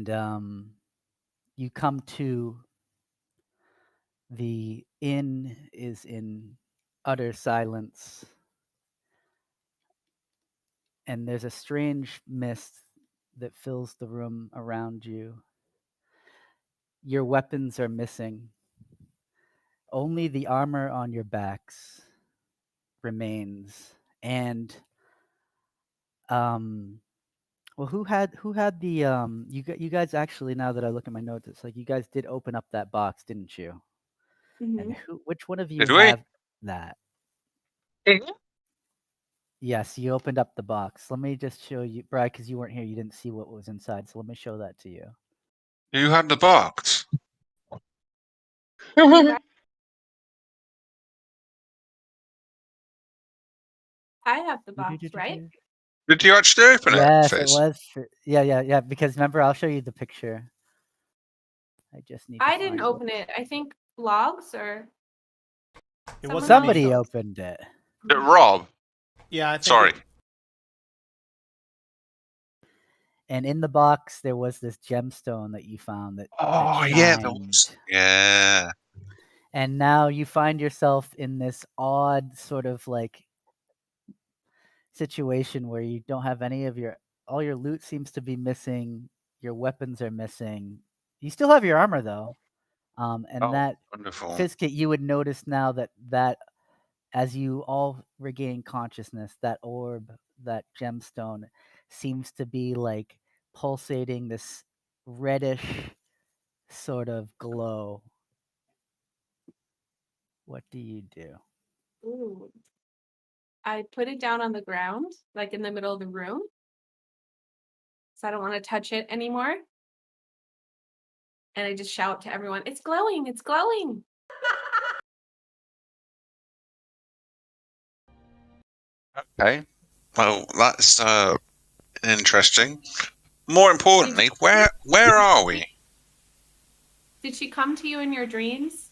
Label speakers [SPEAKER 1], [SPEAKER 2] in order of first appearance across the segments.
[SPEAKER 1] and you come to the inn is in utter silence, and there's a strange mist that fills the room around you. Your weapons are missing. Only the armor on your backs remains. And well, who had the you guys actually, now that I look at my notes, it's like you guys did open up that box, didn't you? And which one of you
[SPEAKER 2] Did we?
[SPEAKER 1] have that? Yes, you opened up the box. Let me just show you, Brad, because you weren't here. You didn't see what was inside. So let me show that to you.
[SPEAKER 2] You had the box.
[SPEAKER 3] I have the box, right?
[SPEAKER 2] Did you actually open it?
[SPEAKER 1] Yes,
[SPEAKER 2] Fizz?
[SPEAKER 1] it was. Yeah. Because remember, I'll show you the picture. I just need.
[SPEAKER 3] I didn't open it. I think Logs or
[SPEAKER 4] It wasn't
[SPEAKER 1] somebody
[SPEAKER 4] me.
[SPEAKER 1] opened it.
[SPEAKER 2] Rob.
[SPEAKER 4] Yeah, I think
[SPEAKER 2] Sorry.
[SPEAKER 1] And in the box, there was this gemstone that you found that.
[SPEAKER 2] Oh,
[SPEAKER 1] that
[SPEAKER 2] yeah, there
[SPEAKER 1] shined.
[SPEAKER 2] was. Yeah.
[SPEAKER 1] And now you find yourself in this odd sort of like situation where you don't have any of all your loot seems to be missing. Your weapons are missing. You still have your armor though. And that
[SPEAKER 2] wonderful.
[SPEAKER 1] Fizkit, you would notice now that as you all regain consciousness, that orb, that gemstone, seems to be like pulsating this reddish sort of glow. What do you do?
[SPEAKER 3] Ooh. I put it down on the ground, like in the middle of the room. So I don't want to touch it anymore. And I just shout to everyone, it's glowing, it's glowing.
[SPEAKER 2] Okay. Well, that's interesting. More importantly, where are we?
[SPEAKER 3] Did she come to you in your dreams?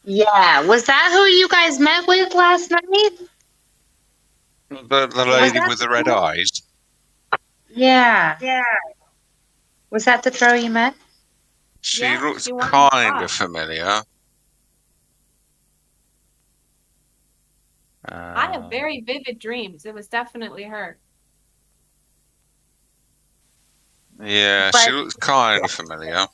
[SPEAKER 5] Yeah. Was that who you guys met with last night?
[SPEAKER 2] The lady with the red eyes?
[SPEAKER 5] Yeah. Was that the throw you met?
[SPEAKER 2] She looks kind of familiar.
[SPEAKER 3] I have very vivid dreams. It was definitely her.
[SPEAKER 2] Yeah, she looks kind of familiar.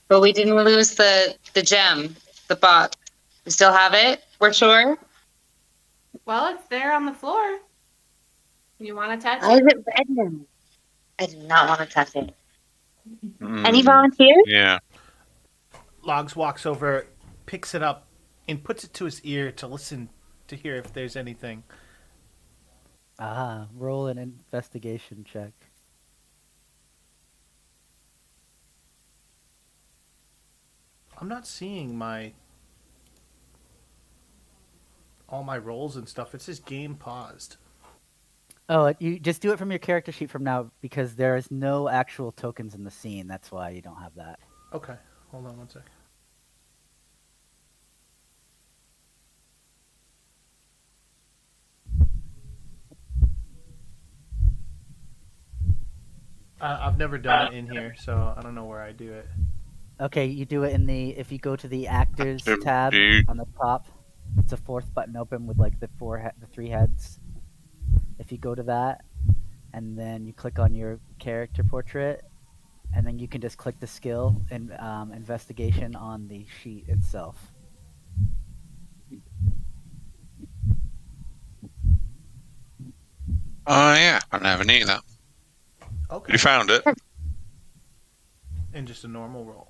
[SPEAKER 5] But we didn't lose the gem, the box. We still have it? We're sure?
[SPEAKER 3] Well, it's there on the floor. You want to touch
[SPEAKER 5] Why
[SPEAKER 3] it?
[SPEAKER 5] is it red now? I do not want to touch it. Any volunteers?
[SPEAKER 2] Yeah.
[SPEAKER 4] Logs walks over, picks it up, and puts it to his ear to listen to hear if there's anything.
[SPEAKER 1] Roll an investigation check.
[SPEAKER 4] I'm not seeing all my rolls and stuff. It says game paused.
[SPEAKER 1] Oh, you just do it from your character sheet from now because there is no actual tokens in the scene. That's why you don't have that.
[SPEAKER 4] Okay, hold on one sec. I've never done it in here, so I don't know where I do it.
[SPEAKER 1] Okay, you do it if you go to the actors tab on the top, it's a fourth button open with like the three heads. If you go to that, and then you click on your character portrait, and then you can just click the skill and investigation on the sheet itself.
[SPEAKER 2] Oh, yeah, I never knew that.
[SPEAKER 4] Okay.
[SPEAKER 2] You found it?
[SPEAKER 4] And just a normal roll.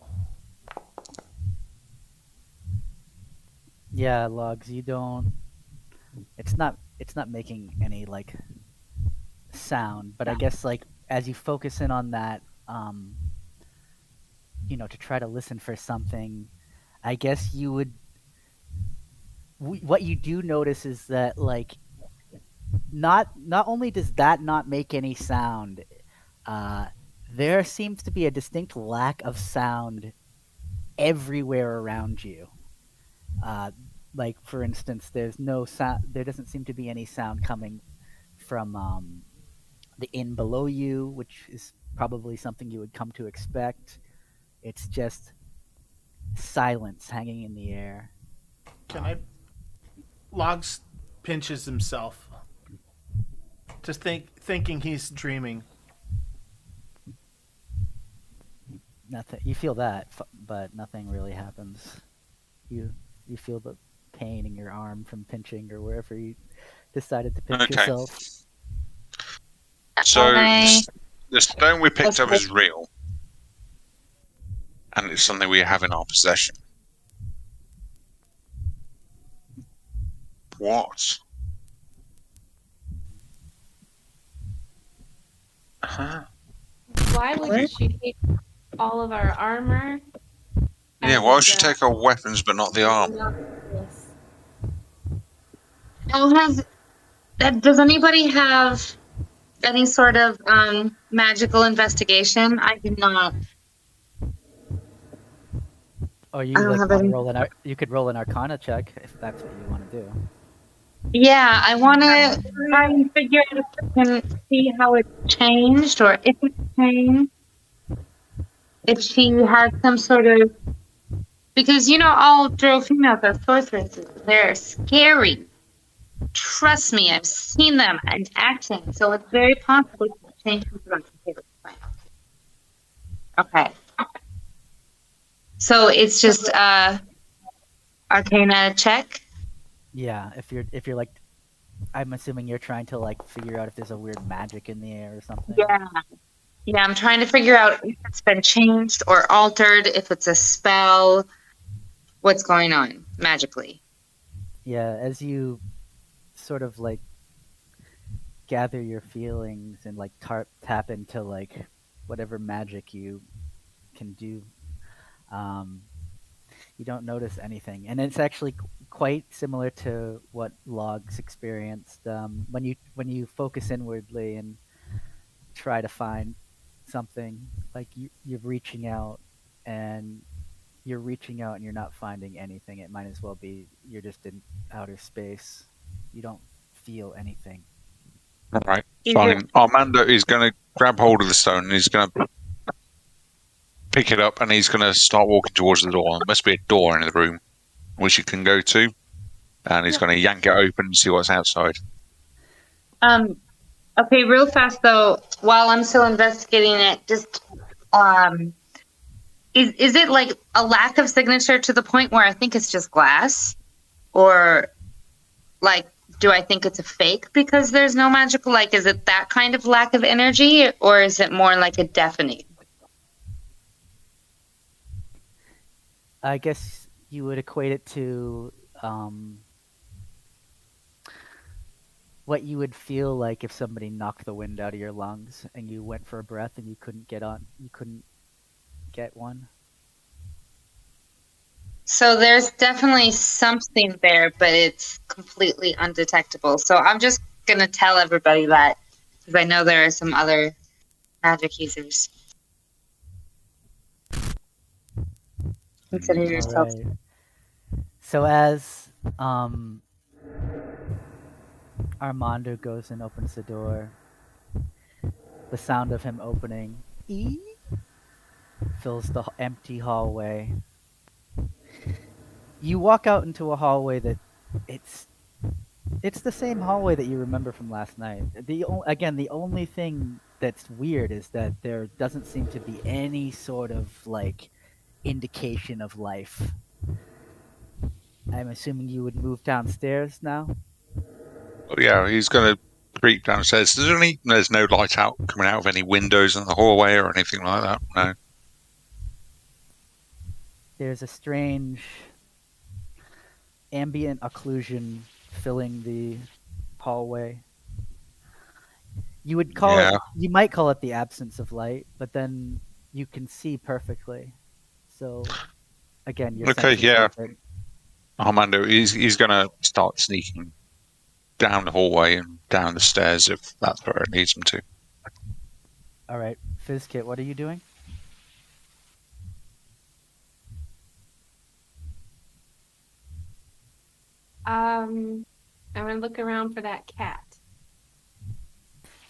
[SPEAKER 1] Yeah, Logs, you don't. It's not making any like sound, but I guess like as you focus in on that, to try to listen for something, I guess you would. What you do notice is that like, not only does that not make any sound, there seems to be a distinct lack of sound everywhere around you. Like for instance, there's no sound. There doesn't seem to be any sound coming from the inn below you, which is probably something you would come to expect. It's just silence hanging in the air.
[SPEAKER 4] Can I? Logs pinches himself, just thinking he's dreaming.
[SPEAKER 1] Nothing. You feel that, but nothing really happens. You feel the pain in your arm from pinching or wherever you decided to pinch
[SPEAKER 2] Okay.
[SPEAKER 1] yourself.
[SPEAKER 2] So
[SPEAKER 5] I-
[SPEAKER 2] the stone we picked up
[SPEAKER 5] Okay.
[SPEAKER 2] is real, and it's something we have in our possession. What? Huh?
[SPEAKER 3] Why would she take all of our armor?
[SPEAKER 2] Yeah,
[SPEAKER 3] and,
[SPEAKER 2] why would she take our weapons but not the arm?
[SPEAKER 3] Yes.
[SPEAKER 5] Does anybody have any sort of magical investigation? I do not.
[SPEAKER 1] Or
[SPEAKER 5] I
[SPEAKER 1] you
[SPEAKER 5] don't
[SPEAKER 1] like
[SPEAKER 5] have
[SPEAKER 1] want to
[SPEAKER 5] any.
[SPEAKER 1] roll you could roll an Arcana check if that's what you want to do.
[SPEAKER 5] Yeah, I want to try and figure out if I can see how it changed or if it changed. If she had some sort of. Because, all drow females are sorceresses. They're scary. Trust me, I've seen them in action. So it's very possible to change things around. Okay. So it's just Arcana check.
[SPEAKER 1] Yeah, if you're like, I'm assuming you're trying to like figure out if there's a weird magic in the air or something.
[SPEAKER 5] Yeah, I'm trying to figure out if it's been changed or altered, if it's a spell, what's going on magically.
[SPEAKER 1] Yeah, as you sort of like gather your feelings and like tap into like whatever magic you can do, you don't notice anything, and it's actually quite similar to what Logs experienced when you focus inwardly and try to find something. Like you're reaching out and you're not finding anything. It might as well be you're just in outer space. You don't feel anything.
[SPEAKER 2] Right, fine. Armando is going to grab hold of the stone and he's going to pick it up and he's going to start walking towards the door. There must be a door in the room which you can go to, and he's going to yank it open and see what's outside.
[SPEAKER 5] Okay, real fast though, while I'm still investigating it, just is it like a lack of signature to the point where I think it's just glass? Or like do I think it's a fake because there's no magical, like is it that kind of lack of energy, or is it more like a deafening?
[SPEAKER 1] I guess you would equate it to what you would feel like if somebody knocked the wind out of your lungs and you went for a breath and you couldn't get one.
[SPEAKER 5] So there's definitely something there, but it's completely undetectable. So I'm just going to tell everybody that because I know there are some other magic users. Consider yourself.
[SPEAKER 1] All right. So as Armando goes and opens the door, the sound of him opening fills the empty hallway. You walk out into a hallway that it's the same hallway that you remember from last night. The only thing that's weird is that there doesn't seem to be any sort of like indication of life. I'm assuming you would move downstairs now.
[SPEAKER 2] Yeah, he's going to creep downstairs. There's no light out coming out of any windows in the hallway or anything like that. No.
[SPEAKER 1] There's a strange ambient occlusion filling the hallway. You would call it. You might call it the absence of light, but then you can see perfectly. So, again, your
[SPEAKER 2] okay. Yeah.
[SPEAKER 1] Open.
[SPEAKER 2] Armando, he's going to start sneaking down the hallway and down the stairs if that's where it needs him to.
[SPEAKER 1] All right, Fizzkit, what are you doing?
[SPEAKER 3] I'm gonna look around for that cat.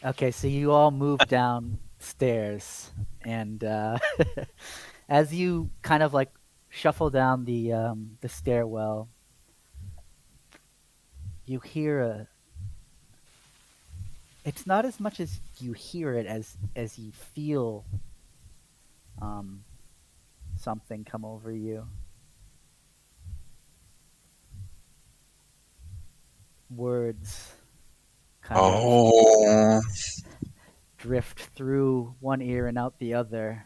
[SPEAKER 1] Okay, so you all move downstairs, and as you kind of like shuffle down the stairwell, you hear a. It's not as much as you hear it as you feel um, something come over you. Words kind of
[SPEAKER 2] Oh,
[SPEAKER 1] drift through one ear and out the other.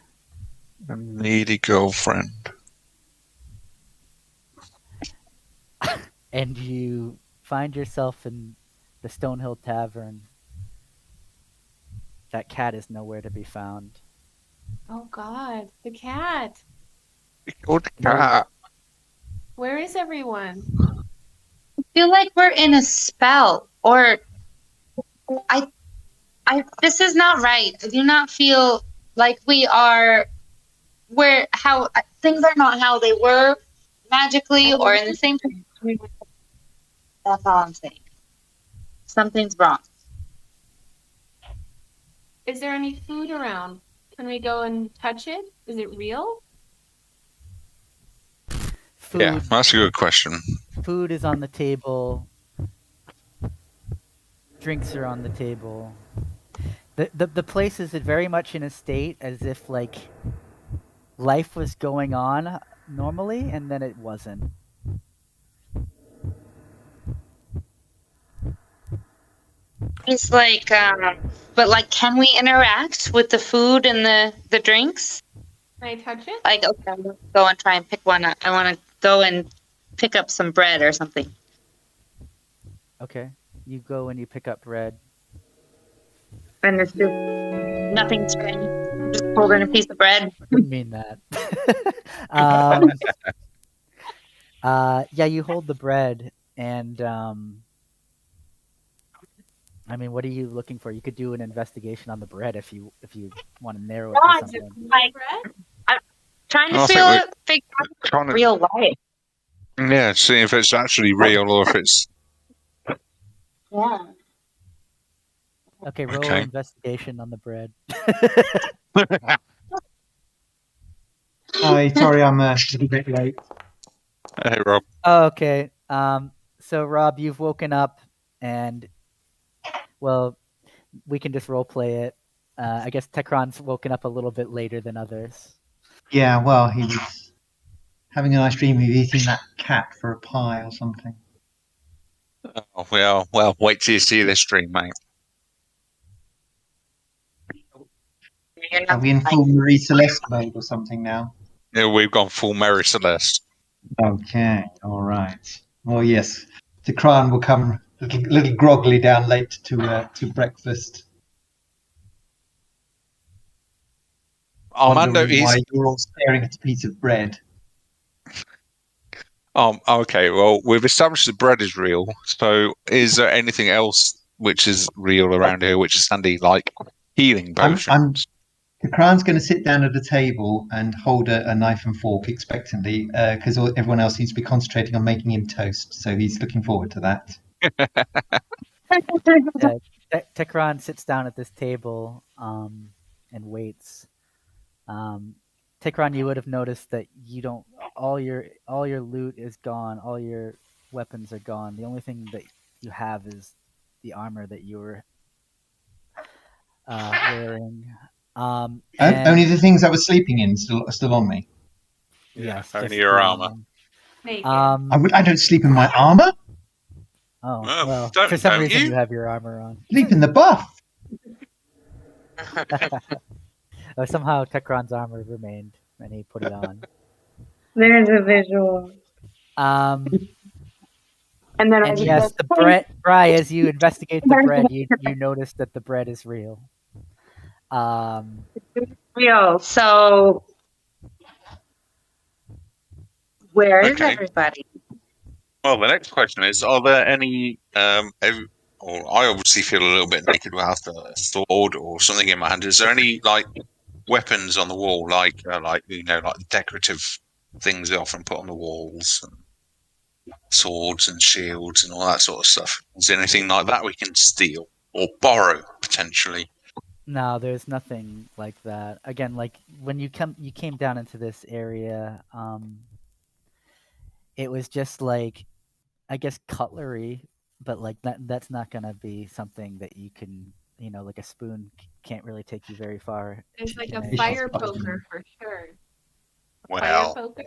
[SPEAKER 2] a needy girlfriend.
[SPEAKER 1] And you find yourself in the Stonehill Tavern. That cat is nowhere to be found.
[SPEAKER 3] Oh God, the cat.
[SPEAKER 2] Good
[SPEAKER 1] No.
[SPEAKER 2] cat.
[SPEAKER 3] Where is everyone?
[SPEAKER 5] I feel like we're in a spell, or this is not right. I do not feel like we are where how things are not how they were magically or in the same place. That's all I'm saying. Something's wrong.
[SPEAKER 3] Is there any food around? Can we go and touch it? Is it real?
[SPEAKER 1] Food.
[SPEAKER 2] Yeah, that's a good question.
[SPEAKER 1] Food is on the table. Drinks are on the table. The place is very much in a state as if like life was going on normally and then it wasn't.
[SPEAKER 5] It's like, but like, can we interact with the food and the drinks?
[SPEAKER 3] Can I touch it?
[SPEAKER 5] Like, okay, I'm gonna go and try and pick one up. I want to go and pick up some bread or something.
[SPEAKER 1] Okay. You go and you pick up bread.
[SPEAKER 5] And there's just nothing strange. I'm just holding a piece of bread.
[SPEAKER 1] Didn't mean that. Yeah, you hold the bread, and I mean, what are you looking for? You could do an investigation on the bread if you want to narrow it to
[SPEAKER 3] Is
[SPEAKER 1] something.
[SPEAKER 3] it
[SPEAKER 5] Like,
[SPEAKER 3] bread?
[SPEAKER 5] Trying
[SPEAKER 2] I
[SPEAKER 5] to
[SPEAKER 2] think
[SPEAKER 5] figure out
[SPEAKER 2] Trying to,
[SPEAKER 5] real life.
[SPEAKER 2] yeah, see if it's actually real or if it's
[SPEAKER 5] Yeah.
[SPEAKER 1] Okay, roll
[SPEAKER 2] okay.
[SPEAKER 1] investigation on the bread.
[SPEAKER 6] Hi, sorry, I'm a little bit late.
[SPEAKER 2] Hey, Rob.
[SPEAKER 1] Oh, okay. So Rob, you've woken up, and well, we can just role play it. I guess Tekron's woken up a little bit later than others.
[SPEAKER 6] Yeah, well, he was having a nice dream of eating that cat for a pie or something.
[SPEAKER 2] Oh, well, wait till you see this stream, mate.
[SPEAKER 6] Are we in full Marie Celeste mode or something now?
[SPEAKER 2] Yeah, we've gone full Mary Celeste.
[SPEAKER 6] Okay, all right. Well, yes, the Kran will come a little groggily down late to breakfast.
[SPEAKER 2] Armando
[SPEAKER 6] Wondering why
[SPEAKER 2] is.
[SPEAKER 6] you're all staring at a piece of bread.
[SPEAKER 2] Okay, well, we've established the bread is real. So, is there anything else which is real around here, which is handy, like healing potions?
[SPEAKER 6] The Kran's going to sit down at a table and hold a knife and fork expectantly because everyone else seems to be concentrating on making him toast. So he's looking forward to that.
[SPEAKER 1] Tekron sits down at this table and waits. Tekron, you would have noticed that you don't. All your loot is gone. All your weapons are gone. The only thing that you have is the armor that you were wearing.
[SPEAKER 6] Only the things I was sleeping in still on me.
[SPEAKER 1] Yes,
[SPEAKER 2] only
[SPEAKER 1] just
[SPEAKER 2] your
[SPEAKER 1] the
[SPEAKER 2] armor.
[SPEAKER 3] Naked.
[SPEAKER 6] I don't sleep in my armor.
[SPEAKER 1] Oh,
[SPEAKER 2] Oh,
[SPEAKER 1] well,
[SPEAKER 2] don't-
[SPEAKER 1] for some
[SPEAKER 2] don't
[SPEAKER 1] reason
[SPEAKER 2] you?
[SPEAKER 1] you have your armor on.
[SPEAKER 6] Sleep in the buff.
[SPEAKER 1] Somehow Tekron's armor remained, and he put it on.
[SPEAKER 5] There's a visual.
[SPEAKER 1] And
[SPEAKER 5] then
[SPEAKER 1] yes, the bread. Bri, as you investigate the bread, you notice that the bread is real.
[SPEAKER 5] Real. So, where is
[SPEAKER 2] Okay.
[SPEAKER 5] everybody?
[SPEAKER 2] Well, the next question is: are there any? I obviously feel a little bit naked without a sword or something in my hand. Is there any like weapons on the wall, like like decorative things they often put on the walls, and swords and shields and all that sort of stuff? Is there anything like that we can steal? or borrow potentially?
[SPEAKER 1] No, there's nothing like that. Again, like when you came down into this area, it was just like, I guess, cutlery, but like that's not gonna be something that you can, like a spoon can't really take you very far.
[SPEAKER 3] It's like a
[SPEAKER 1] in
[SPEAKER 3] fire
[SPEAKER 6] busted.
[SPEAKER 3] poker for sure. Fire
[SPEAKER 2] Well,
[SPEAKER 3] poker.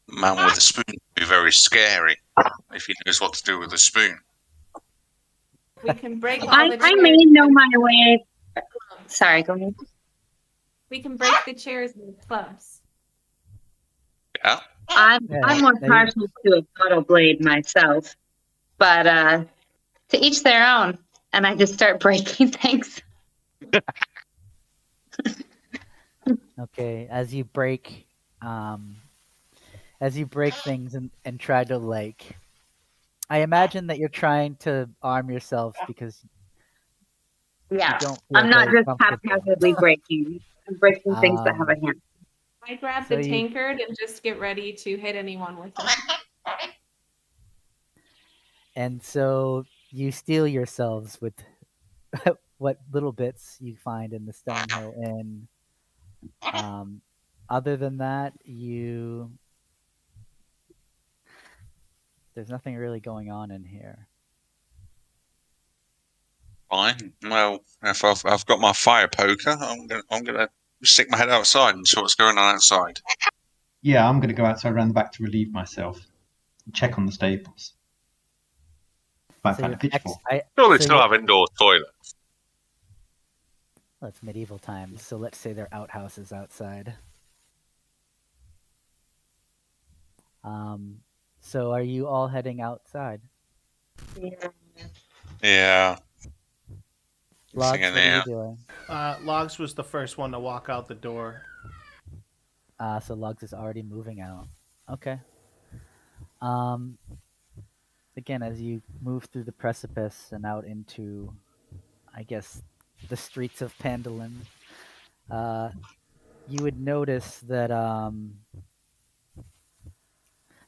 [SPEAKER 2] man with a spoon would be very scary if he knows what to do with a spoon.
[SPEAKER 3] We can break all
[SPEAKER 5] I
[SPEAKER 3] the chairs.
[SPEAKER 5] may know my way. Sorry, go ahead.
[SPEAKER 3] We can break the chairs with clubs.
[SPEAKER 2] Yeah.
[SPEAKER 5] I'm more
[SPEAKER 1] there you-
[SPEAKER 5] partial to a photo blade myself, but to each their own. And I just start breaking things.
[SPEAKER 1] Okay, as you break things and try to like, I imagine that you're trying to arm yourselves because
[SPEAKER 5] Yeah,
[SPEAKER 1] you don't feel
[SPEAKER 5] I'm not
[SPEAKER 1] very
[SPEAKER 5] just
[SPEAKER 1] comfortable.
[SPEAKER 5] haphazardly breaking. I'm breaking things that have a hand.
[SPEAKER 3] I grab
[SPEAKER 1] So
[SPEAKER 3] the
[SPEAKER 1] you-
[SPEAKER 3] tankard and just get ready to hit anyone with it.
[SPEAKER 1] And so you steel yourselves with what little bits you find in the Stonehill Inn. Other than that, there's nothing really going on in here.
[SPEAKER 2] Fine. Well, if I've got my fire poker, I'm gonna stick my head outside and see what's going on outside.
[SPEAKER 6] Yeah, I'm going to go outside around the back to relieve myself. Check on the stables. Might
[SPEAKER 1] So
[SPEAKER 6] find a
[SPEAKER 1] you're
[SPEAKER 6] pitchfork.
[SPEAKER 2] Surely
[SPEAKER 1] so
[SPEAKER 2] still
[SPEAKER 1] you're-
[SPEAKER 2] have indoor toilets.
[SPEAKER 1] Well, it's medieval times, so let's say they're outhouses outside. So are you all heading outside?
[SPEAKER 2] Yeah.
[SPEAKER 1] Logs,
[SPEAKER 2] Thinking
[SPEAKER 1] what are you
[SPEAKER 2] there.
[SPEAKER 1] doing?
[SPEAKER 4] Logs was the first one to walk out the door.
[SPEAKER 1] So Logs is already moving out. Okay. Again, as you move through the precipice and out into, I guess, the streets of Pandalin, you would notice that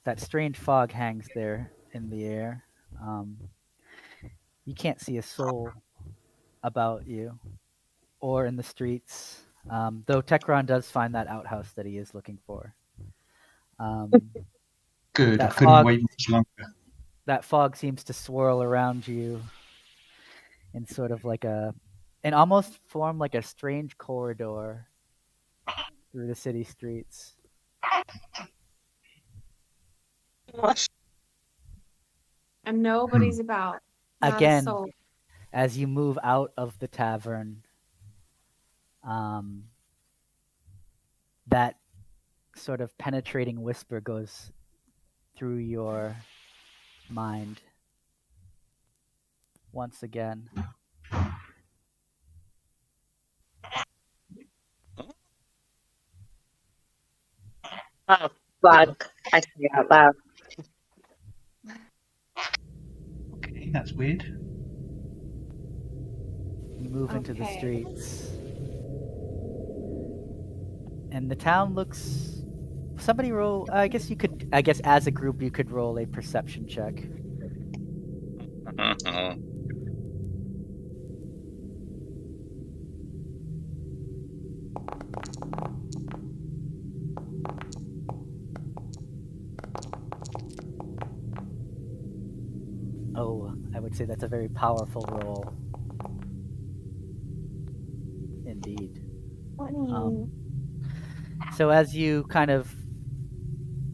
[SPEAKER 1] that strange fog hangs there in the air. You can't see a soul about you or in the streets, though Tekron does find that outhouse that he is looking for.
[SPEAKER 6] Good. I
[SPEAKER 1] that
[SPEAKER 6] couldn't
[SPEAKER 1] fog-
[SPEAKER 6] wait much longer.
[SPEAKER 1] That fog seems to swirl around you in sort of like and almost form like a strange corridor through the city streets.
[SPEAKER 3] And nobody's about. Not
[SPEAKER 1] Again,
[SPEAKER 3] a soul.
[SPEAKER 1] as you move out of the tavern, that sort of penetrating whisper goes through your mind once again.
[SPEAKER 5] Oh, fuck. I say it out loud.
[SPEAKER 6] Okay, that's weird.
[SPEAKER 1] You move into the
[SPEAKER 3] Okay.
[SPEAKER 1] streets. And the town looks. Somebody roll. I guess as a group, you could roll a perception check. Oh, I would say that's a very powerful roll. Indeed. So as you kind of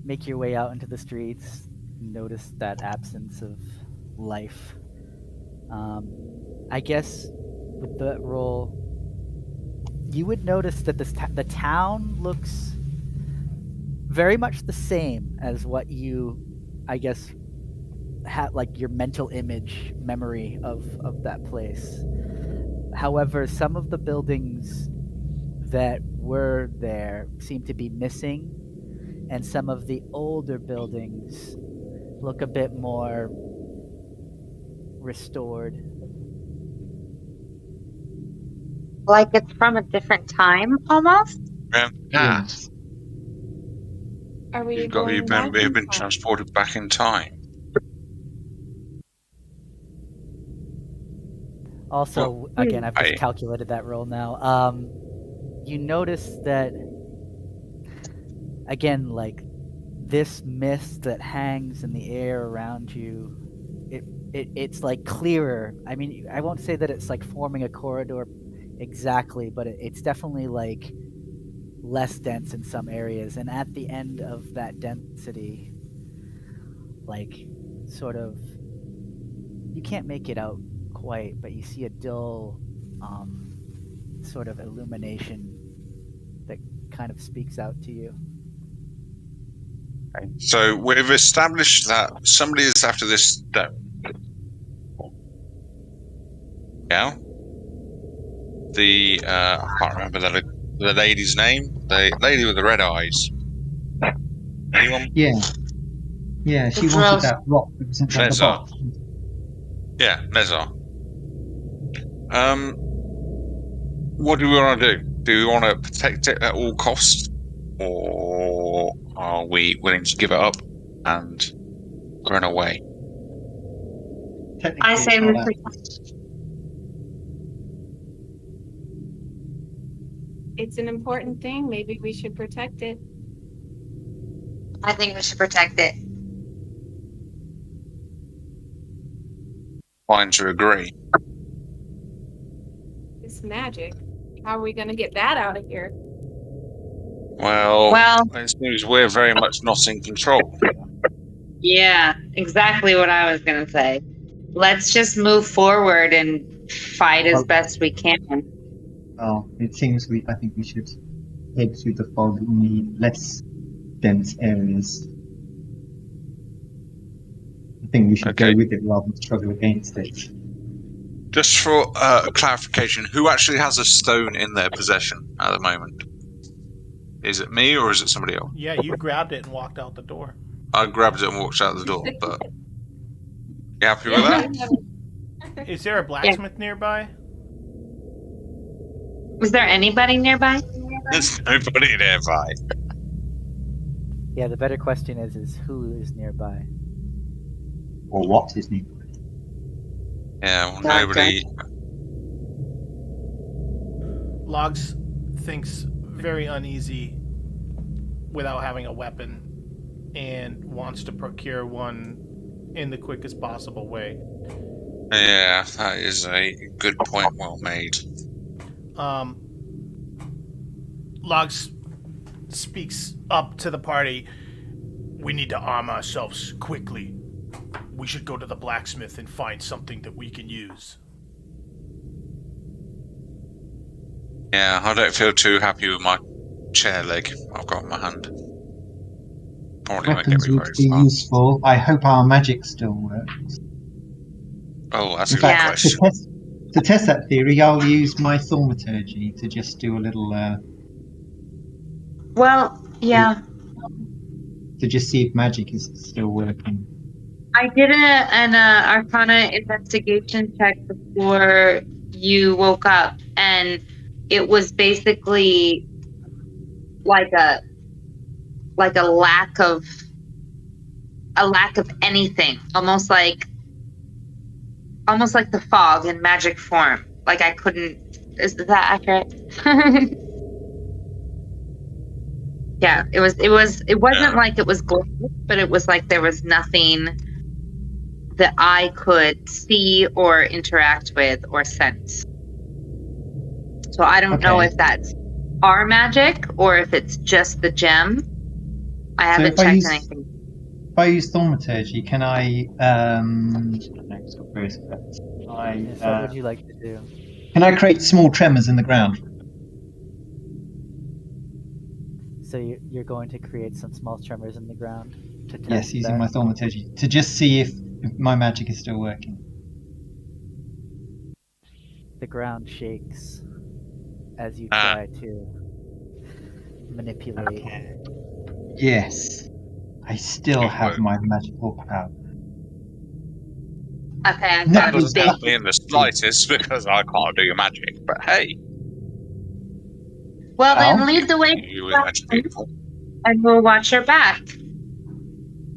[SPEAKER 1] make your way out into the streets, notice that absence of life. I guess with that roll, you would notice that the town looks very much the same as what you, I guess, had like your mental image memory of that place. However, some of the buildings that were there seem to be missing, and some of the older buildings look a bit more restored.
[SPEAKER 5] Like it's from a different time, almost?
[SPEAKER 6] Yes.
[SPEAKER 3] Are we
[SPEAKER 2] You've
[SPEAKER 3] going back in
[SPEAKER 2] been
[SPEAKER 3] time?
[SPEAKER 2] transported back in time.
[SPEAKER 1] Also, again, I've just calculated that roll now. You notice that, again, like, this mist that hangs in the air around you, it's like clearer. I mean, I won't say that it's like forming a corridor exactly, but it's definitely like less dense in some areas. And at the end of that density, like, sort of, you can't make it out quite, but you see a dull sort of illumination that kind of speaks out to you.
[SPEAKER 2] Okay. So we've established that somebody is after this stone. Yeah. I can't remember the lady's name. The lady with the red eyes. Anyone?
[SPEAKER 6] Yeah, she wanted that rock that was inside the
[SPEAKER 2] Nezar.
[SPEAKER 6] box.
[SPEAKER 2] Yeah, Nezar. What do we want to do? Do we want to protect it at all costs? Or are we willing to give it up and run away?
[SPEAKER 5] I say we
[SPEAKER 3] It's an important thing. Maybe we should protect it.
[SPEAKER 5] I think we should protect it.
[SPEAKER 2] Fine to agree.
[SPEAKER 3] It's magic. How are we going to get that out of here?
[SPEAKER 2] Well, it seems we're very much not in control.
[SPEAKER 5] Yeah, exactly what I was going to say. Let's just move forward and fight as best we can.
[SPEAKER 6] Well, it seems I think we should head through the fog in the less dense areas. I think we should go with it rather than struggle against it.
[SPEAKER 2] Just for clarification, who actually has a stone in their possession at the moment? Is it me or is it somebody else?
[SPEAKER 4] Yeah, you grabbed it and walked out the door.
[SPEAKER 2] I grabbed it and walked out the door, but you happy with that?
[SPEAKER 4] Is there a blacksmith nearby?
[SPEAKER 5] Was there anybody nearby?
[SPEAKER 2] There's nobody nearby.
[SPEAKER 1] Yeah, the better question is who is nearby?
[SPEAKER 6] Or what is nearby?
[SPEAKER 2] Yeah, well, nobody.
[SPEAKER 4] Logs thinks very uneasy without having a weapon and wants to procure one in the quickest possible way.
[SPEAKER 2] Yeah, that is a good point, well made.
[SPEAKER 4] Logs speaks up to the party. We need to arm ourselves quickly. We should go to the blacksmith and find something that we can use.
[SPEAKER 2] Yeah, I don't feel too happy with my chair leg I've got in my hand. Probably won't get
[SPEAKER 6] Weapons
[SPEAKER 2] me
[SPEAKER 6] would
[SPEAKER 2] very
[SPEAKER 6] be
[SPEAKER 2] far.
[SPEAKER 6] useful. I hope our magic still works.
[SPEAKER 2] Oh, that's
[SPEAKER 6] In
[SPEAKER 2] a good
[SPEAKER 6] fact,
[SPEAKER 2] question.
[SPEAKER 6] to test that theory, I'll use my thaumaturgy to just do a little. To just see if magic is still working.
[SPEAKER 5] I did an Arcana investigation check before you woke up, and it was basically like a lack of anything, almost like the fog in magic form. Like I couldn't. Is that accurate? Yeah, it wasn't like it was glowing, but it was like there was nothing that I could see or interact with or sense. So I don't know if that's our magic or if it's just the gem. I haven't checked anything.
[SPEAKER 6] If I use thaumaturgy, can I?
[SPEAKER 1] What would you like to do?
[SPEAKER 6] Can I create small tremors in the ground?
[SPEAKER 1] So you're going to create some small tremors in the ground to test
[SPEAKER 6] Yes, using
[SPEAKER 1] that?
[SPEAKER 6] my thaumaturgy to just see if my magic is still working.
[SPEAKER 1] The ground shakes as you try to manipulate.
[SPEAKER 6] Okay. Yes, I still have my magical power.
[SPEAKER 5] Okay,
[SPEAKER 2] that doesn't help me in the slightest because I can't do your magic. But hey,
[SPEAKER 5] well then lead the way, and we'll watch your back.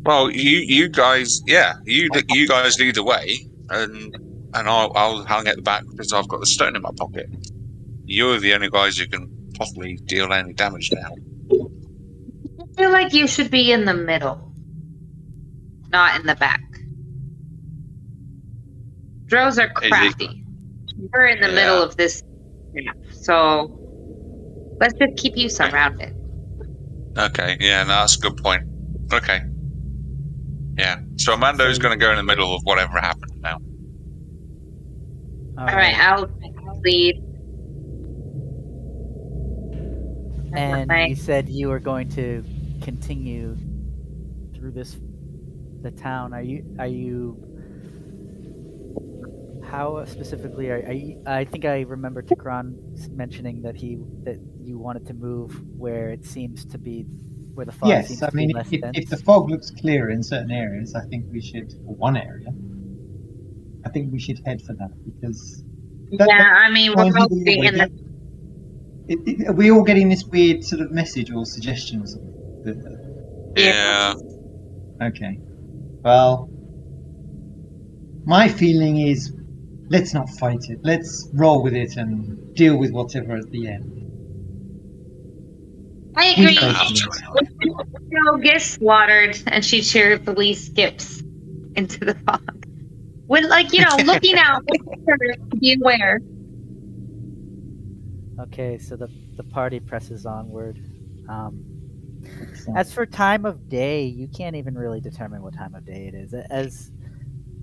[SPEAKER 2] Well, you guys, you guys lead the way, and and I'll hang at the back because I've got the stone in my pocket. You're the only guys who can possibly deal any damage now.
[SPEAKER 5] I feel like you should be in the middle, not in the back. Drows are crafty. We're in the middle of this map, so let's just keep you surrounded.
[SPEAKER 2] Okay, yeah, no, that's a good point. Okay. Yeah, so Amando's going to go in the middle of whatever happened now.
[SPEAKER 5] All right, I'll lead.
[SPEAKER 1] And you said you were going to continue through the town. Are you? How specifically are you? I think I remember Tikran mentioning that you wanted to move where it seems to be where the fog seems to be less dense.
[SPEAKER 6] If the fog looks clearer in certain areas, I think we should, or one area, I think we should head for that because.
[SPEAKER 5] We're mostly in the.
[SPEAKER 6] Are we all getting this weird sort of message or suggestion or something?
[SPEAKER 2] Yeah.
[SPEAKER 6] Okay. Well, my feeling is, let's not fight it. Let's roll with it and deal with whatever at the end.
[SPEAKER 5] I agree. Joe gets slaughtered, and she cheerfully skips into the fog. With, looking out, be aware.
[SPEAKER 1] Okay, so the party presses onward. As for time of day, you can't even really determine what time of day it is. As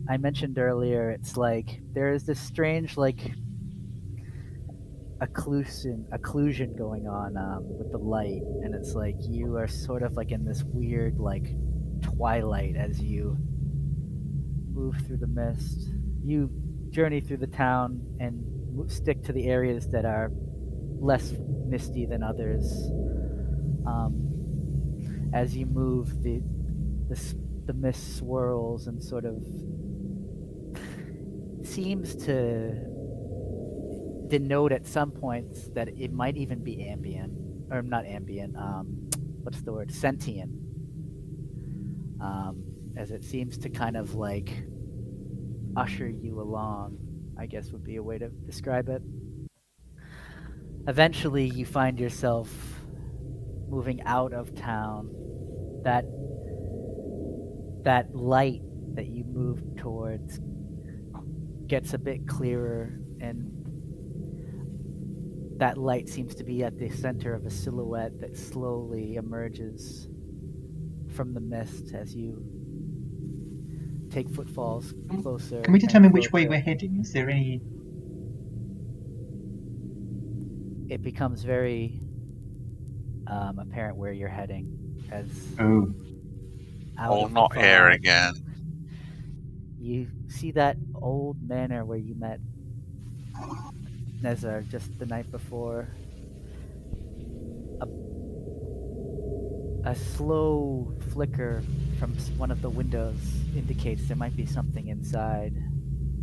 [SPEAKER 1] I mentioned earlier, it's like there is this strange occlusion going on with the light, and it's like you are sort of like in this weird twilight as you move through the mist. You journey through the town and stick to the areas that are less misty than others. As you move, the mist swirls and sort of seems to denote at some points that it might even be ambient, or not ambient. What's the word? Sentient. As it seems to kind of usher you along, I guess would be a way to describe it. Eventually, you find yourself moving out of town. That light that you move towards gets a bit clearer, and that light seems to be at the center of a silhouette that slowly emerges from the mist as you take footfalls closer.
[SPEAKER 6] Can we determine which way we're heading? Is there any...
[SPEAKER 1] It becomes very apparent where you're heading as
[SPEAKER 2] not here again.
[SPEAKER 1] You see that old manor where you met Nezar just the night before. A slow flicker from one of the windows indicates there might be something inside.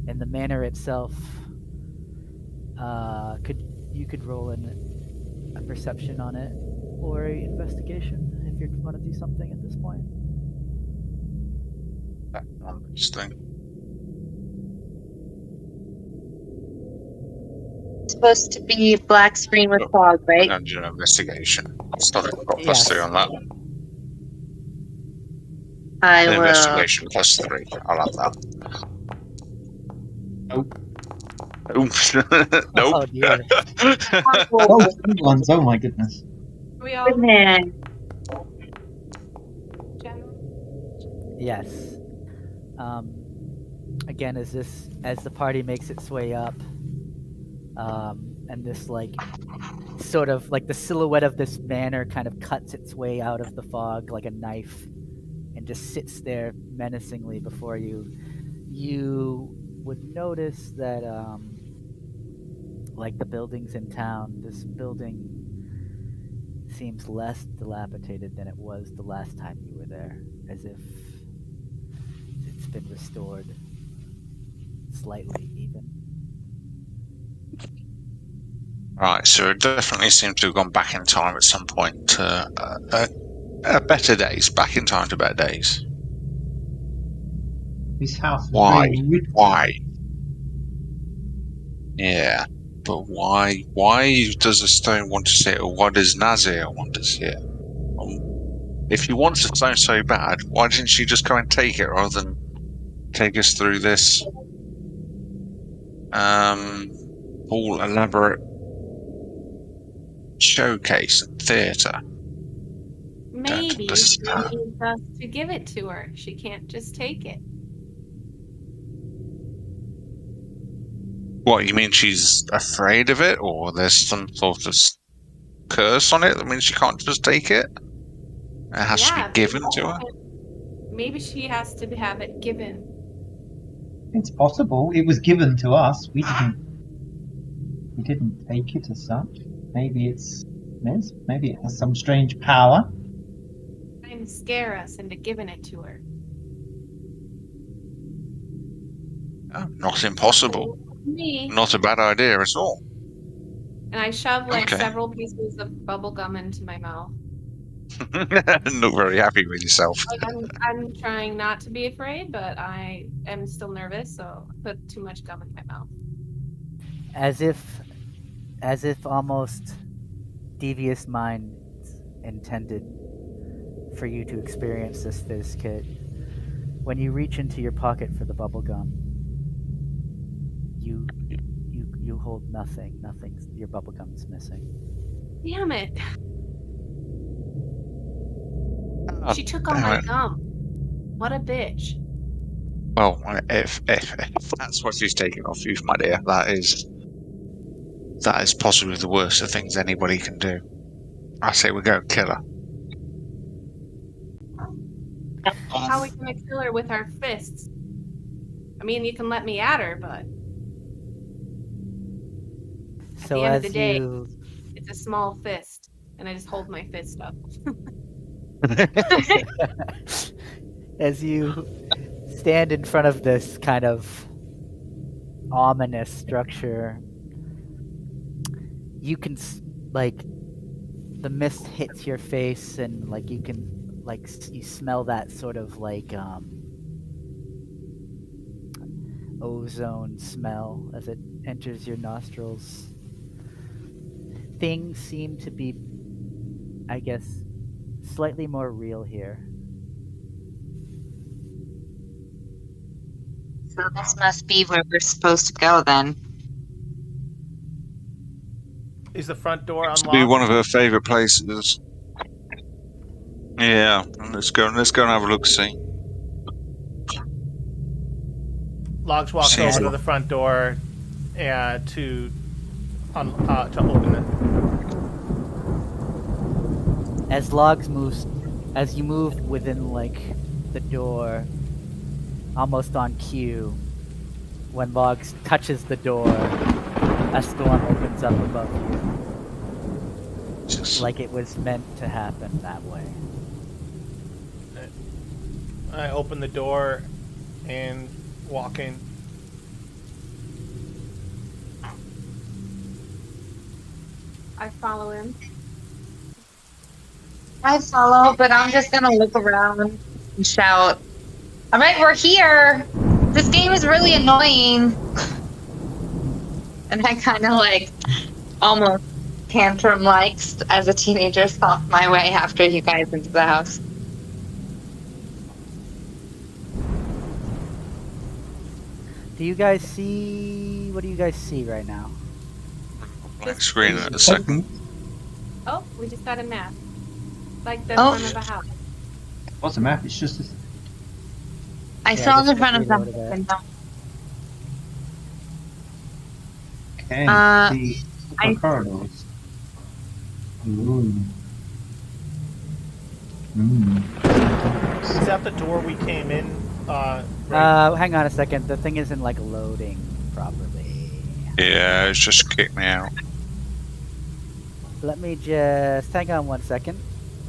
[SPEAKER 1] And the manor itself, you could roll a perception on it, or an investigation if you want to do something at this point.
[SPEAKER 2] Interesting.
[SPEAKER 5] It's supposed to be black screen with fog, right?
[SPEAKER 2] And an investigation. I've got +3 on that.
[SPEAKER 5] I will.
[SPEAKER 2] Investigation +3. I'll have that.
[SPEAKER 6] Nope.
[SPEAKER 2] Nope.
[SPEAKER 1] Oh dear.
[SPEAKER 6] Good ones. Oh my goodness.
[SPEAKER 3] We all
[SPEAKER 1] Yes. Again, as the party makes its way up, and this sort of the silhouette of this manor kind of cuts its way out of the fog like a knife, and just sits there menacingly before you. You would notice that, like the buildings in town, this building seems less dilapidated than it was the last time you were there, as if it's been restored slightly even.
[SPEAKER 2] Right, so it definitely seems to have gone back in time at some point to better days, back in time to better days.
[SPEAKER 6] This house.
[SPEAKER 2] Why? Yeah, but why? Why does the stone want to see it, or why does Nazir want to see it? If he wants the stone so bad, why didn't she just go and take it rather than take us through this whole elaborate showcase and theatre?
[SPEAKER 3] Maybe she needs us to give it to her. She can't just take it.
[SPEAKER 2] What, you mean she's afraid of it, or there's some sort of curse on it that means she can't just take it? It has to be given to her?
[SPEAKER 3] Maybe she has to have it given.
[SPEAKER 6] It's possible. It was given to us. We didn't take it as such. Maybe it's maybe it has some strange power.
[SPEAKER 3] Trying to scare us into giving it to her.
[SPEAKER 2] Oh, not impossible.
[SPEAKER 3] Me.
[SPEAKER 2] Not a bad idea at all.
[SPEAKER 3] And I shove several pieces of bubble gum into my mouth.
[SPEAKER 2] Not very happy with yourself.
[SPEAKER 3] I'm trying not to be afraid, but I am still nervous, so I put too much gum in my mouth.
[SPEAKER 1] As if almost devious minds intended for you to experience this fizz kit. When you reach into your pocket for the bubble gum, you hold nothing. Your bubble gum's missing.
[SPEAKER 3] Damn it! She took all my gum. What a bitch.
[SPEAKER 2] Well, if that's what she's taking off you, my dear, that is possibly the worst of things anybody can do. I say we go kill her.
[SPEAKER 3] How are we gonna kill her with our fists? I mean, you can let me at her, but at the end of the day, it's a small fist, and I just hold my fist up.
[SPEAKER 1] As you stand in front of this kind of ominous structure, you can the mist hits your face, and you can you smell that sort of ozone smell as it enters your nostrils. Things seem to be, I guess, slightly more real here.
[SPEAKER 5] So this must be where we're supposed to go then.
[SPEAKER 4] Is the front door unlocked?
[SPEAKER 2] It's be one of her favourite places. Yeah, let's go and have a look. See.
[SPEAKER 4] Logs walks over to the front door to open it.
[SPEAKER 1] As you move within the door, almost on cue, when Logs touches the door, a storm opens up above you. Like it was meant to happen that way.
[SPEAKER 4] I open the door and walk in.
[SPEAKER 3] I follow him.
[SPEAKER 5] I follow, but I'm just gonna look around and shout, "All right, we're here! This game is really annoying!" And I kind of almost tantrum-like as a teenager stalk my way after you guys into the house.
[SPEAKER 1] What do you guys see right now?
[SPEAKER 2] Blank screen in a second.
[SPEAKER 3] Oh, we just got a map. Like the front of a house.
[SPEAKER 6] What's a map? It's just
[SPEAKER 5] I saw the front of the window.
[SPEAKER 6] Okay, see corridors.
[SPEAKER 4] Is that the door we came in?
[SPEAKER 1] Hang on a second. The thing isn't loading properly.
[SPEAKER 2] Yeah, it's just kicked me out.
[SPEAKER 1] Let me just hang on 1 second.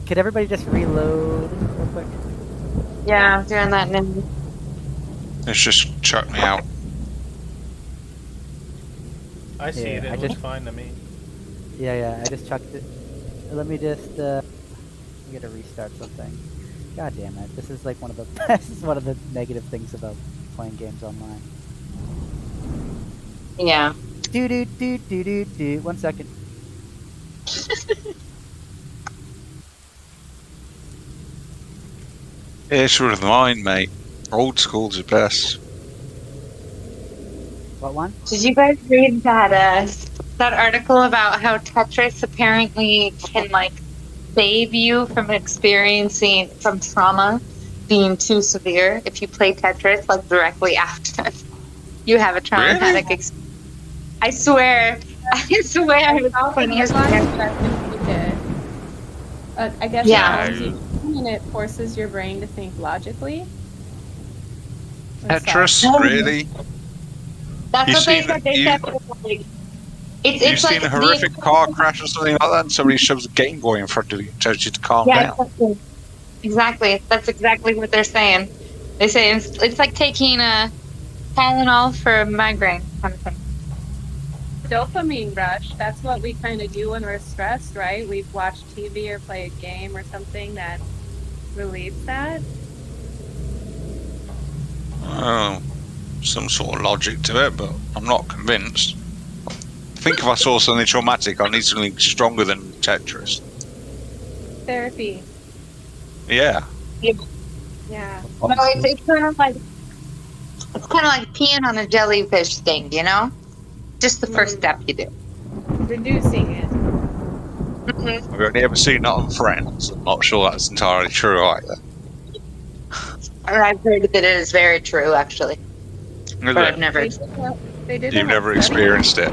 [SPEAKER 1] Could everybody just reload real quick?
[SPEAKER 5] Yeah, I'm doing that now.
[SPEAKER 2] It's just chucked me out.
[SPEAKER 4] I see it. It looks fine to me.
[SPEAKER 1] Yeah, I just chucked it. Let me just I'm gonna restart something. God damn it! This is one of the this is one of the negative things about playing games online.
[SPEAKER 5] Yeah.
[SPEAKER 1] Do. 1 second.
[SPEAKER 2] It's with mine, mate. Old school's the best.
[SPEAKER 1] What one?
[SPEAKER 5] Did you guys read that article about how Tetris apparently can like save you from experiencing from trauma being too severe if you play Tetris like directly after you have a traumatic experience? I swear. I swear.
[SPEAKER 3] I guess
[SPEAKER 5] Yeah.
[SPEAKER 3] and it forces your brain to think logically.
[SPEAKER 2] Tetris, really?
[SPEAKER 5] That's
[SPEAKER 2] You
[SPEAKER 5] what they
[SPEAKER 2] seen-
[SPEAKER 5] said. They
[SPEAKER 2] you-
[SPEAKER 5] said like,
[SPEAKER 2] You've
[SPEAKER 5] it's
[SPEAKER 2] seen
[SPEAKER 5] like
[SPEAKER 2] a horrific car crash or something like that, and somebody shoves a Game Boy in front of you and tells you to calm down.
[SPEAKER 5] Exactly. That's exactly what they're saying. They say it's like taking a Tylenol for a migraine kind of thing.
[SPEAKER 3] Dopamine rush. That's what we kind of do when we're stressed, right? We watch TV or play a game or something that relieves that.
[SPEAKER 2] Oh, some sort of logic to it, but I'm not convinced. I think if I saw something traumatic, I need something stronger than Tetris.
[SPEAKER 3] Therapy.
[SPEAKER 2] Yeah.
[SPEAKER 3] Yeah.
[SPEAKER 5] No, it's kind of like peeing on a jellyfish thing, you know? Just the first step you do.
[SPEAKER 3] Reducing it.
[SPEAKER 5] Mm-hmm.
[SPEAKER 2] I've only ever seen it on Friends. I'm not sure that's entirely true either.
[SPEAKER 5] Or I've heard that it is very true, actually.
[SPEAKER 2] Is
[SPEAKER 5] But
[SPEAKER 2] it?
[SPEAKER 5] I've never.
[SPEAKER 3] They did.
[SPEAKER 2] You've never experienced it.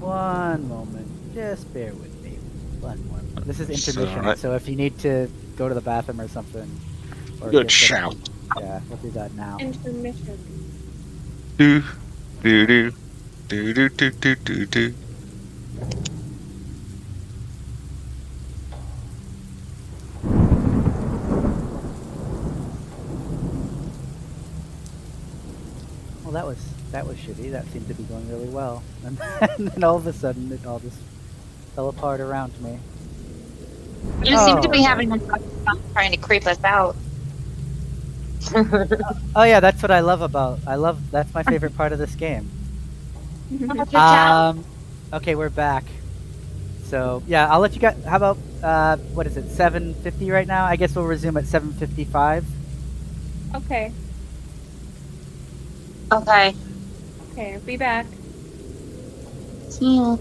[SPEAKER 1] One moment. Just bear with me. One more. This is intermission,
[SPEAKER 2] alright.
[SPEAKER 1] so if you need to go to the bathroom or something. Or
[SPEAKER 2] Good
[SPEAKER 1] get
[SPEAKER 2] shout.
[SPEAKER 1] something, yeah, we'll do that now.
[SPEAKER 3] Intermission.
[SPEAKER 2] Do, do, do, do, do, do, do, do, do.
[SPEAKER 1] Well, that was shitty. That seemed to be going really well, and then all of a sudden it all just fell apart around me.
[SPEAKER 5] You seem to be
[SPEAKER 1] Oh.
[SPEAKER 5] having a tough time trying to creep us out.
[SPEAKER 1] Oh yeah, that's what I love about. That's my favorite part of this game. Okay, we're back. So yeah, I'll let you guys. How about what is it? 7:50 right now. I guess we'll resume at 7:55.
[SPEAKER 3] Okay.
[SPEAKER 5] Okay.
[SPEAKER 3] Okay. Be back.
[SPEAKER 5] See you.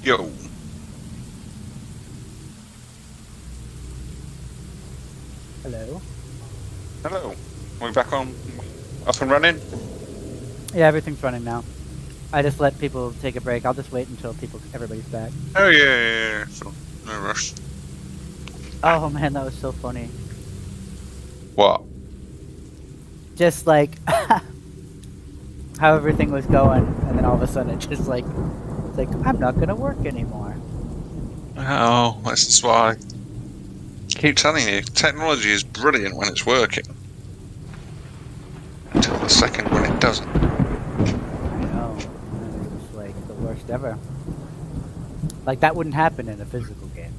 [SPEAKER 2] Yo.
[SPEAKER 1] Hello.
[SPEAKER 2] Hello. We're back on, up and running?
[SPEAKER 1] Yeah, everything's running now. I just let people take a break. I'll just wait until everybody's back.
[SPEAKER 2] Oh, yeah. So, no rush.
[SPEAKER 1] Oh man, that was so funny.
[SPEAKER 2] What?
[SPEAKER 1] Just like how everything was going, and then all of a sudden it's like I'm not gonna work anymore.
[SPEAKER 2] Oh, that's why I keep telling you, technology is brilliant when it's working. Until the second when it doesn't.
[SPEAKER 1] I know. It's just like the worst ever. Like that wouldn't happen in a physical game.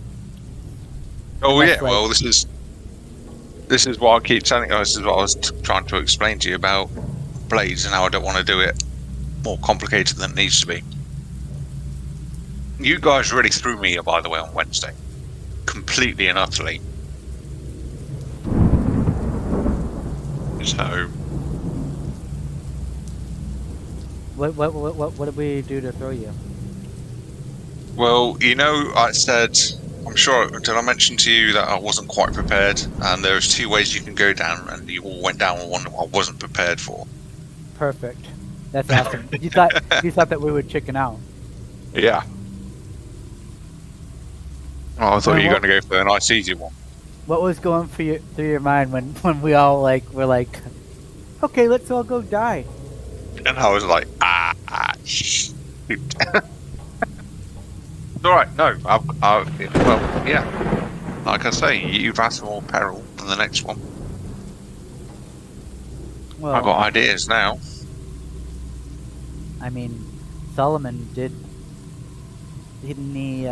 [SPEAKER 2] Oh
[SPEAKER 1] Unless,
[SPEAKER 2] yeah, well this is what I keep telling you. This is what I was trying to explain to you about blades and how I don't want to do it more complicated than it needs to be. You guys really threw me, by the way, on Wednesday, completely and utterly. So,
[SPEAKER 1] What did we do to throw you?
[SPEAKER 2] well, I said, I'm sure, did I mention to you that I wasn't quite prepared? And there's 2 ways you can go down, and you all went down on one I wasn't prepared for.
[SPEAKER 1] Perfect. That's awesome. You thought that we would chicken out.
[SPEAKER 2] Yeah. Oh, I thought you were going to go for a nice easy one.
[SPEAKER 1] What was going through your mind when we all were like, okay, let's all go die?
[SPEAKER 2] And I was like, shoot. It's alright, no, well, yeah. Like I say, you've asked for more peril than the next one.
[SPEAKER 1] Well,
[SPEAKER 2] I've got ideas now.
[SPEAKER 1] I mean, Solomon didn't he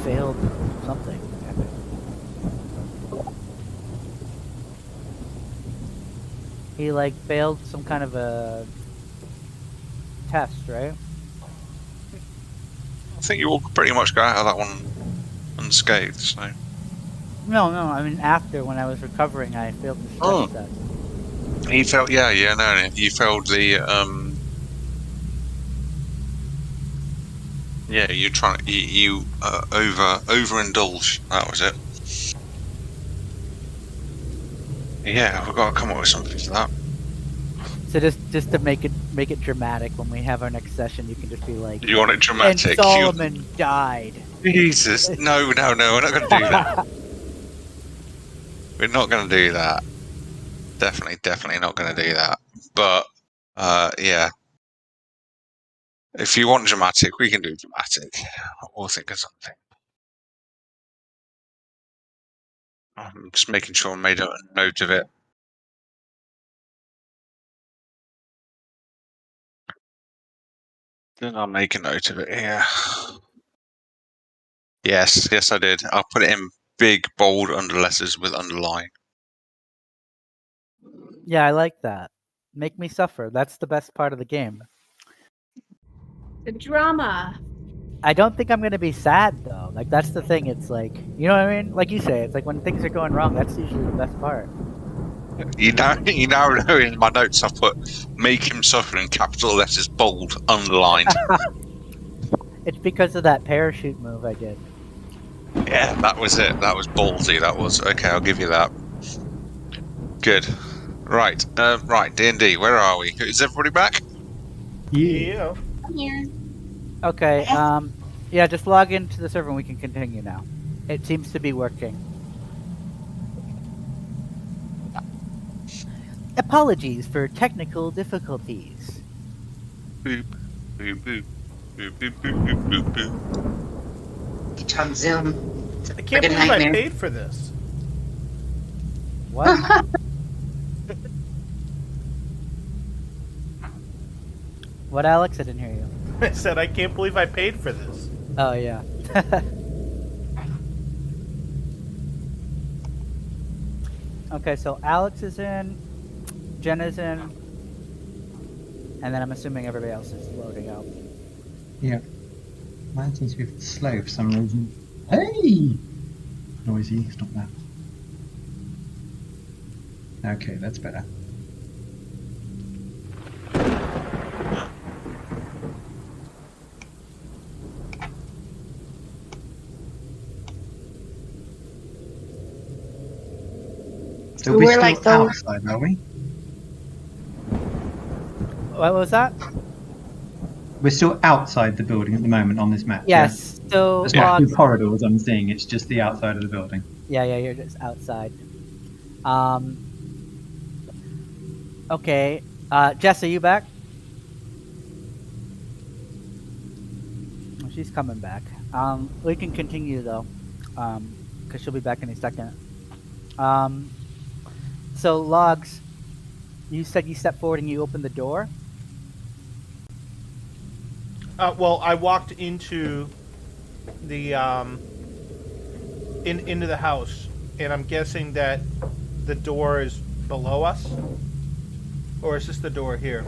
[SPEAKER 1] failed something. He failed some kind of a test, right?
[SPEAKER 2] I think you all pretty much got out of that one unscathed, so.
[SPEAKER 1] No, I mean after, when I was recovering, I failed the stress test.
[SPEAKER 2] He failed, no, you failed the, yeah, you overindulge, that was it. Yeah, we've got to come up with something for that.
[SPEAKER 1] So just to make it dramatic, when we have our next session, you can just be like,
[SPEAKER 2] you want it dramatic?
[SPEAKER 1] And Solomon died.
[SPEAKER 2] Jesus, no, we're not going to do that. We're not going to do that. Definitely not going to do that. But, yeah. If you want dramatic, we can do dramatic. We'll think of something. I'm just making sure I made a note of it. Then I'll make a note of it here. Yes, I did. I'll put it in big, bold letters with underline.
[SPEAKER 1] Yeah, I like that. Make me suffer. That's the best part of the game.
[SPEAKER 3] The drama.
[SPEAKER 1] I don't think I'm going to be sad, though. That's the thing. It's you know what I mean? Like you say, it's when things are going wrong, that's usually the best part.
[SPEAKER 2] You now know in my notes I've put, make him suffer in capital letters, bold, underlined.
[SPEAKER 1] It's because of that parachute move I did.
[SPEAKER 2] Yeah, that was it. That was ballsy. That was. Okay, I'll give you that. Good. Right. Right, D&D, where are we? Is everybody back?
[SPEAKER 4] Yeah.
[SPEAKER 5] I'm here.
[SPEAKER 1] Okay, yeah, just log into the server and we can continue now. It seems to be working. Apologies for technical difficulties.
[SPEAKER 2] Boop, boop, boop, boop, boop, boop, boop, boop.
[SPEAKER 5] Each on Zoom.
[SPEAKER 4] I can't believe I paid for this.
[SPEAKER 1] What? What, Alex? I didn't hear you.
[SPEAKER 4] I said I can't believe I paid for this.
[SPEAKER 1] Oh, yeah. Okay, so Alex is in, Jen is in, and then I'm assuming everybody else is loading out.
[SPEAKER 6] Yeah. Mine seems to be slow for some reason. Hey! Noisy, stop that. Okay, that's better. So we're still
[SPEAKER 5] like those-
[SPEAKER 6] outside, are we?
[SPEAKER 1] What was that?
[SPEAKER 6] We're still outside the building at the moment on this map.
[SPEAKER 1] Yes, so
[SPEAKER 6] There's not two corridors I'm seeing, it's just the outside of the building.
[SPEAKER 1] Yeah, you're just outside. Okay, Jess, are you back? she's coming back. We can continue though, because she'll be back in a second. So Logs, you said you stepped forward and you opened the door.
[SPEAKER 4] Well, I walked into the into the house, and I'm guessing that the door is below us, or is this the door here?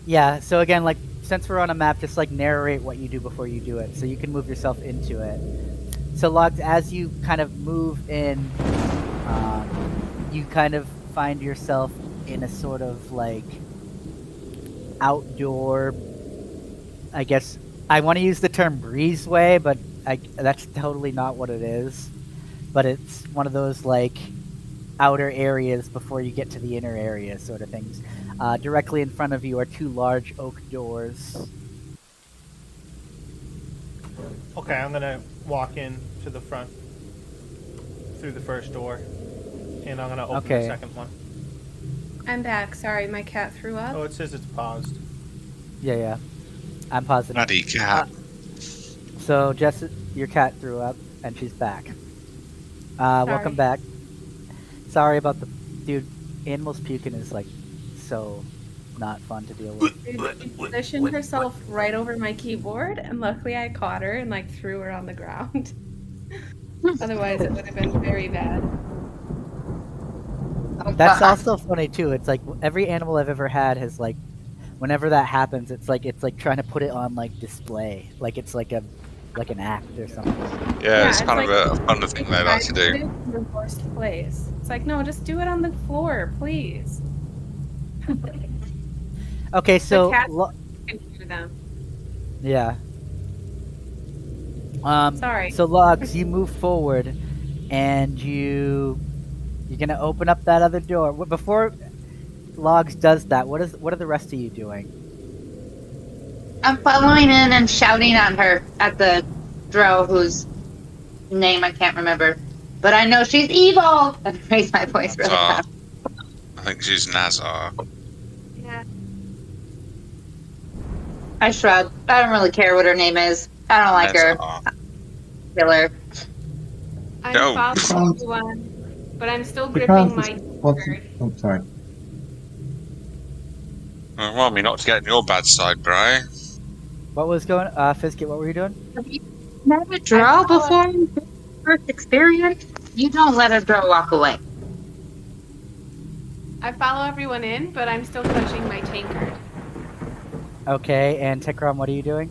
[SPEAKER 1] Yeah. So again, like since we're on a map, just like narrate what you do before you do it, so you can move yourself into it. So Logs, as you kind of move in, you kind of find yourself in a sort of like outdoor, I guess I want to use the term breezeway, but that's totally not what it is. But it's one of those like outer areas before you get to the inner area sort of things. Directly in front of you are two large oak doors.
[SPEAKER 4] Okay, I'm gonna walk in to the front through the first door, and I'm gonna open the second one.
[SPEAKER 3] I'm back. Sorry, my cat threw up.
[SPEAKER 4] Oh, it says it's paused.
[SPEAKER 1] Yeah. I'm positive.
[SPEAKER 2] Bloody cat.
[SPEAKER 1] So Jess, your cat threw up, and she's back. Welcome back. Sorry about the dude. Animals puking is like so not fun to deal with.
[SPEAKER 3] She positioned herself right over my keyboard, and luckily I caught her and like threw her on the ground. Otherwise, it would have been very bad.
[SPEAKER 1] That's also funny too. It's like every animal I've ever had has like, whenever that happens, it's like trying to put it on like display, like it's like an act or something.
[SPEAKER 2] Yeah, it's kind of a fun thing they like to do.
[SPEAKER 3] In the worst place. It's like, no, just do it on the floor, please.
[SPEAKER 1] Okay, so
[SPEAKER 3] the cats can hear them.
[SPEAKER 1] Yeah.
[SPEAKER 3] Sorry.
[SPEAKER 1] So Logs, you move forward, and you're gonna open up that other door. Before Logs does that, what are the rest of you doing?
[SPEAKER 5] I'm following in and shouting at her, at the drow whose name I can't remember, but I know she's evil. And raise my voice really fast.
[SPEAKER 2] I think she's Nazar.
[SPEAKER 3] Yeah.
[SPEAKER 5] I shrug. I don't really care what her name is. I don't like her. Kill her.
[SPEAKER 3] I'm following everyone, but I'm still gripping my sword.
[SPEAKER 6] Oh, sorry.
[SPEAKER 2] Remind me not to get on your bad side, Bri.
[SPEAKER 1] What was going? Fiskit, what were you doing?
[SPEAKER 5] Have you met a drow before? First experience? You don't let a drow walk away.
[SPEAKER 3] I follow everyone in, but I'm still clutching my tankard.
[SPEAKER 1] Okay, and Tikram, what are you doing?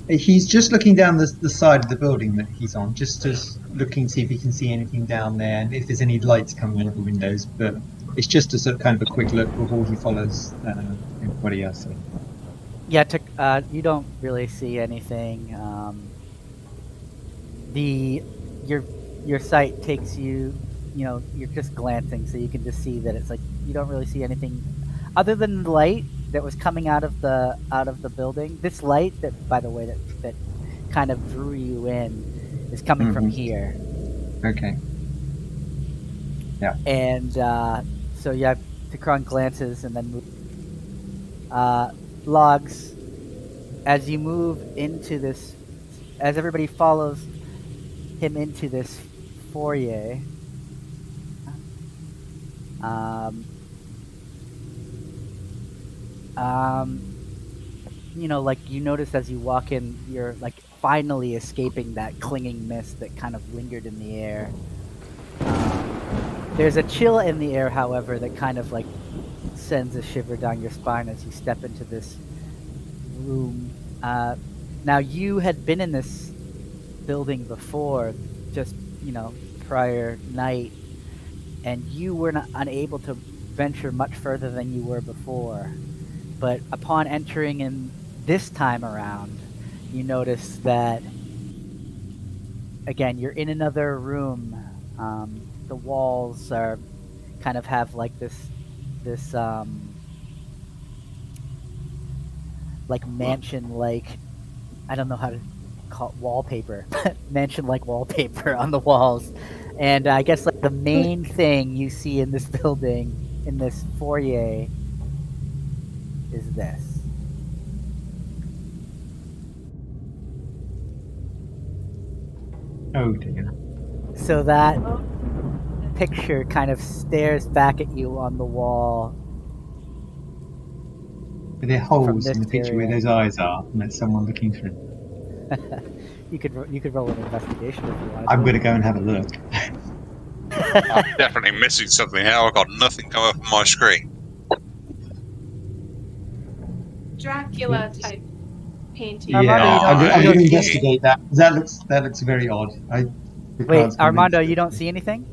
[SPEAKER 6] He's just looking down the side of the building that he's on, just to looking to see if he can see anything down there and if there's any lights coming out of the windows. But it's just a sort of kind of a quick look before he follows everybody else.
[SPEAKER 1] Yeah, you don't really see anything. Your sight takes you. You're just glancing, so you can just see that it's like you don't really see anything other than the light that was coming out of the building. This light that, by the way, that kind of drew you in is coming from here.
[SPEAKER 6] Okay. Yeah.
[SPEAKER 1] And so yeah, Tikran glances and then Logs, as you move into this, as everybody follows him into this foyer. Like you notice as you walk in, you're like finally escaping that clinging mist that kind of lingered in the air. There's a chill in the air, however, that kind of like sends a shiver down your spine as you step into this room. Now you had been in this building before, just prior night, and you were unable to venture much further than you were before. But upon entering in this time around, you notice that again you're in another room. The walls are kind of have like this like mansion like, I don't know how to call it, wallpaper, mansion like wallpaper on the walls. And I guess like the main thing you see in this building, in this foyer, is this.
[SPEAKER 6] Oh dear.
[SPEAKER 1] So that picture kind of stares back at you on the wall.
[SPEAKER 6] Are there
[SPEAKER 1] From
[SPEAKER 6] holes
[SPEAKER 1] this
[SPEAKER 6] in the picture
[SPEAKER 1] area.
[SPEAKER 6] where those eyes are, and there's someone looking through?
[SPEAKER 1] You could roll an investigation if you wanted.
[SPEAKER 6] I'm going to go and have a look.
[SPEAKER 2] I'm definitely missing something here. I've got nothing come up on my screen.
[SPEAKER 3] Dracula type painting.
[SPEAKER 1] Armando, you don't-
[SPEAKER 6] I'm
[SPEAKER 1] you
[SPEAKER 6] going
[SPEAKER 1] don't
[SPEAKER 6] to
[SPEAKER 1] see
[SPEAKER 6] investigate that. That looks very odd. The
[SPEAKER 1] Wait,
[SPEAKER 6] card's
[SPEAKER 1] Armando,
[SPEAKER 6] convinced
[SPEAKER 1] you
[SPEAKER 6] that-
[SPEAKER 1] don't see anything?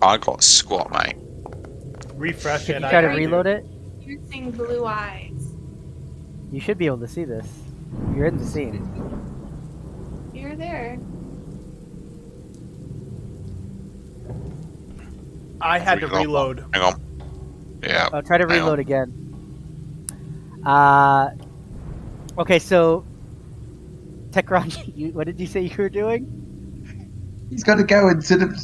[SPEAKER 2] I got squat, mate.
[SPEAKER 4] Refresh
[SPEAKER 1] Can
[SPEAKER 4] it.
[SPEAKER 1] you try to
[SPEAKER 3] I-
[SPEAKER 1] reload it?
[SPEAKER 3] Using blue eyes.
[SPEAKER 1] You should be able to see this. You're in the scene.
[SPEAKER 3] You're there.
[SPEAKER 4] I had to reload.
[SPEAKER 2] Hang on. Yeah.
[SPEAKER 1] Oh, try to
[SPEAKER 2] hang
[SPEAKER 1] reload
[SPEAKER 2] on.
[SPEAKER 1] again. Okay, so Techron, what did you say you were doing?
[SPEAKER 6] He's got to go and sort of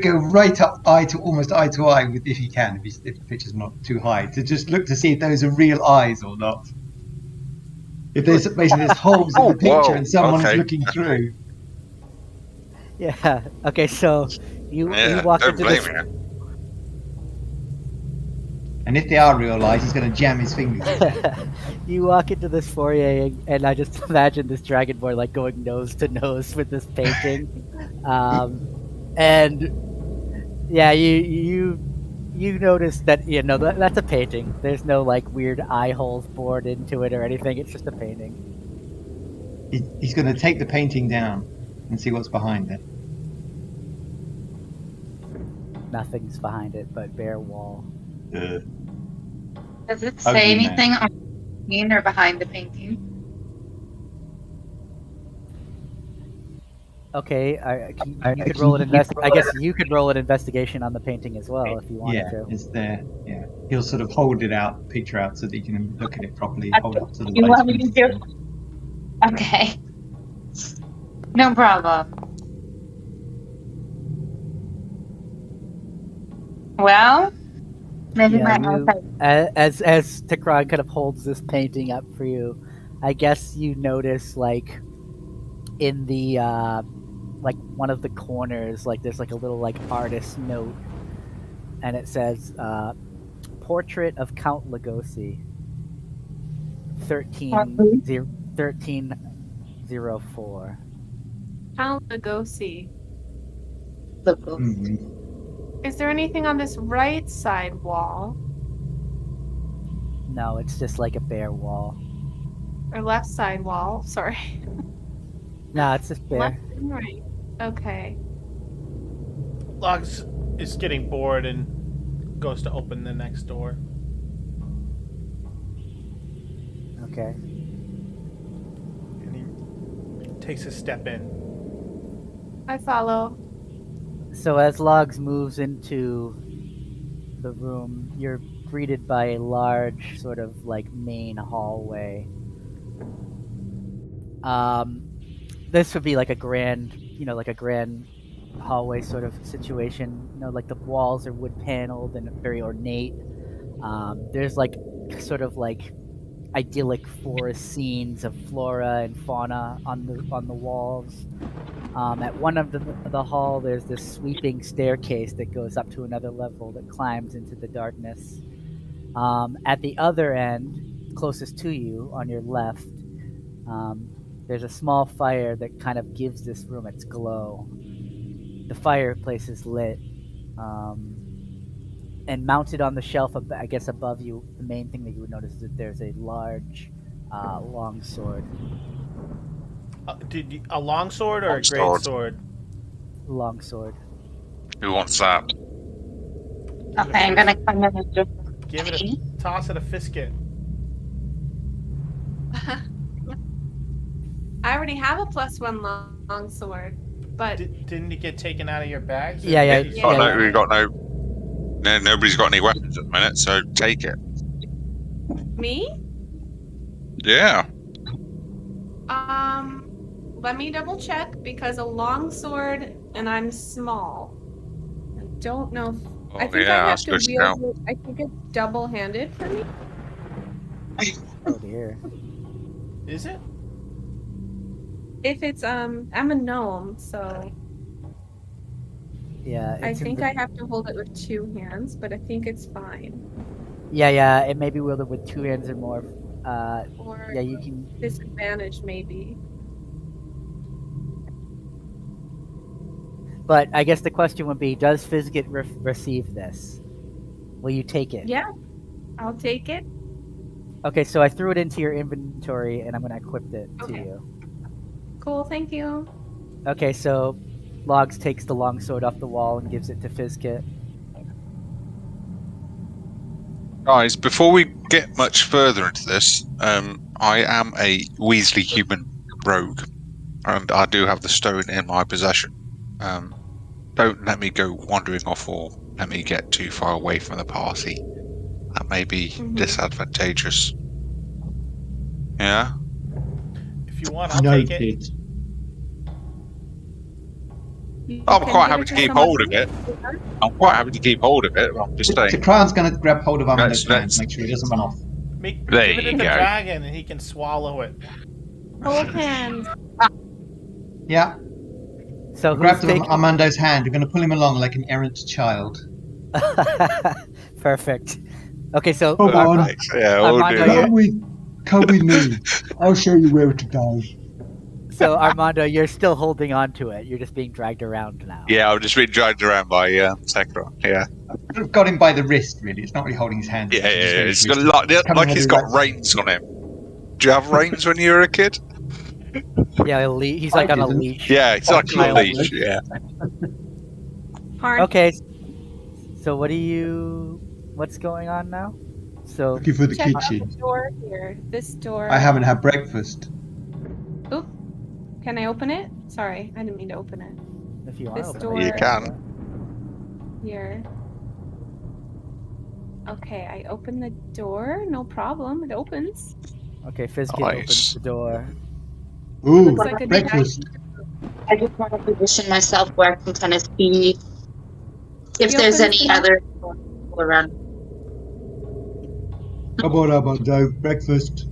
[SPEAKER 6] go right up almost eye to eye with, if he can, if the picture's not too high, to just look to see if those are real eyes or not. If there's basically there's holes in the picture and someone's
[SPEAKER 2] okay.
[SPEAKER 6] looking through.
[SPEAKER 1] Yeah. Okay, so you
[SPEAKER 2] Yeah,
[SPEAKER 1] walk
[SPEAKER 2] don't
[SPEAKER 1] into
[SPEAKER 2] blame
[SPEAKER 1] this.
[SPEAKER 2] me.
[SPEAKER 6] And if they are real eyes, he's going to jam his fingers.
[SPEAKER 1] You walk into this foyer, and I just imagine this dragonborn like going nose to nose with this painting, and yeah, you notice that that's a painting. There's no like weird eye holes bored into it or anything. It's just a painting.
[SPEAKER 6] He's going to take the painting down and see what's behind it.
[SPEAKER 1] Nothing's behind it but bare wall.
[SPEAKER 5] Does it
[SPEAKER 6] Ugly
[SPEAKER 5] say
[SPEAKER 6] man.
[SPEAKER 5] anything on the screen or behind the painting?
[SPEAKER 1] Okay, you could roll an I guess you could roll an investigation on the painting as well if you wanted
[SPEAKER 6] Yeah,
[SPEAKER 1] to.
[SPEAKER 6] it's there. Yeah, he'll sort of hold it out, picture out, so that you can look at it properly. Hold up to the
[SPEAKER 5] You
[SPEAKER 6] light.
[SPEAKER 5] want me to do? Okay. No problem. Well, maybe
[SPEAKER 1] Yeah,
[SPEAKER 5] my
[SPEAKER 1] you-
[SPEAKER 5] eyesight.
[SPEAKER 1] as Tekron kind of holds this painting up for you, I guess you notice like in the like one of the corners, like there's like a little like artist note, and it says portrait of Count Lugosi 1304.
[SPEAKER 3] Count Lugosi.
[SPEAKER 6] Mhm.
[SPEAKER 3] Is there anything on this right side wall
[SPEAKER 1] No, it's just like a bare wall.
[SPEAKER 3] or left side wall? Sorry.
[SPEAKER 1] No, it's just bare.
[SPEAKER 3] Left and right. Okay.
[SPEAKER 4] Logs is getting bored and goes to open the next door.
[SPEAKER 1] Okay.
[SPEAKER 4] And he takes a step in.
[SPEAKER 3] I follow.
[SPEAKER 1] So as Logs moves into the room, you're greeted by a large sort of like main hallway. This would be like a grand, like a grand hallway sort of situation. Like the walls are wood paneled and very ornate. There's like sort of like idyllic forest scenes of flora and fauna on the walls. At one of the hall, there's this sweeping staircase that goes up to another level that climbs into the darkness. At the other end, closest to you, on your left, there's a small fire that kind of gives this room its glow. The fireplace is lit, and mounted on the shelf, I guess above you, the main thing that you would notice is that there's a large, long sword.
[SPEAKER 4] A long sword or
[SPEAKER 2] Long
[SPEAKER 4] a great
[SPEAKER 2] sword.
[SPEAKER 4] sword?
[SPEAKER 1] Long sword.
[SPEAKER 2] Who wants that?
[SPEAKER 5] Okay, I'm gonna come in and just
[SPEAKER 4] Give it a toss it a fisket.
[SPEAKER 3] I already have a +1 long sword, but
[SPEAKER 4] Didn't it get taken out of your bags?
[SPEAKER 1] Yeah, yeah,
[SPEAKER 3] Yeah.
[SPEAKER 2] Oh, no, we got no. Nobody's got any weapons at the minute, so take it.
[SPEAKER 3] me?
[SPEAKER 2] Yeah.
[SPEAKER 3] Let me double check because a long sword and I'm small. I don't know. I think
[SPEAKER 2] yeah,
[SPEAKER 3] I have
[SPEAKER 2] that's
[SPEAKER 3] to
[SPEAKER 2] good to know.
[SPEAKER 3] wield it. I think it's double-handed for me.
[SPEAKER 1] Oh dear.
[SPEAKER 4] Is it?
[SPEAKER 3] If it's I'm a gnome, so
[SPEAKER 1] Yeah,
[SPEAKER 3] I
[SPEAKER 1] it's
[SPEAKER 3] think I have to hold it with 2 hands, but I think it's fine.
[SPEAKER 1] Yeah, it may be wielded with 2 hands or more.
[SPEAKER 3] Or
[SPEAKER 1] Yeah, you can.
[SPEAKER 3] disadvantage maybe.
[SPEAKER 1] But I guess the question would be: does Fizgit receive this? Will you take it?
[SPEAKER 3] Yeah, I'll take it.
[SPEAKER 1] Okay, so I threw it into your inventory, and I'm going to equip it to
[SPEAKER 3] Okay.
[SPEAKER 1] you.
[SPEAKER 3] Cool, thank you.
[SPEAKER 1] Okay, so Logs takes the longsword off the wall and gives it to Fizkit.
[SPEAKER 2] Guys, before we get much further into this, I am a Weasley human rogue, and I do have the stone in my possession. Don't let me go wandering off or let me get too far away from the party. That may be disadvantageous. Yeah?
[SPEAKER 4] If you want, I'll take it.
[SPEAKER 6] Noted.
[SPEAKER 2] I'm quite happy to keep hold of it. I'm quite happy to keep hold of it. I'm just
[SPEAKER 6] So
[SPEAKER 2] saying.
[SPEAKER 6] Crown's going to grab hold of Armando's hand,
[SPEAKER 2] let's-
[SPEAKER 6] make sure he doesn't run off.
[SPEAKER 2] There
[SPEAKER 4] Give it
[SPEAKER 2] you
[SPEAKER 4] to the
[SPEAKER 2] go.
[SPEAKER 4] dragon and he can swallow it.
[SPEAKER 3] Hold hands.
[SPEAKER 6] Yeah,
[SPEAKER 1] So
[SPEAKER 6] grab
[SPEAKER 1] who's taking?
[SPEAKER 6] Armando's hand. We're going to pull him along like an errant child.
[SPEAKER 1] Perfect. Okay, so
[SPEAKER 6] Come on.
[SPEAKER 2] Yeah, we'll do
[SPEAKER 1] Armando,
[SPEAKER 2] that.
[SPEAKER 6] Come with me. I'll show you where to go.
[SPEAKER 1] So Armando, you're still holding on to it. You're just being dragged around now.
[SPEAKER 2] Yeah, I've just been dragged around by Sekron. Yeah.
[SPEAKER 6] I've got him by the wrist, really. It's not really holding his hand.
[SPEAKER 2] Yeah. It's got
[SPEAKER 6] Coming
[SPEAKER 2] like
[SPEAKER 6] with
[SPEAKER 2] he's
[SPEAKER 6] the
[SPEAKER 2] got
[SPEAKER 6] right-
[SPEAKER 2] reins on him. Do you have reins when you were a kid?
[SPEAKER 1] Yeah, he's like
[SPEAKER 6] I
[SPEAKER 1] on a
[SPEAKER 6] didn't.
[SPEAKER 1] leash.
[SPEAKER 2] Yeah, it's like a
[SPEAKER 1] Child
[SPEAKER 2] leash. Yeah.
[SPEAKER 3] Hard.
[SPEAKER 1] Okay. So what's going on now? So
[SPEAKER 6] Looking for the
[SPEAKER 3] Check out
[SPEAKER 6] kitchen.
[SPEAKER 3] the door here. This door.
[SPEAKER 6] I haven't had breakfast.
[SPEAKER 3] Oop. Can I open it? Sorry, I didn't mean to open it.
[SPEAKER 1] if you want
[SPEAKER 3] This
[SPEAKER 1] to open
[SPEAKER 3] door.
[SPEAKER 1] it,
[SPEAKER 2] You can.
[SPEAKER 3] Here. Okay, I open the door. No problem. It opens.
[SPEAKER 1] Okay, Fizkit
[SPEAKER 2] Nice.
[SPEAKER 1] opens the door.
[SPEAKER 6] Ooh,
[SPEAKER 3] Looks like a
[SPEAKER 6] breakfast.
[SPEAKER 5] I just want to position myself where I can kind of see if
[SPEAKER 3] He
[SPEAKER 5] there's
[SPEAKER 3] opens
[SPEAKER 5] any
[SPEAKER 3] the-
[SPEAKER 5] other people around.
[SPEAKER 6] Come on, Armando. Breakfast.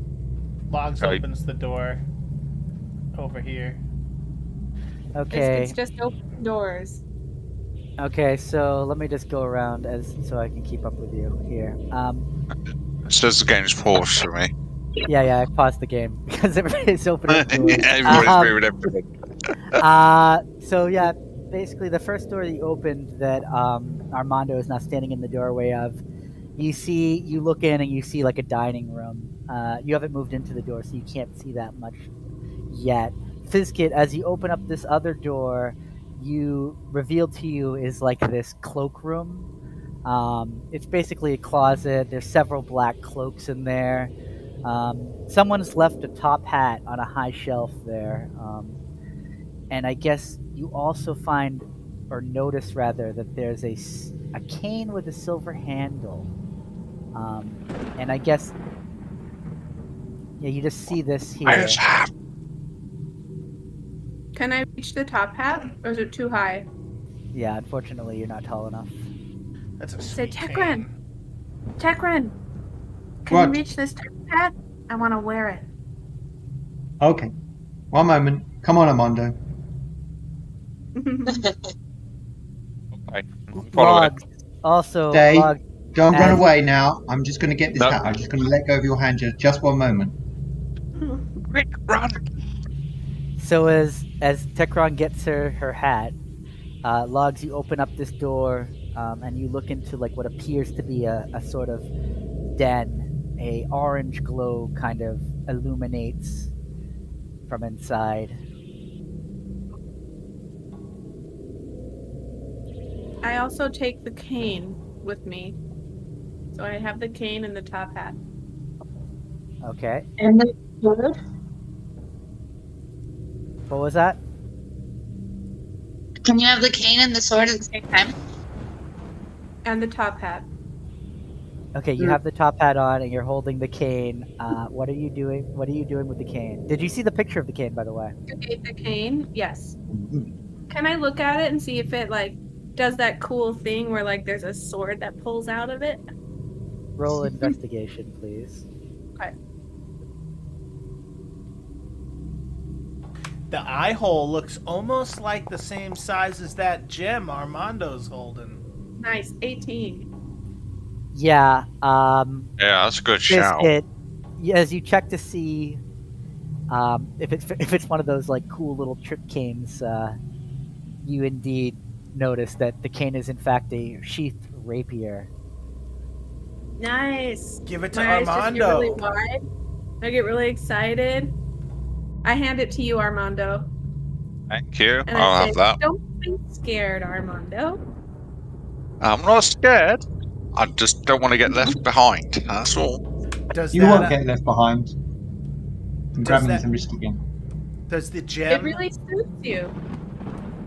[SPEAKER 4] Logs
[SPEAKER 2] Okay.
[SPEAKER 4] opens the door over here.
[SPEAKER 1] Okay.
[SPEAKER 3] It's just open doors.
[SPEAKER 1] Okay, so let me just go around so I can keep up with you here.
[SPEAKER 2] So the game's paused for me.
[SPEAKER 1] Yeah, I paused the game because everybody's opening doors.
[SPEAKER 2] Everybody's moving everything.
[SPEAKER 1] So yeah, basically the first door that you opened that Armando is now standing in the doorway of, you look in and you see like a dining room. You haven't moved into the door, so you can't see that much yet. Fizkit, as you open up this other door, revealed to you is like this cloakroom. It's basically a closet. There's several black cloaks in there. Someone's left a top hat on a high shelf there. And I guess you also find, or notice rather, that there's a cane with a silver handle. And I guess, yeah, you just see this here.
[SPEAKER 3] Can I reach the top hat, or is it too high?
[SPEAKER 1] Yeah, unfortunately, you're not tall enough.
[SPEAKER 4] That's a
[SPEAKER 3] Say,
[SPEAKER 4] sweet
[SPEAKER 3] Tekren.
[SPEAKER 4] cane.
[SPEAKER 3] Tekren, can
[SPEAKER 6] What?
[SPEAKER 3] you reach this top hat? I want to wear it.
[SPEAKER 6] Okay. One moment. Come on, Armando.
[SPEAKER 2] Okay. Follow it.
[SPEAKER 1] Logs. Also,
[SPEAKER 6] Stay.
[SPEAKER 1] Logs.
[SPEAKER 6] Don't run
[SPEAKER 1] As-
[SPEAKER 6] away now. I'm just going to get this
[SPEAKER 2] No.
[SPEAKER 6] hat. I'm just going to let go of your hand just one moment.
[SPEAKER 2] Quick, run!
[SPEAKER 1] So as Tekron gets her hat, Logs, you open up this door and you look into like what appears to be a sort of den. A orange glow kind of illuminates from inside.
[SPEAKER 3] I also take the cane with me. So I have the cane and the top hat.
[SPEAKER 1] Okay.
[SPEAKER 5] And the sword?
[SPEAKER 1] What was that?
[SPEAKER 5] Can you have the cane and the sword at the same time?
[SPEAKER 3] And the top hat.
[SPEAKER 1] Okay, you have the top hat on and you're holding the cane. What are you doing? What are you doing with the cane? Did you see the picture of the cane, by the way?
[SPEAKER 3] Okay, the cane, yes. Can I look at it and see if it like does that cool thing where like there's a sword that pulls out of it?
[SPEAKER 1] Roll investigation, please.
[SPEAKER 3] Okay.
[SPEAKER 4] The eye hole looks almost like the same size as that gem Armando's holding.
[SPEAKER 3] Nice, 18.
[SPEAKER 1] Yeah.
[SPEAKER 2] Yeah, that's a good shout.
[SPEAKER 1] As you check to see if it's one of those like cool little trip canes, you indeed notice that the cane is in fact a sheathed rapier.
[SPEAKER 3] Nice.
[SPEAKER 4] Give it to
[SPEAKER 3] My eyes just get really
[SPEAKER 4] Armando.
[SPEAKER 3] wide. I get really excited. I hand it to you, Armando.
[SPEAKER 2] Thank you.
[SPEAKER 3] And
[SPEAKER 2] I'll
[SPEAKER 3] I say,
[SPEAKER 2] have that.
[SPEAKER 3] don't be scared, Armando.
[SPEAKER 2] I'm not scared. I just don't want to get left behind. That's all.
[SPEAKER 4] Does
[SPEAKER 6] You won't
[SPEAKER 4] that
[SPEAKER 6] get left behind. I'm grabbing
[SPEAKER 4] that-
[SPEAKER 6] some risk again.
[SPEAKER 4] does the
[SPEAKER 3] It
[SPEAKER 4] gem
[SPEAKER 3] really suits you.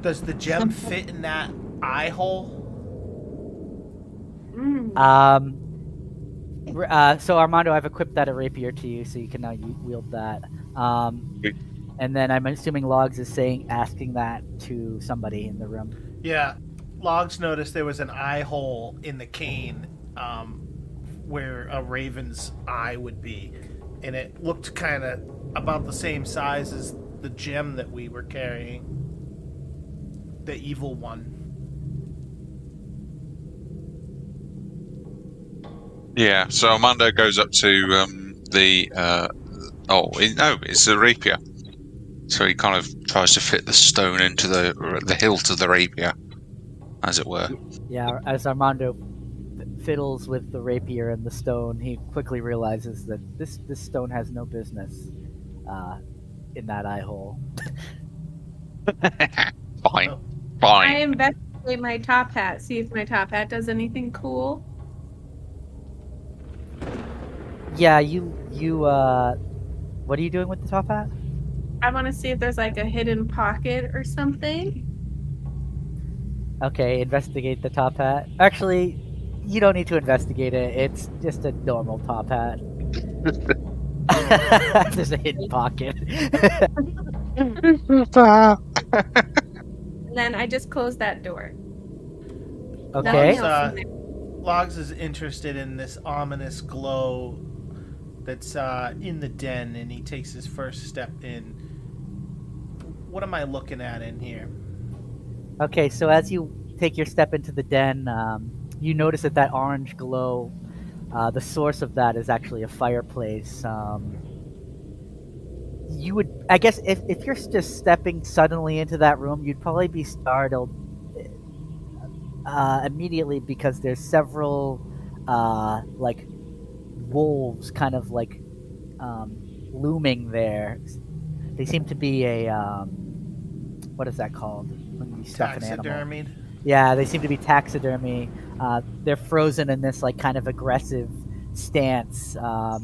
[SPEAKER 4] does the gem fit in that eye hole?
[SPEAKER 3] Mm.
[SPEAKER 1] So Armando, I've equipped that a rapier to you, so you can now wield that. And then I'm assuming Logs is asking that to somebody in the room.
[SPEAKER 4] Yeah. Logs noticed there was an eye hole in the cane, where a raven's eye would be, and it looked kind of about the same size as the gem that we were carrying, the evil one.
[SPEAKER 2] Yeah, so Armando goes up to it's the rapier. So he kind of tries to fit the stone into the hilt of the rapier, as it were.
[SPEAKER 1] Yeah, as Armando fiddles with the rapier and the stone, he quickly realizes that this stone has no business in that eye hole.
[SPEAKER 2] Fine.
[SPEAKER 3] I
[SPEAKER 2] Fine.
[SPEAKER 3] investigate my top hat, see if my top hat does anything cool.
[SPEAKER 1] Yeah, you what are you doing with the top hat?
[SPEAKER 3] I want to see if there's like a hidden pocket or something.
[SPEAKER 1] Okay, investigate the top hat. Actually, you don't need to investigate it. It's just a normal top hat. There's a hidden pocket.
[SPEAKER 3] And then I just close that door.
[SPEAKER 1] Okay.
[SPEAKER 3] Nothing else in there.
[SPEAKER 4] Logs is interested in this ominous glow that's in the den, and he takes his first step in. What am I looking at in here?
[SPEAKER 1] Okay, so as you take your step into the den, you notice that orange glow, the source of that is actually a fireplace. You would, I guess, if you're just stepping suddenly into that room, you'd probably be startled immediately because there's several like wolves kind of like looming there. They seem to be a what is that called when you stuff an animal?
[SPEAKER 4] Taxidermied?
[SPEAKER 1] Yeah, they seem to be taxidermy. They're frozen in this like kind of aggressive stance. Other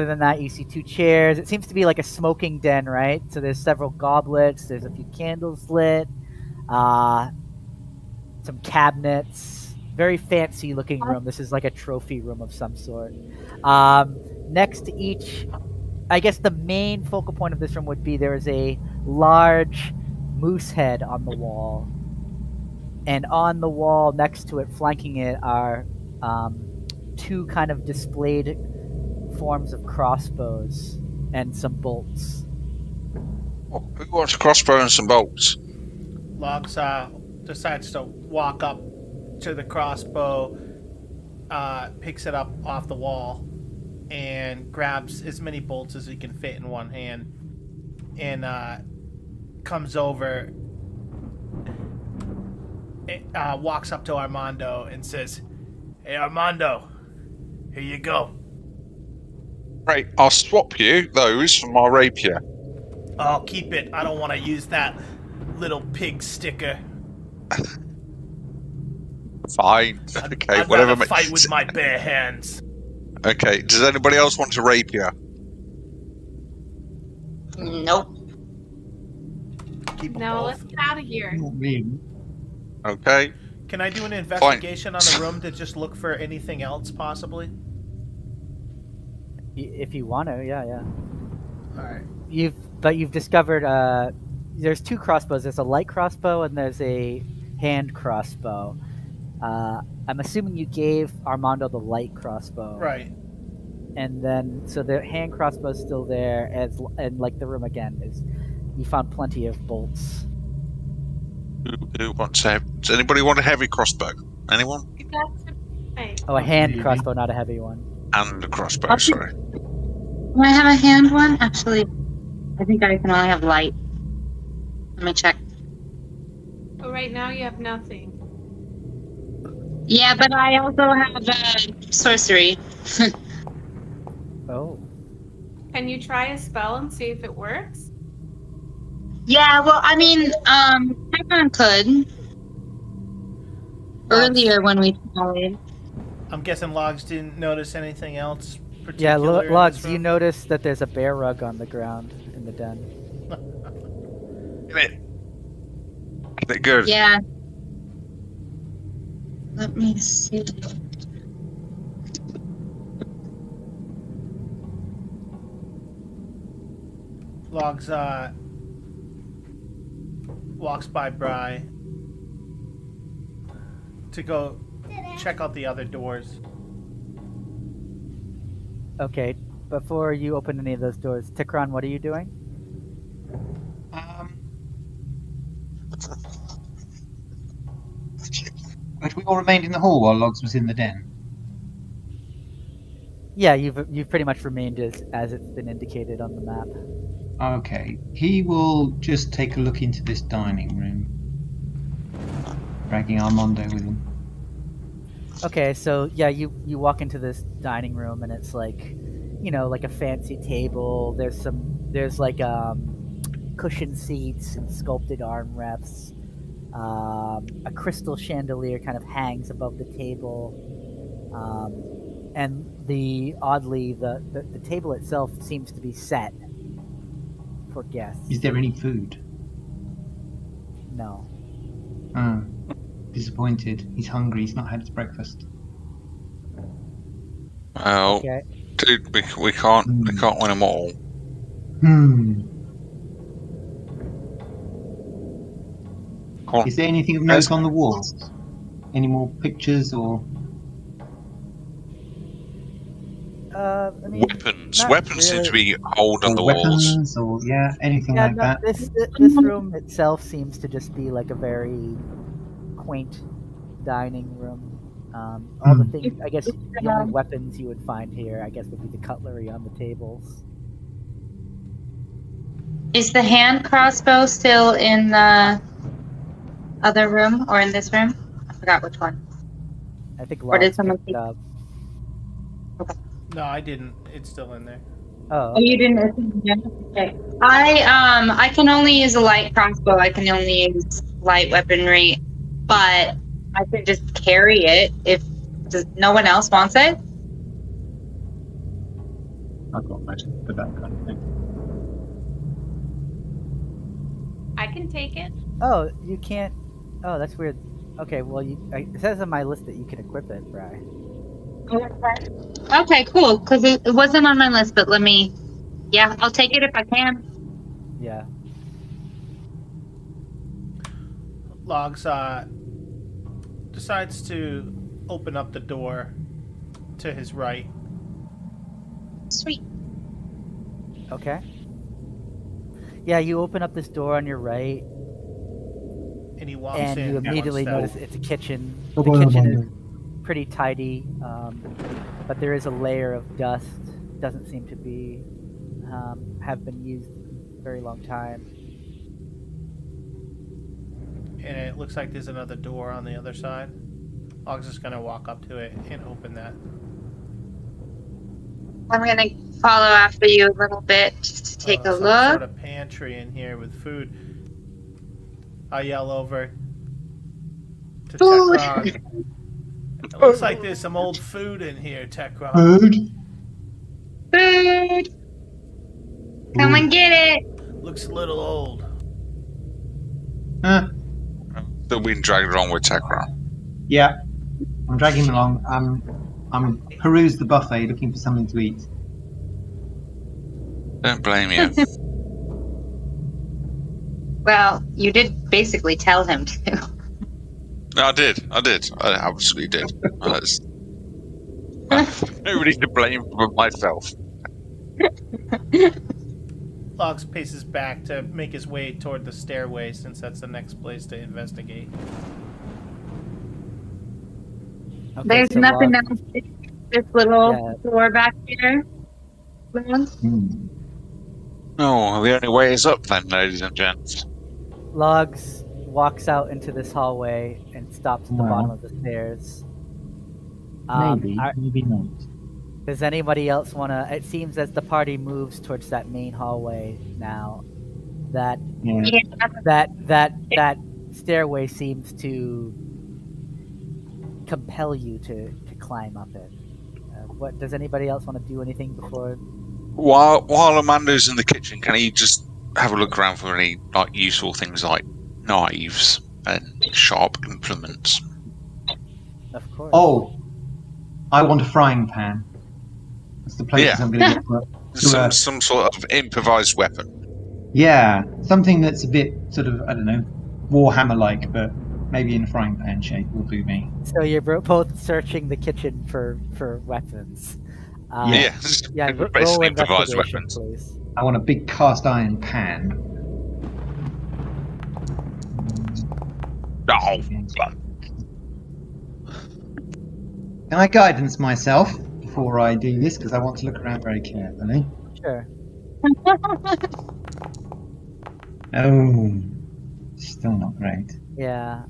[SPEAKER 1] than that, you see two chairs. It seems to be like a smoking den, right? So there's several goblets. There's a few candles lit. Some cabinets. Very fancy looking room. This is like a trophy room of some sort. Next to each, I guess the main focal point of this room would be there is a large moose head on the wall. And on the wall next to it, flanking it, are two kind of displayed forms of crossbows and some bolts.
[SPEAKER 2] Oh, who wants a crossbow and some bolts?
[SPEAKER 4] Logs decides to walk up to the crossbow, picks it up off the wall, and grabs as many bolts as he can fit in one hand, and comes over, walks up to Armando and says, "Hey Armando, here you go."
[SPEAKER 2] Right, I'll swap you those for my rapier.
[SPEAKER 4] I'll keep it. I don't want to use that little pig sticker.
[SPEAKER 2] Fine. Okay,
[SPEAKER 4] I'd
[SPEAKER 2] whatever.
[SPEAKER 4] rather fight with my bare hands.
[SPEAKER 2] Okay, does anybody else want a rapier?
[SPEAKER 5] Nope.
[SPEAKER 4] Keep them
[SPEAKER 3] No,
[SPEAKER 4] both.
[SPEAKER 3] let's get out of here.
[SPEAKER 6] Not really.
[SPEAKER 2] Okay.
[SPEAKER 4] Can I do an investigation on the room to just look for anything else, possibly?
[SPEAKER 1] If you want to, yeah.
[SPEAKER 4] All right.
[SPEAKER 1] You've discovered there's two crossbows. There's a light crossbow and there's a hand crossbow. I'm assuming you gave Armando the light crossbow,
[SPEAKER 4] Right.
[SPEAKER 1] And then, so the hand crossbow's still there, and like the room again is, you found plenty of bolts.
[SPEAKER 2] Who wants a? Does anybody want a heavy crossbow? Anyone?
[SPEAKER 3] That's right.
[SPEAKER 1] Oh, a hand
[SPEAKER 6] Absolutely.
[SPEAKER 1] crossbow, not a heavy one.
[SPEAKER 2] And a crossbow. Sorry.
[SPEAKER 5] Do I have a hand one? Actually, I think I can only have light. Let me check.
[SPEAKER 3] But right now you have nothing.
[SPEAKER 5] Yeah, but I also have sorcery.
[SPEAKER 1] Oh.
[SPEAKER 3] Can you try a spell and see if it works?
[SPEAKER 5] Yeah, well, I mean, everyone could. Earlier when we played.
[SPEAKER 4] I'm guessing Logs didn't notice anything else
[SPEAKER 1] Yeah,
[SPEAKER 4] particular. in
[SPEAKER 1] Logs,
[SPEAKER 4] this
[SPEAKER 1] you
[SPEAKER 4] room?
[SPEAKER 1] notice that there's a bear rug on the ground in the den.
[SPEAKER 2] Get it good.
[SPEAKER 5] Yeah. Let me see.
[SPEAKER 4] Logs walks by Bry to go check out the other doors.
[SPEAKER 1] Okay, before you open any of those doors, Tikron, what are you doing?
[SPEAKER 6] But we all remained in the hall while Logs was in the den.
[SPEAKER 1] Yeah, you've pretty much remained as it's been indicated on the map.
[SPEAKER 6] Okay, he will just take a look into this dining room, dragging Armando with him.
[SPEAKER 1] Okay, so yeah, you walk into this dining room and it's like, you know, like a fancy table. There's like cushioned seats and sculpted armrests. A crystal chandelier kind of hangs above the table, and oddly the table itself seems to be set for guests.
[SPEAKER 6] Is there any food?
[SPEAKER 1] No.
[SPEAKER 6] Oh, disappointed. He's hungry. He's not had his breakfast.
[SPEAKER 2] Well,
[SPEAKER 1] Okay.
[SPEAKER 2] dude, we can't win them all. Come on.
[SPEAKER 6] Is there anything of note on the walls? Any more pictures or?
[SPEAKER 1] I mean,
[SPEAKER 2] Weapons.
[SPEAKER 1] not
[SPEAKER 2] Weapons seem to
[SPEAKER 1] really.
[SPEAKER 2] be old on the walls.
[SPEAKER 6] Weapons or anything
[SPEAKER 1] Yeah,
[SPEAKER 6] like
[SPEAKER 1] no,
[SPEAKER 6] that?
[SPEAKER 1] this room itself seems to just be like a very quaint dining room. All the things, I guess, the only weapons you would find here, I guess, would be the cutlery on the tables.
[SPEAKER 5] Is the hand crossbow still in the other room or in this room? I forgot which one.
[SPEAKER 1] I think
[SPEAKER 5] Or did
[SPEAKER 1] Logs
[SPEAKER 5] someone
[SPEAKER 1] picked it up.
[SPEAKER 4] No, I didn't. It's still in there.
[SPEAKER 1] Oh,
[SPEAKER 5] Oh, you didn't. Okay. I can only use a light crossbow. I can only use light weaponry, but I can just carry it if no one else wants it.
[SPEAKER 6] I've got magic for that kind of thing.
[SPEAKER 3] I can take it.
[SPEAKER 1] Oh, you can't. Oh, that's weird. Okay, well, it says on my list that you can equip it, Bri.
[SPEAKER 5] Okay, cool. Because it wasn't on my list, but yeah, I'll take it if I can.
[SPEAKER 1] Yeah.
[SPEAKER 4] Logs decides to open up the door to his right.
[SPEAKER 5] Sweet.
[SPEAKER 1] Okay. Yeah, you open up this door on your right,
[SPEAKER 4] And he walks
[SPEAKER 1] and
[SPEAKER 4] in.
[SPEAKER 1] you
[SPEAKER 4] one
[SPEAKER 1] immediately
[SPEAKER 4] step.
[SPEAKER 1] notice it's a kitchen.
[SPEAKER 6] Oh,
[SPEAKER 1] The
[SPEAKER 6] boy,
[SPEAKER 1] kitchen
[SPEAKER 6] Armando.
[SPEAKER 1] is pretty tidy, but there is a layer of dust. Doesn't seem to be have been used in a very long time.
[SPEAKER 4] And it looks like there's another door on the other side. Logs is gonna walk up to it and open that.
[SPEAKER 5] I'm gonna follow after you a little bit just to take a
[SPEAKER 4] Some
[SPEAKER 5] look.
[SPEAKER 4] sort of pantry in here with food. I yell over to
[SPEAKER 5] Food.
[SPEAKER 4] Tekron. It looks like there's some old food in here, Tekron.
[SPEAKER 6] Food?
[SPEAKER 5] Food. Come and get it.
[SPEAKER 4] Looks a little old.
[SPEAKER 2] Still being dragged along with Tekron.
[SPEAKER 6] Yeah. I'm dragging him along. I'm peruse the buffet looking for something to eat.
[SPEAKER 2] Don't blame you.
[SPEAKER 5] Well, you did basically tell him to.
[SPEAKER 2] No, I did. I absolutely did. Nobody to blame but myself.
[SPEAKER 4] Logs paces back to make his way toward the stairway, since that's the next place to investigate.
[SPEAKER 1] Okay,
[SPEAKER 5] There's
[SPEAKER 1] so
[SPEAKER 5] nothing
[SPEAKER 1] Log-
[SPEAKER 5] else. This little
[SPEAKER 1] Yeah.
[SPEAKER 5] door back here. Logs?
[SPEAKER 2] Oh, the only way is up then, ladies and gents.
[SPEAKER 1] Logs walks out into this hallway and stops at the
[SPEAKER 6] Well.
[SPEAKER 1] bottom of the stairs.
[SPEAKER 6] Maybe, maybe not.
[SPEAKER 1] Does anybody else want to? It seems as the party moves towards that main hallway now, that
[SPEAKER 6] Yeah.
[SPEAKER 1] that stairway seems to compel you to climb up it. What does anybody else want to do? Anything before?
[SPEAKER 2] While Amanda's in the kitchen, can he just have a look around for any like useful things like knives and sharp implements?
[SPEAKER 1] Of course.
[SPEAKER 6] Oh, I want a frying pan. That's the place I'm going to get.
[SPEAKER 2] Some sort of improvised weapon.
[SPEAKER 6] Yeah, something that's a bit sort of, I don't know, Warhammer-like, but maybe in frying pan shape will do me.
[SPEAKER 1] So you're both searching the kitchen for weapons. Yeah. Roll
[SPEAKER 2] Basically improvised
[SPEAKER 1] investigation,
[SPEAKER 2] weapons.
[SPEAKER 1] please.
[SPEAKER 6] I want a big cast iron pan.
[SPEAKER 2] Oh,
[SPEAKER 6] Can I guidance myself before I do this? Because I want to look around very carefully.
[SPEAKER 1] Sure.
[SPEAKER 6] Oh, still not great.
[SPEAKER 1] Yeah.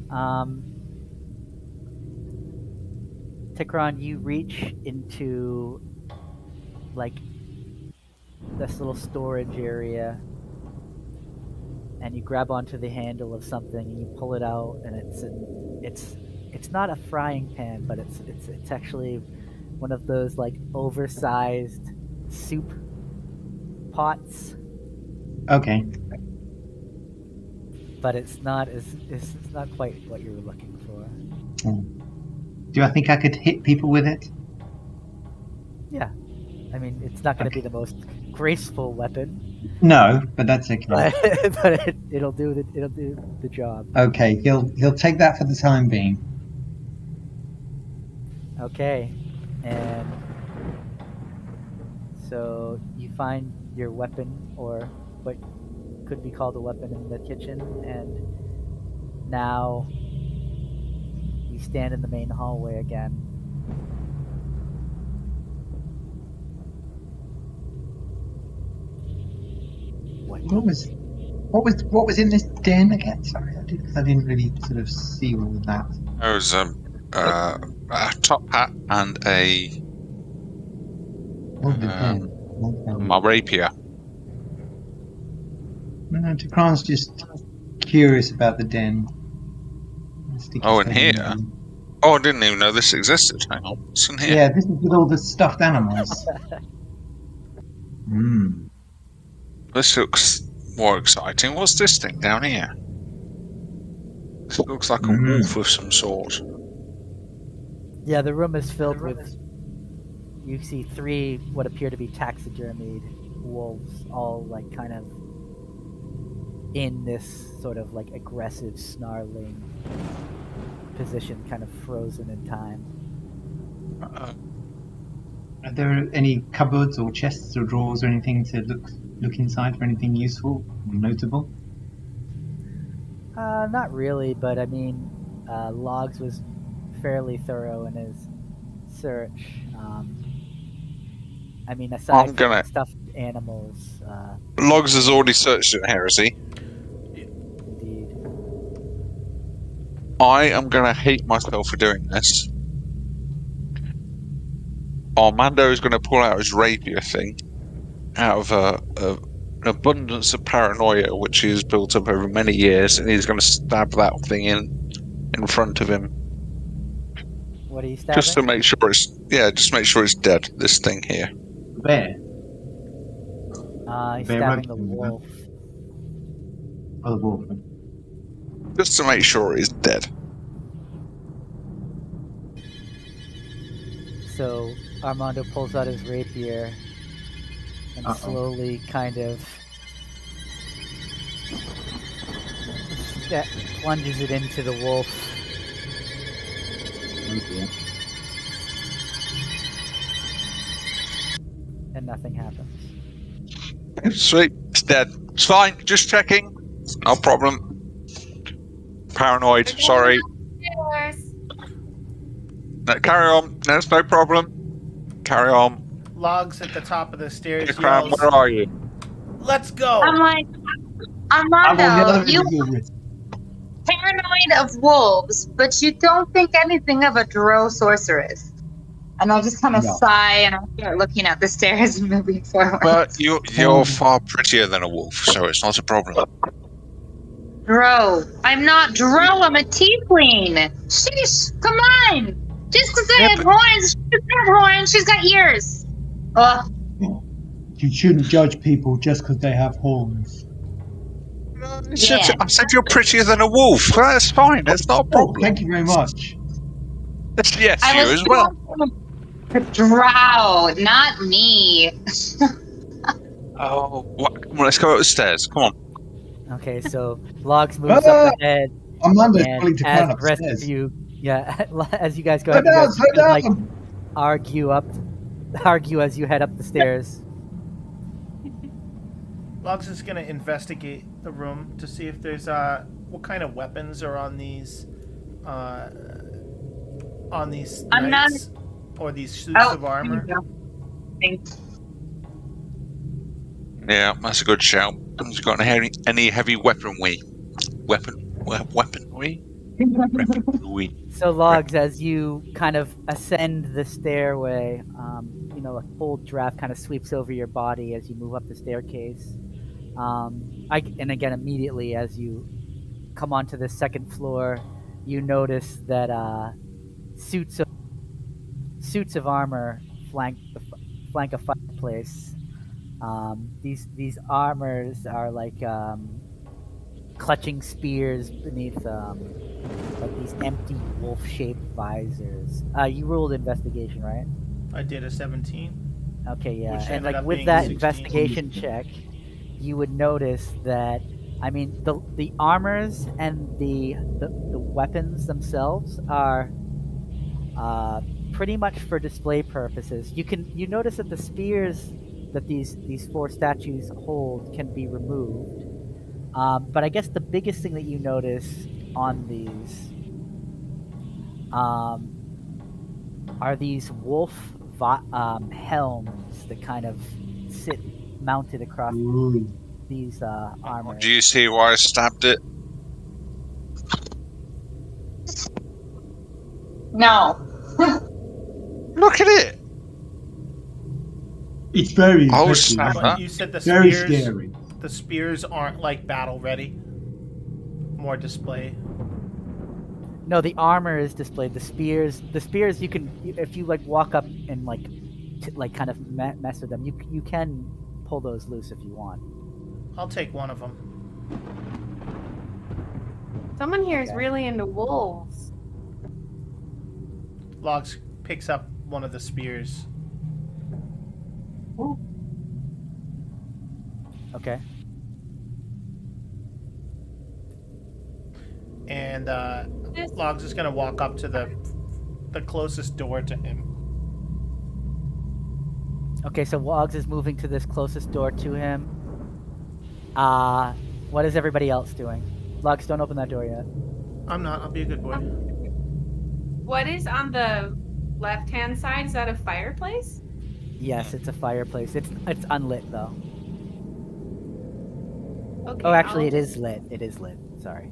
[SPEAKER 1] Tikron, you reach into like this little storage area, and you grab onto the handle of something, and you pull it out, and it's not a frying pan, but it's actually one of those like oversized soup pots.
[SPEAKER 6] Okay.
[SPEAKER 1] But it's not quite what you were looking for.
[SPEAKER 6] Do I think I could hit people with it?
[SPEAKER 1] Yeah, I mean it's not going to be the most graceful weapon.
[SPEAKER 6] No, but that's okay.
[SPEAKER 1] but it'll do the job.
[SPEAKER 6] Okay, he'll take that for the time being.
[SPEAKER 1] Okay, and so you find your weapon, or what could be called a weapon, in the kitchen, and now you stand in the main hallway again.
[SPEAKER 6] What was in this den again? Sorry, I didn't really sort of see all of that.
[SPEAKER 2] There was a top hat and my rapier.
[SPEAKER 6] No, Tikron's just curious about the den.
[SPEAKER 2] Oh, in here? Oh, I didn't even know this existed. Hang on, what's in here?
[SPEAKER 6] Yeah, this is with all the stuffed animals.
[SPEAKER 2] This looks more exciting. What's this thing down here? This looks like a wolf of some sort.
[SPEAKER 1] Yeah, the room is filled with. You see 3 what appear to be taxidermied wolves, all like kind of in this sort of like aggressive, snarling position, kind of frozen in time.
[SPEAKER 6] Are there any cupboards or chests or drawers or anything to look inside for anything useful or notable?
[SPEAKER 1] Not really, but I mean, Logs was fairly thorough in his search. I mean, aside from stuffed animals.
[SPEAKER 2] Logs has already searched it here, has he?
[SPEAKER 1] Indeed.
[SPEAKER 2] I am gonna hate myself for doing this. Armando is gonna pull out his rapier thing out of an abundance of paranoia which he has built up over many years, and he's gonna stab that thing in front of him.
[SPEAKER 1] What are you stabbing?
[SPEAKER 2] Just to make sure it's dead. This thing here.
[SPEAKER 6] Where?
[SPEAKER 1] He's stabbing the wolf.
[SPEAKER 6] Oh, the wolf.
[SPEAKER 2] Just to make sure it's dead.
[SPEAKER 1] So Armando pulls out his rapier and slowly kind of plunges it into the wolf. and nothing happens.
[SPEAKER 2] Sweet. It's dead. It's fine. Just checking. No problem. Paranoid.
[SPEAKER 3] We're going
[SPEAKER 2] Sorry.
[SPEAKER 3] upstairs.
[SPEAKER 2] No, carry on. There's no problem. Carry on.
[SPEAKER 4] Logs at the top of the stairs
[SPEAKER 2] Ikram,
[SPEAKER 4] yells,
[SPEAKER 2] where are you?
[SPEAKER 4] "Let's go!"
[SPEAKER 5] I'm like,
[SPEAKER 6] I'm on the
[SPEAKER 5] Armando,
[SPEAKER 6] other end
[SPEAKER 5] you
[SPEAKER 6] of your wrist.
[SPEAKER 5] paranoid of wolves, but you don't think anything of a drow sorceress. And I'll just kind of
[SPEAKER 6] No.
[SPEAKER 5] sigh and I'll start looking at the stairs and moving forward.
[SPEAKER 2] But you're far prettier than a wolf, so it's not a problem.
[SPEAKER 5] Drow. I'm not drow, I'm a tiefling. Sheesh, come on. Just because I
[SPEAKER 2] Yeah,
[SPEAKER 5] have
[SPEAKER 2] but-
[SPEAKER 5] horns, she doesn't have horns, she's got ears. Ugh.
[SPEAKER 6] You shouldn't judge people just because they have horns.
[SPEAKER 5] Yeah.
[SPEAKER 2] I said you're prettier than a wolf. That's fine. That's not a
[SPEAKER 6] Oh,
[SPEAKER 2] problem.
[SPEAKER 6] thank you very much.
[SPEAKER 2] Yes,
[SPEAKER 5] I
[SPEAKER 2] you
[SPEAKER 5] was
[SPEAKER 2] as well.
[SPEAKER 5] Drow, not me.
[SPEAKER 2] Oh, come on, let's go up the stairs. Come on.
[SPEAKER 1] Okay, so Logs moves up ahead,
[SPEAKER 6] Amanda's pulling
[SPEAKER 1] and
[SPEAKER 6] to
[SPEAKER 1] as
[SPEAKER 6] climb
[SPEAKER 1] the rest
[SPEAKER 6] upstairs.
[SPEAKER 1] of you, as you guys go
[SPEAKER 6] Slow
[SPEAKER 1] ahead, you
[SPEAKER 6] down,
[SPEAKER 1] guys
[SPEAKER 6] slow
[SPEAKER 1] can, like
[SPEAKER 6] down.
[SPEAKER 1] argue as you head up the stairs.
[SPEAKER 4] Logs is gonna investigate the room to see if there's what kind of weapons are on these
[SPEAKER 5] I'm not-
[SPEAKER 4] knights or these suits
[SPEAKER 5] Oh,
[SPEAKER 4] of armor.
[SPEAKER 5] there you go. Thanks.
[SPEAKER 2] Yeah, that's a good shout. Has he got any heavy weaponry? Weaponry?
[SPEAKER 1] So Logs, as you kind of ascend the stairway, a cold draft kind of sweeps over your body as you move up the staircase. And again, immediately as you come onto the second floor, you notice that suits of armor flank a fireplace. These armors are like clutching spears beneath like these empty wolf-shaped visors. You ruled investigation, right?
[SPEAKER 4] I did a 17.
[SPEAKER 1] Okay, yeah.
[SPEAKER 4] Which
[SPEAKER 1] And
[SPEAKER 4] ended
[SPEAKER 1] like
[SPEAKER 4] up
[SPEAKER 1] with
[SPEAKER 4] being
[SPEAKER 1] that
[SPEAKER 4] 16.
[SPEAKER 1] investigation check, you would notice that the armors and the weapons themselves are pretty much for display purposes. You notice that the spears that these four statues hold can be removed. But I guess the biggest thing that you notice on these are these wolf helms that kind of sit mounted across
[SPEAKER 6] Ooh.
[SPEAKER 1] these armors.
[SPEAKER 2] Do you see why I stabbed it?
[SPEAKER 5] No.
[SPEAKER 2] Look at it.
[SPEAKER 6] It's very
[SPEAKER 2] Oh,
[SPEAKER 6] impressive.
[SPEAKER 2] snap.
[SPEAKER 4] But
[SPEAKER 2] Huh?
[SPEAKER 4] you said the
[SPEAKER 6] Very
[SPEAKER 4] spears.
[SPEAKER 6] scary.
[SPEAKER 4] The spears aren't like battle ready. More display.
[SPEAKER 1] No, the armor is displayed. The spears you can, if you like walk up and like kind of mess with them, you can pull those loose if you want.
[SPEAKER 4] I'll take one of them.
[SPEAKER 3] Someone here is
[SPEAKER 1] Okay.
[SPEAKER 3] really into wolves.
[SPEAKER 4] Logs picks up one of the spears.
[SPEAKER 1] Okay.
[SPEAKER 4] And
[SPEAKER 3] This-
[SPEAKER 4] Logs is gonna walk up to the closest door to him.
[SPEAKER 1] Okay, so Wogs is moving to this closest door to him. What is everybody else doing? Logs, don't open that door yet.
[SPEAKER 4] I'm not. I'll be a good boy.
[SPEAKER 3] What is on the left-hand side? Is that a fireplace?
[SPEAKER 1] Yes, it's a fireplace. It's unlit though.
[SPEAKER 3] Okay.
[SPEAKER 1] Oh, actually, it is lit. It is lit. Sorry.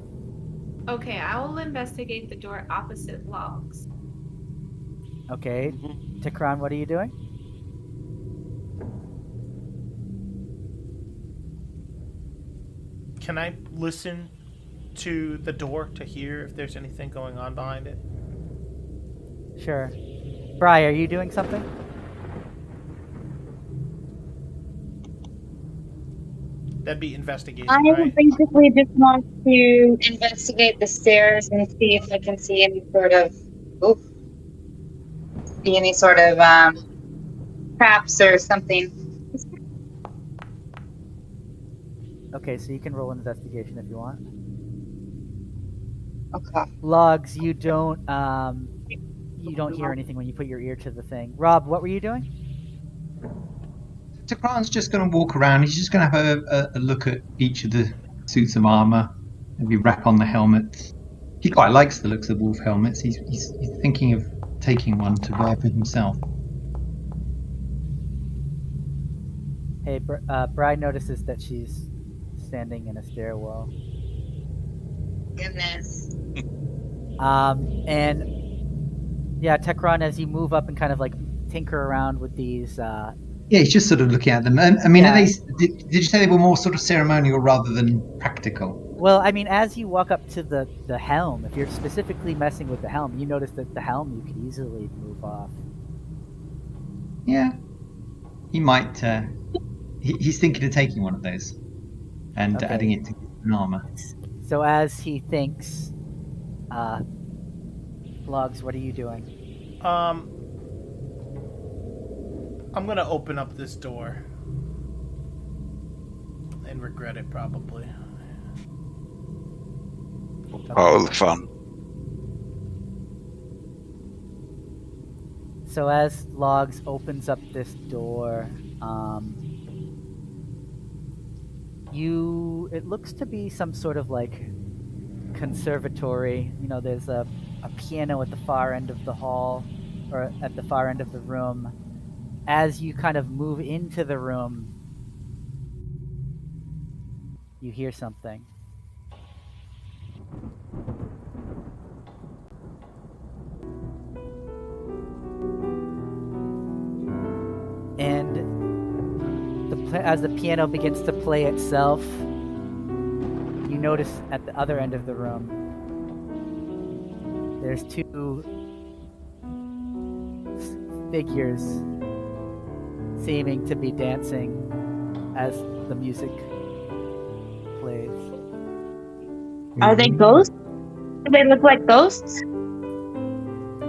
[SPEAKER 3] Okay, I will investigate the door opposite Logs.
[SPEAKER 1] Okay, Tikran, what are you doing?
[SPEAKER 4] Can I listen to the door to hear if there's anything going on behind it?
[SPEAKER 1] Sure. Bri, are you doing something?
[SPEAKER 4] That'd be investigation,
[SPEAKER 5] I
[SPEAKER 4] right?
[SPEAKER 5] basically just want to investigate the stairs and see if I can see any sort of traps or something.
[SPEAKER 1] Okay, so you can roll an investigation if you want.
[SPEAKER 5] Okay.
[SPEAKER 1] Logs, you don't hear anything when you put your ear to the thing. Rob, what were you doing?
[SPEAKER 6] Takran's just going to walk around. He's just going to have a look at each of the suits of armor, maybe wrap on the helmets. He quite likes the looks of wolf helmets. He's thinking of taking one to wear for himself.
[SPEAKER 1] Hey, Bride notices that she's standing in a stairwell.
[SPEAKER 5] Goodness.
[SPEAKER 1] And yeah, Tekron, as you move up and kind of like tinker around with these.
[SPEAKER 6] Yeah, he's just sort of looking at them. I mean,
[SPEAKER 1] Yeah.
[SPEAKER 6] did you say they were more sort of ceremonial rather than practical?
[SPEAKER 1] Well, I mean, as you walk up to the helm, if you're specifically messing with the helm, you notice that the helm you could easily move off.
[SPEAKER 6] Yeah, he might. He's thinking of taking one of those and
[SPEAKER 1] Okay.
[SPEAKER 6] adding it to an armor.
[SPEAKER 1] So as he thinks, Logs, what are you doing?
[SPEAKER 4] I'm gonna open up this door and regret it probably.
[SPEAKER 2] Part of the fun.
[SPEAKER 1] So as Logs opens up this door, it looks to be some sort of like conservatory. You know, there's a piano at the far end of the hall, or at the far end of the room. As you kind of move into the room, you hear something. And as the piano begins to play itself, you notice at the other end of the room, there's two figures seeming to be dancing as the music plays.
[SPEAKER 5] Are they ghosts? Do they look like ghosts?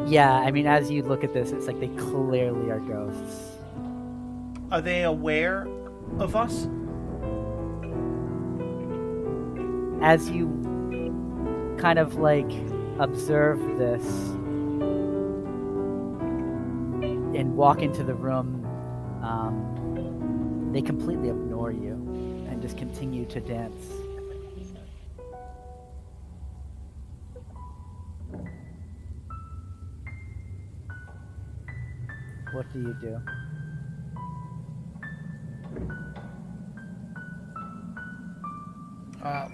[SPEAKER 1] Yeah, I mean, as you look at this, it's like they clearly are ghosts.
[SPEAKER 4] Are they aware of us?
[SPEAKER 1] As you kind of like observe this and walk into the room, they completely ignore you and just continue to dance. What do you do?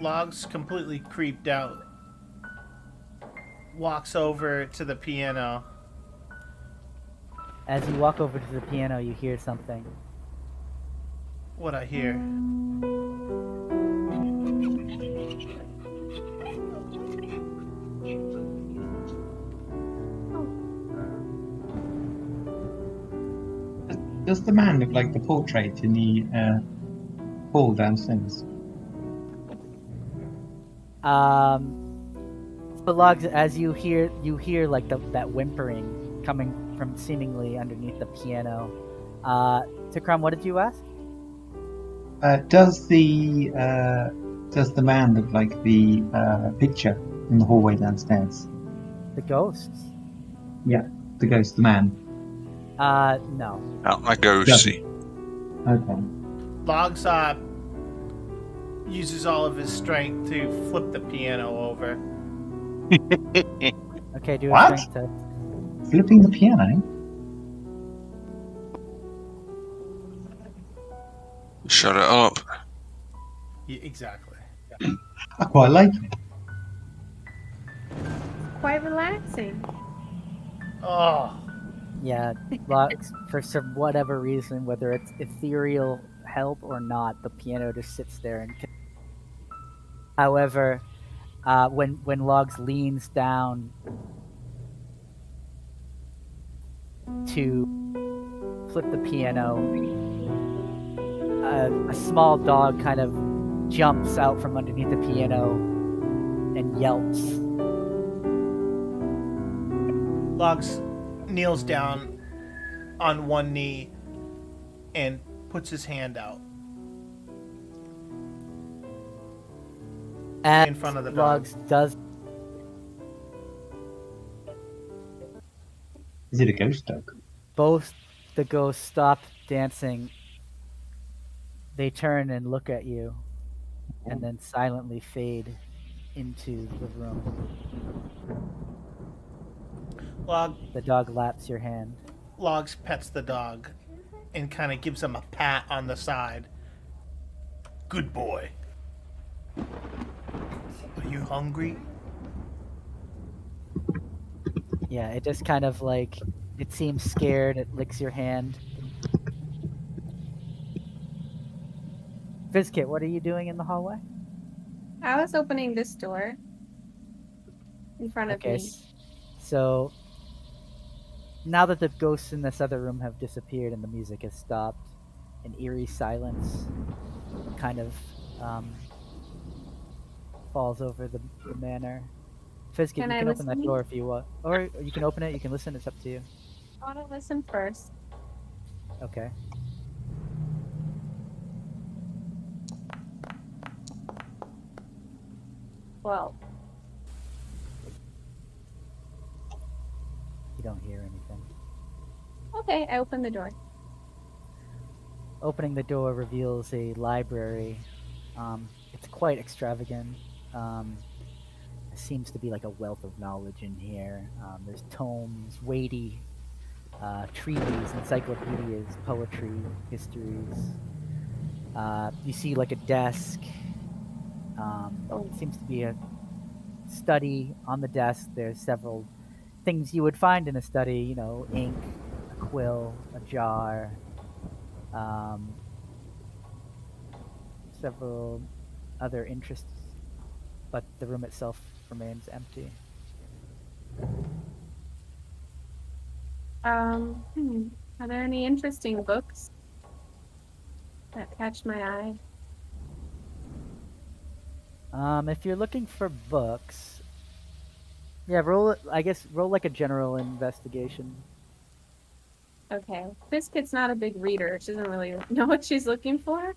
[SPEAKER 4] Logs, completely creeped out, walks over to the piano.
[SPEAKER 1] As you walk over to the piano, you hear something.
[SPEAKER 4] What I hear?
[SPEAKER 6] Does the man look like the portrait in the hall downstairs?
[SPEAKER 1] But Logs, as you hear like that whimpering coming from seemingly underneath the piano. Tikram, what did you ask?
[SPEAKER 6] Does the man look like the picture in the hallway downstairs?
[SPEAKER 1] The ghosts?
[SPEAKER 6] Yeah, the ghost, the man.
[SPEAKER 1] No.
[SPEAKER 2] Not my ghosty.
[SPEAKER 6] Okay.
[SPEAKER 4] Logs uses all of his strength to flip the piano over.
[SPEAKER 1] Okay, do a
[SPEAKER 6] What?
[SPEAKER 1] strength test.
[SPEAKER 6] Flipping the piano?
[SPEAKER 2] Shut it up.
[SPEAKER 4] Yeah, exactly.
[SPEAKER 6] I quite like it.
[SPEAKER 3] Quite relaxing.
[SPEAKER 4] Oh,
[SPEAKER 1] Yeah, Logs, for some whatever reason, whether it's ethereal help or not, the piano just sits there and. However, when Logs leans down to flip the piano, a small dog kind of jumps out from underneath the piano and yelps.
[SPEAKER 4] Logs kneels down on one knee and puts his hand out
[SPEAKER 1] As
[SPEAKER 4] in front of the dog.
[SPEAKER 1] Logs does.
[SPEAKER 6] Is it a ghost dog?
[SPEAKER 1] Both the ghosts stop dancing They turn and look at you, and then silently fade into the room. The dog laps your hand.
[SPEAKER 4] Logs pets the dog and kind of gives him a pat on the side. Good boy. Are you hungry?
[SPEAKER 1] Yeah, it just kind of like, it seems scared. It licks your hand. Fizkit, what are you doing in the hallway?
[SPEAKER 3] I was opening this door in front of me.
[SPEAKER 1] So now that the ghosts in this other room have disappeared and the music has stopped, an eerie silence kind of falls over the manor. Fizkit, you can open that door if you want. Or you can open it, you can listen, it's up to you.
[SPEAKER 3] I want to listen first.
[SPEAKER 1] Okay.
[SPEAKER 3] Well.
[SPEAKER 1] You don't hear anything.
[SPEAKER 3] Okay, I open the door.
[SPEAKER 1] Opening the door reveals a library. It's quite extravagant. It seems to be like a wealth of knowledge in here. There's tomes, weighty treaties, encyclopedias, poetry, histories. You see like a desk. It seems to be a study. On the desk, there's several things you would find in a study. You know, ink, a quill, a jar. Several other interests, but the room itself remains empty.
[SPEAKER 3] Are there any interesting books that catch my eye?
[SPEAKER 1] If you're looking for books, yeah, roll like a general investigation.
[SPEAKER 3] Okay. Biscuit's not a big reader. She doesn't really know what she's looking for.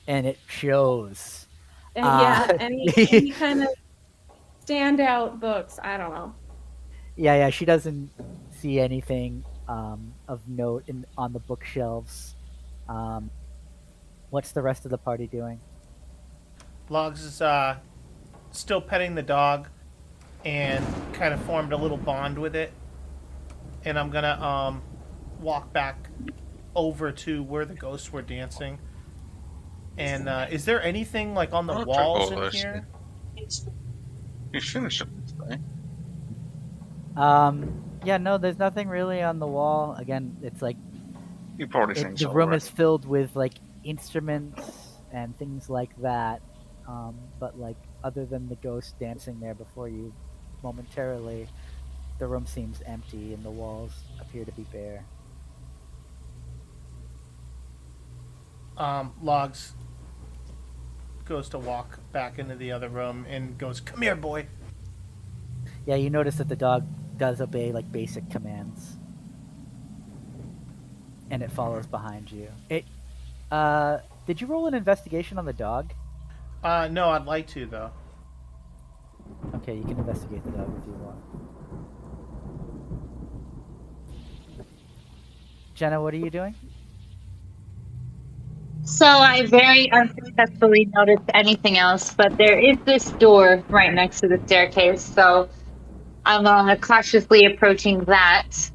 [SPEAKER 1] And it shows.
[SPEAKER 3] Yeah, any kind of standout books. I don't know.
[SPEAKER 1] Yeah, she doesn't see anything of note on the bookshelves. What's the rest of the party doing?
[SPEAKER 4] Logs is still petting the dog and kind of formed a little bond with it. And I'm gonna walk back over to where the ghosts were dancing. And is there anything like on the walls in here?
[SPEAKER 2] You finished it today.
[SPEAKER 1] Yeah, no, there's nothing really on the wall. Again, it's like
[SPEAKER 2] you probably think
[SPEAKER 1] the room is filled with like instruments and things like that. But like other than the ghost dancing there before you momentarily, the room seems empty and the walls appear to be bare.
[SPEAKER 4] Logs goes to walk back into the other room and goes, "Come here, boy."
[SPEAKER 1] Yeah, you notice that the dog does obey like basic commands. And it follows behind you. Did you roll an investigation on the dog?
[SPEAKER 4] No, I'd like to though.
[SPEAKER 1] Okay, you can investigate the dog if you want. Jenna, what are you doing?
[SPEAKER 5] So I very unsuccessfully noticed anything else, but there is this door right next to the staircase, so I'm cautiously approaching that.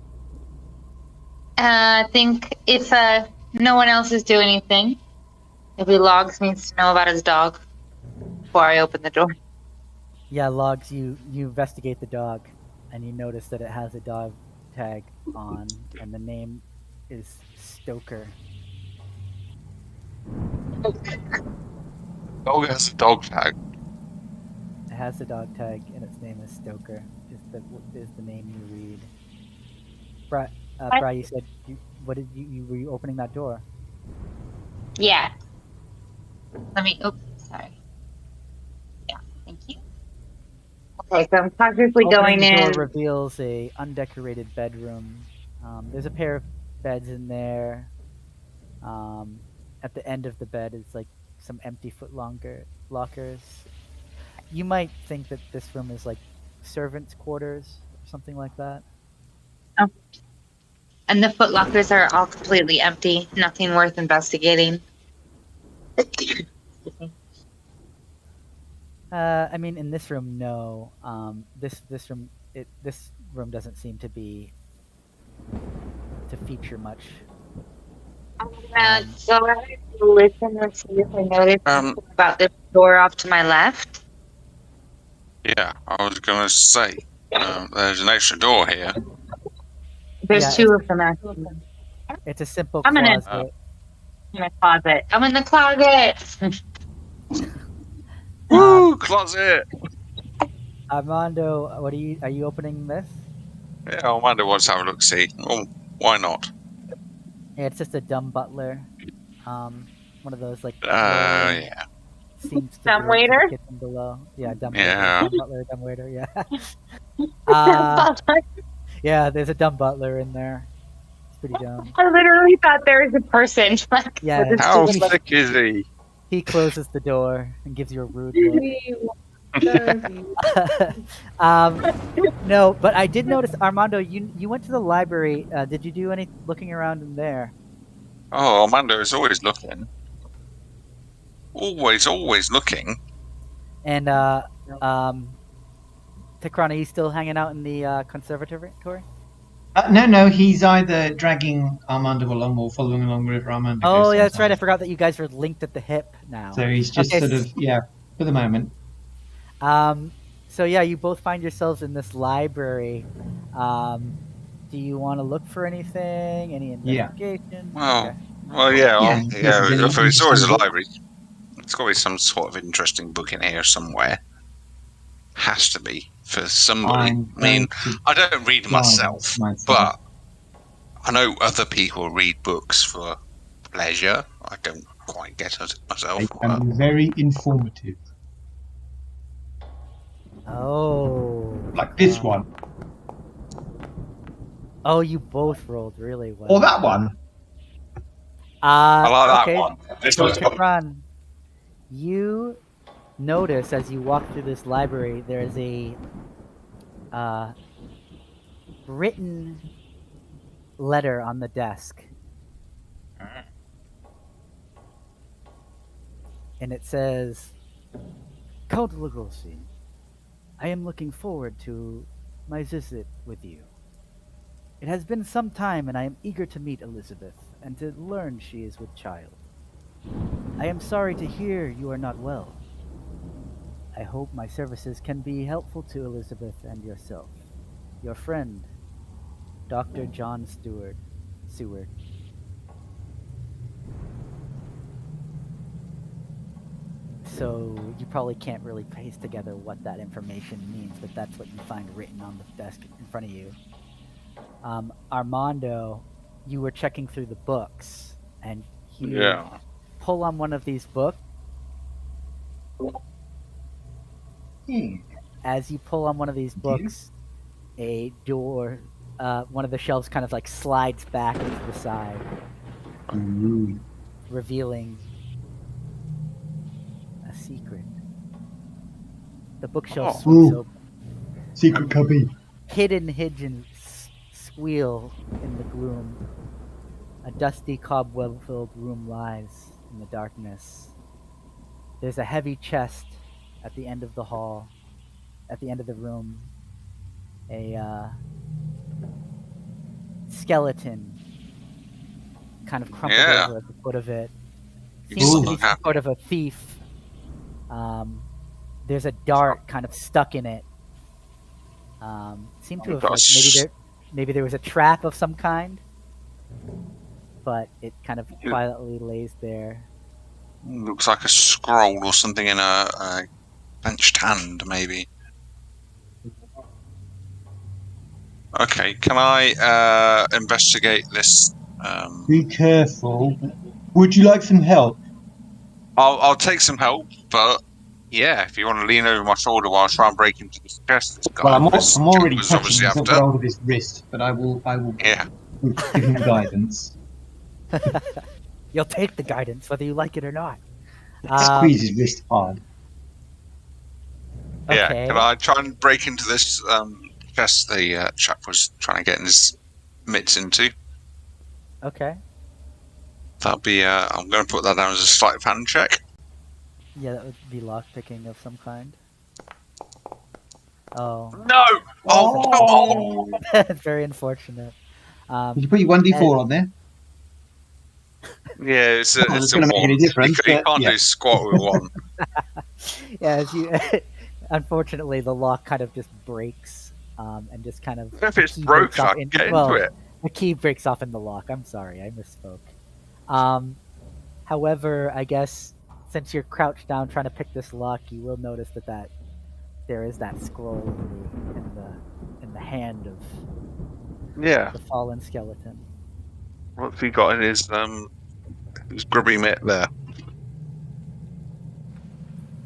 [SPEAKER 5] I think if no one else is doing anything, maybe Logs needs to know about his dog before I open the door.
[SPEAKER 1] Yeah, Logs, you investigate the dog, and you notice that it has a dog tag on, and the name is Stoker.
[SPEAKER 2] Dog has a dog tag.
[SPEAKER 1] It has a dog tag, and its name is Stoker. Is the name you read? Bri, you said were you opening that door?
[SPEAKER 5] Yeah. Sorry. Yeah, thank you. Okay, so I'm cautiously going
[SPEAKER 1] the
[SPEAKER 5] in.
[SPEAKER 1] Door reveals a undecorated bedroom. There's a pair of beds in there. At the end of the bed is like some empty lockers. You might think that this room is like servants' quarters or something like that.
[SPEAKER 5] Oh. And the footlockers are all completely empty. Nothing worth investigating.
[SPEAKER 1] I mean, in this room, no. This room, this room doesn't seem to feature much.
[SPEAKER 5] I'm gonna go ahead and listen and see if I notice something about this door off to my left.
[SPEAKER 2] Yeah, I was going to say, there's an extra door here.
[SPEAKER 5] There's two of them actually.
[SPEAKER 1] It's a simple
[SPEAKER 5] I'm in
[SPEAKER 1] closet.
[SPEAKER 5] a closet. I'm in the closet.
[SPEAKER 2] Woo, closet!
[SPEAKER 1] Armando, are you opening this?
[SPEAKER 2] Yeah, I wonder what's have a look. See, oh, why not?
[SPEAKER 1] Yeah, it's just a dumb butler. One of those like
[SPEAKER 2] Yeah.
[SPEAKER 1] seems to
[SPEAKER 5] Dumb
[SPEAKER 1] be to the
[SPEAKER 5] waiter?
[SPEAKER 1] kitchen below. Yeah, dumb
[SPEAKER 2] Yeah.
[SPEAKER 1] waiter, dumb butler, dumb waiter. Yeah.
[SPEAKER 5] Butler.
[SPEAKER 1] Yeah, there's a dumb butler in there. It's pretty dumb.
[SPEAKER 5] I literally thought there was a person. Like,
[SPEAKER 1] Yeah.
[SPEAKER 5] with a
[SPEAKER 2] How
[SPEAKER 5] suit.
[SPEAKER 2] thick is he?
[SPEAKER 1] He closes the door and gives you a rude look. No, but I did notice, Armando, you went to the library. Did you do any looking around in there?
[SPEAKER 2] Oh, Armando is always looking. Always looking.
[SPEAKER 1] And Tekron, are you still hanging out in the conservatory?
[SPEAKER 6] No, he's either dragging Armando along or following along wherever Armando goes.
[SPEAKER 1] Oh, yeah, that's right. I forgot that you guys are linked at the hip now.
[SPEAKER 6] So he's just
[SPEAKER 1] Okay,
[SPEAKER 6] sort of, for the moment.
[SPEAKER 1] So yeah, you both find yourselves in this library. Do you want to look for anything? Any investigation?
[SPEAKER 2] Well,
[SPEAKER 1] Okay.
[SPEAKER 2] yeah.
[SPEAKER 6] There's
[SPEAKER 2] It's always a
[SPEAKER 6] book.
[SPEAKER 2] library. It's got to be some sort of interesting book in here somewhere. Has to be for somebody. I mean, I don't read myself, but I know other people read books for pleasure. I don't quite get it myself.
[SPEAKER 6] I'm very informative.
[SPEAKER 1] Oh.
[SPEAKER 6] Like this one.
[SPEAKER 1] Oh, you both rolled really well.
[SPEAKER 6] Or that one.
[SPEAKER 2] I like
[SPEAKER 1] okay.
[SPEAKER 2] that one. This
[SPEAKER 1] So
[SPEAKER 2] one's good.
[SPEAKER 1] Tekron, you notice as you walk through this library, there is a written letter on the desk. And it says, Count Lugosi, I am looking forward to my visit with you. It has been some time and I am eager to meet Elizabeth and to learn she is with child. I am sorry to hear you are not well. I hope my services can be helpful to Elizabeth and yourself. Your friend, Dr. John Seward. So you probably can't really piece together what that information means, but that's what you find written on the desk in front of you. Armando, you were checking through the books, and you pull on one of these books. As you pull on one of these books, a door, one of the shelves kind of like slides back into the side, revealing a secret. The bookshelf swoops open.
[SPEAKER 6] Secret cubby.
[SPEAKER 1] Hidden squeal in the gloom. A dusty, cobweb-filled room lies in the darkness. There's a heavy chest at the end of the hall, at the end of the room. A skeleton kind of crumpled over at the foot of it. Seems to be some sort of a thief. There's a dart kind of stuck in it. Seemed to have maybe there was a trap of some kind, but it kind of quietly lays there.
[SPEAKER 2] Looks like a scroll or something in a clenched hand, maybe. Okay, can I investigate this?
[SPEAKER 6] Be careful. Would you like some help?
[SPEAKER 2] I'll take some help, but yeah, if you want to lean over my shoulder while I try and break into this chest,
[SPEAKER 6] well, I'm already touching the hold of his wrist, but I will give him guidance.
[SPEAKER 1] You'll take the guidance, whether you like it or not.
[SPEAKER 6] Squeeze his wrist hard.
[SPEAKER 2] Yeah,
[SPEAKER 1] okay.
[SPEAKER 2] can I try and break into this chest the chap was trying to get in his mitts into?
[SPEAKER 1] Okay.
[SPEAKER 2] That'll be. I'm going to put that down as a sleight of hand check.
[SPEAKER 1] Yeah, that would be lockpicking of some kind. Oh.
[SPEAKER 2] No! Oh, come on!
[SPEAKER 1] That's very unfortunate.
[SPEAKER 6] Did you put your 1d4 on there?
[SPEAKER 2] Yeah, it's a
[SPEAKER 6] Not that it's
[SPEAKER 2] a
[SPEAKER 6] gonna make
[SPEAKER 2] one.
[SPEAKER 6] any difference,
[SPEAKER 2] You
[SPEAKER 6] but,
[SPEAKER 2] can't
[SPEAKER 6] yeah.
[SPEAKER 2] do squat with one.
[SPEAKER 1] Yeah, as you, unfortunately, the lock kind of just breaks, and just kind of.
[SPEAKER 2] If
[SPEAKER 1] the
[SPEAKER 2] it's
[SPEAKER 1] key breaks
[SPEAKER 2] broke,
[SPEAKER 1] off
[SPEAKER 2] I can get into it.
[SPEAKER 1] The key breaks off in the lock. I'm sorry, I misspoke. However, I guess since you're crouched down trying to pick this lock, you will notice that there is that scroll in the hand of
[SPEAKER 2] Yeah.
[SPEAKER 1] the fallen skeleton.
[SPEAKER 2] What's he got in his grubby mitt there?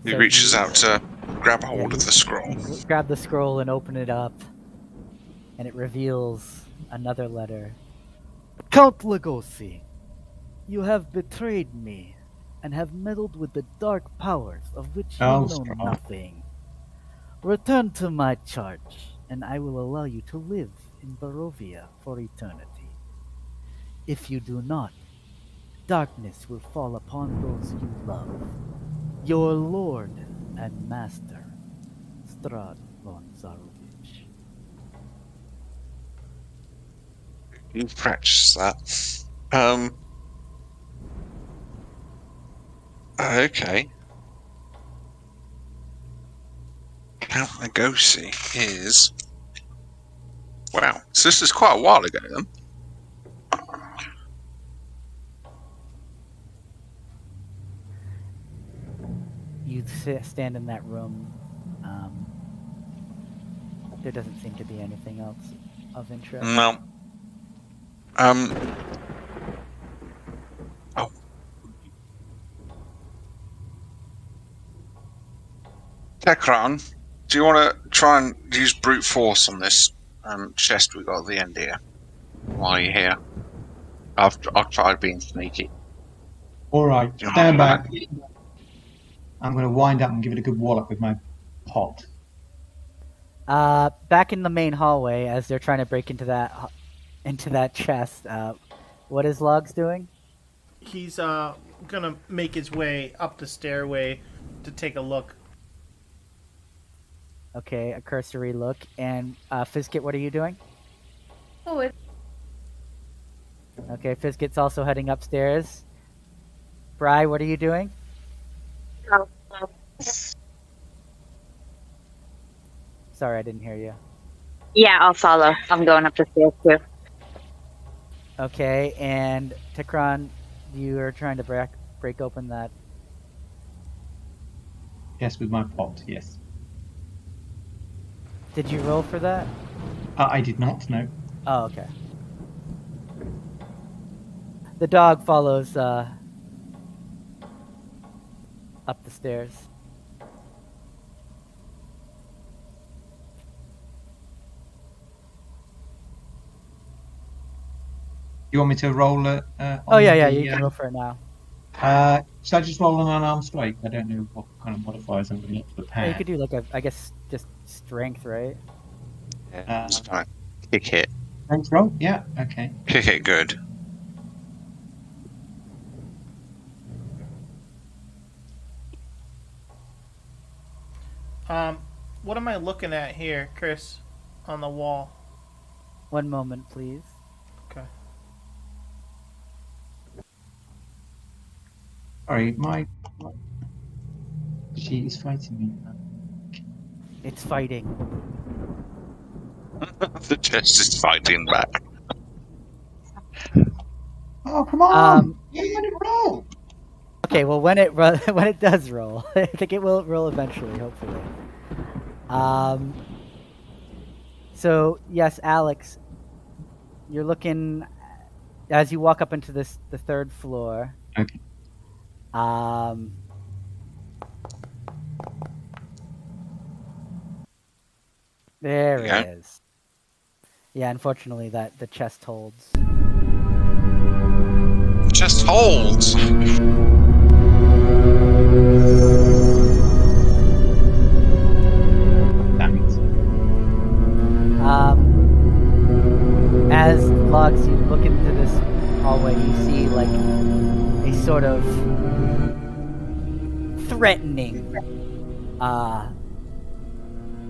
[SPEAKER 2] He
[SPEAKER 1] So
[SPEAKER 2] reaches
[SPEAKER 1] you-
[SPEAKER 2] out to grab hold of the scroll.
[SPEAKER 1] Grab the scroll and open it up, and it reveals another letter. Count Lugosi, you have betrayed me, and have meddled with the dark powers of which you know
[SPEAKER 6] Strong.
[SPEAKER 1] nothing. Return to my charge, and I will allow you to live in Barovia for eternity. If you do not, darkness will fall upon those you love. Your lord and master, Strad von Zarovich.
[SPEAKER 2] You practice that. Okay. Count Lugosi is. Wow. So this is quite a while ago then.
[SPEAKER 1] You stand in that room. There doesn't seem to be anything else of interest.
[SPEAKER 2] No. Oh. Tekran, do you want to try and use brute force on this chest we got at the end here? While you're here. I've tried being sneaky.
[SPEAKER 6] Alright, stand back. I'm going to wind up and give it a good wallop with my pot.
[SPEAKER 1] Back in the main hallway, as they're trying to break into that chest, what is Logs doing?
[SPEAKER 4] He's gonna make his way up the stairway to take a look.
[SPEAKER 1] Okay, a cursory look. And Fizkit, what are you doing?
[SPEAKER 3] Oh, it.
[SPEAKER 1] Okay, Fizkit's also heading upstairs. Bri, what are you doing? Sorry, I didn't hear you.
[SPEAKER 5] Yeah, I'll follow. I'm going up the stairs too.
[SPEAKER 1] Okay, and Tekran, you are trying to break open that.
[SPEAKER 6] Yes, with my pot, yes.
[SPEAKER 1] Did you roll for that?
[SPEAKER 6] I did not, no.
[SPEAKER 1] Oh, okay. The dog follows up the stairs.
[SPEAKER 6] You want me to roll it?
[SPEAKER 1] Oh yeah, you can roll for it now.
[SPEAKER 6] Should I just roll an unarmed strike? I don't know what kind of modifiers I'm going to get for the
[SPEAKER 1] Yeah, you
[SPEAKER 6] pad.
[SPEAKER 1] could do I guess just strength, right?
[SPEAKER 2] Yeah, it's fine. Kick it.
[SPEAKER 6] Strength roll? Yeah, okay.
[SPEAKER 2] Kick it good.
[SPEAKER 4] What am I looking at here, Chris, on the wall?
[SPEAKER 1] One moment, please.
[SPEAKER 4] Okay.
[SPEAKER 6] Sorry, she is fighting me.
[SPEAKER 1] It's fighting.
[SPEAKER 2] The chest is fighting back.
[SPEAKER 6] Oh, come on! You let it roll!
[SPEAKER 1] Okay, well when it does roll, I think it will roll eventually, hopefully. So yes, Alex, you're looking as you walk up into the third floor.
[SPEAKER 6] Okay.
[SPEAKER 1] There
[SPEAKER 2] Yeah.
[SPEAKER 1] it is. Yeah, unfortunately the chest holds.
[SPEAKER 2] Chest holds!
[SPEAKER 6] Damn it.
[SPEAKER 1] As Logs, you look into this hallway, you see like threatening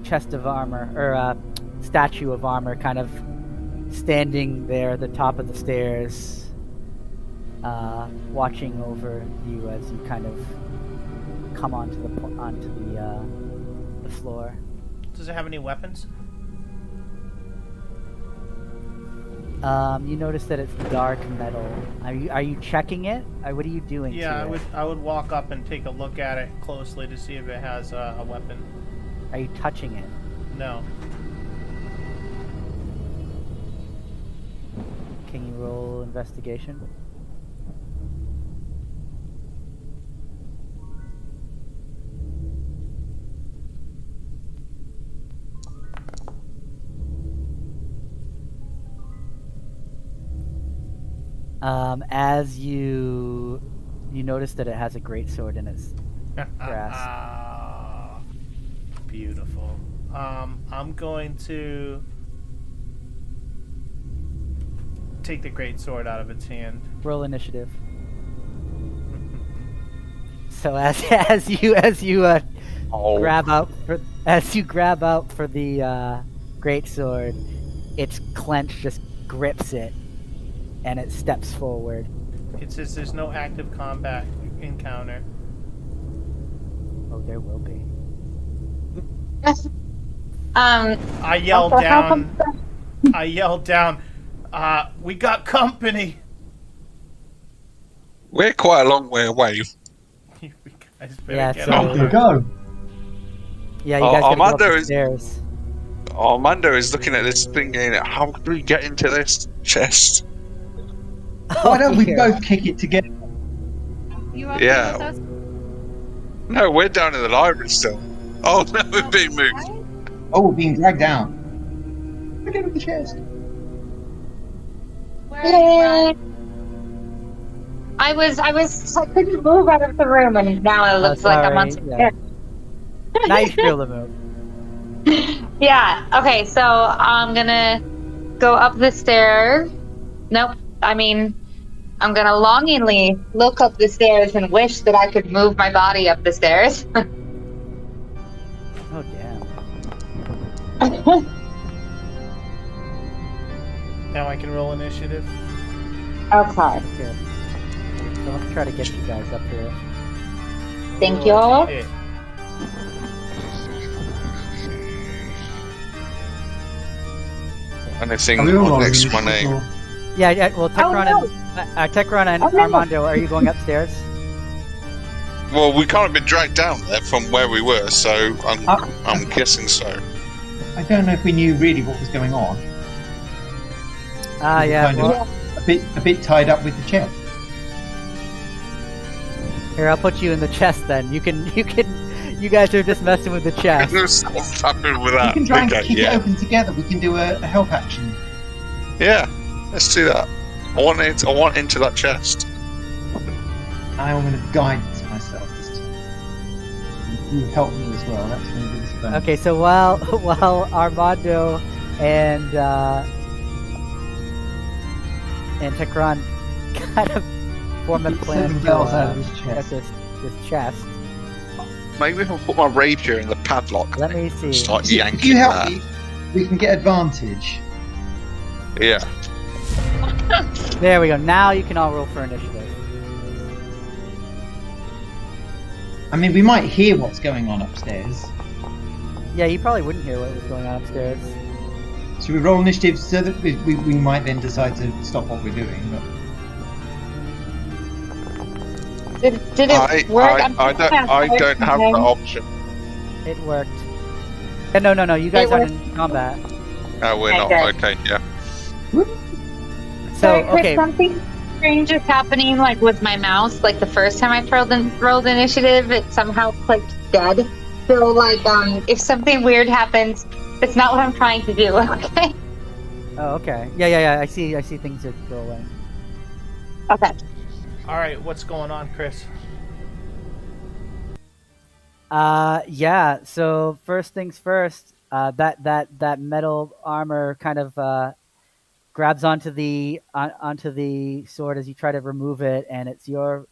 [SPEAKER 1] chest of armor, or statue of armor, kind of standing there at the top of the stairs, watching over you as you kind of come onto the floor.
[SPEAKER 4] Does it have any weapons?
[SPEAKER 1] You notice that it's dark metal. Are you checking it? What are you doing?
[SPEAKER 4] Yeah,
[SPEAKER 1] to
[SPEAKER 4] I would walk up and take a look at it closely to see if it has a weapon.
[SPEAKER 1] Are you touching it?
[SPEAKER 4] No.
[SPEAKER 1] Can you roll investigation? As you notice that it has a greatsword in its grasp.
[SPEAKER 4] Beautiful. I'm going to take the greatsword out of its hand.
[SPEAKER 1] Roll initiative. So as you grab out for the greatsword, its clench just grips it, and it steps forward.
[SPEAKER 4] It says there's no active combat encounter.
[SPEAKER 1] Oh, there will be.
[SPEAKER 4] I yelled down. We got company.
[SPEAKER 2] We're quite a long way away.
[SPEAKER 4] You guys better
[SPEAKER 1] Yeah,
[SPEAKER 4] get
[SPEAKER 1] so-
[SPEAKER 4] over.
[SPEAKER 6] There go.
[SPEAKER 1] Yeah, you guys gotta go up
[SPEAKER 2] Armando
[SPEAKER 1] the
[SPEAKER 2] is-
[SPEAKER 1] stairs.
[SPEAKER 2] Armando is looking at this thing going, how do we get into this chest?
[SPEAKER 6] Why don't we
[SPEAKER 1] Here.
[SPEAKER 6] both kick it together?
[SPEAKER 3] You up
[SPEAKER 2] Yeah.
[SPEAKER 3] with us?
[SPEAKER 2] No, we're down in the library still. Oh no, we're being moved.
[SPEAKER 6] Oh, we're being dragged down. Look at the chest.
[SPEAKER 3] Where are you, Ryan?
[SPEAKER 5] I couldn't move out of the room, and now it looks like I'm on
[SPEAKER 1] sorry,
[SPEAKER 5] some
[SPEAKER 1] yeah. Now you should be able to move.
[SPEAKER 5] Yeah, okay, so I'm gonna go up the stairs. Nope, I'm gonna longingly look up the stairs and wish that I could move my body up the stairs.
[SPEAKER 1] Oh damn.
[SPEAKER 4] Now I can roll initiative.
[SPEAKER 5] Okay,
[SPEAKER 1] Here. So I'll try to get you guys up here.
[SPEAKER 5] thank you all.
[SPEAKER 4] Hit.
[SPEAKER 2] Anything
[SPEAKER 6] Are we all
[SPEAKER 2] on next
[SPEAKER 6] rolling
[SPEAKER 2] one,
[SPEAKER 6] initiative,
[SPEAKER 2] eh?
[SPEAKER 6] or-
[SPEAKER 1] Yeah, well, Tekron
[SPEAKER 5] no.
[SPEAKER 1] Tekron and
[SPEAKER 5] Oh, no.
[SPEAKER 1] Armando, are you going upstairs?
[SPEAKER 2] Well, we can't have been dragged down there from where we were, so I'm guessing so.
[SPEAKER 6] I don't know if we knew really what was going on.
[SPEAKER 1] Ah,
[SPEAKER 6] We were
[SPEAKER 1] yeah.
[SPEAKER 6] kind of
[SPEAKER 1] Well,
[SPEAKER 6] a bit tied up with the chest.
[SPEAKER 1] here, I'll put you in the chest then. You guys are just messing with the chest.
[SPEAKER 2] What's happening with
[SPEAKER 6] We
[SPEAKER 2] that?
[SPEAKER 6] can try and
[SPEAKER 2] Okay,
[SPEAKER 6] kick it
[SPEAKER 2] yeah.
[SPEAKER 6] open together. We can do a help action.
[SPEAKER 2] Yeah, let's do that. I want into that chest.
[SPEAKER 6] I'm going to guide myself this time. You help me as well. That's going to give us a bonus.
[SPEAKER 1] Okay, so while Armando and Tekron kind of form a plan
[SPEAKER 6] Seven
[SPEAKER 1] to
[SPEAKER 6] bells out of his
[SPEAKER 1] get
[SPEAKER 6] chest.
[SPEAKER 1] this chest.
[SPEAKER 2] Maybe if I put my rapier in the padlock,
[SPEAKER 1] Let me see.
[SPEAKER 2] start
[SPEAKER 6] If
[SPEAKER 2] yanking
[SPEAKER 6] you help
[SPEAKER 2] that.
[SPEAKER 6] me, we can get advantage.
[SPEAKER 2] Yeah.
[SPEAKER 1] There we go. Now you can all roll for initiative.
[SPEAKER 6] I mean, we might hear what's going on upstairs.
[SPEAKER 1] Yeah, you probably wouldn't hear what was going on upstairs.
[SPEAKER 6] Should we roll initiative so that we might then decide to stop what we're doing? But
[SPEAKER 5] Did it work?
[SPEAKER 2] I don't have the option.
[SPEAKER 1] It worked. Yeah, no. You guys
[SPEAKER 5] It
[SPEAKER 1] aren't in combat.
[SPEAKER 2] No, we're not.
[SPEAKER 5] Okay.
[SPEAKER 2] Okay, yeah.
[SPEAKER 1] So,
[SPEAKER 5] Sorry, Chris,
[SPEAKER 1] okay.
[SPEAKER 5] something strange is happening, like with my mouse. Like the first time I rolled initiative, it somehow clicked dead. So, like, if something weird happens, it's not what I'm trying to do. Okay.
[SPEAKER 1] Oh, okay. Yeah. I see things that go away.
[SPEAKER 5] Okay.
[SPEAKER 4] All right, what's going on, Chris?
[SPEAKER 1] Yeah. So first things first. That metal armor kind of grabs onto the sword as you try to remove it, and it's your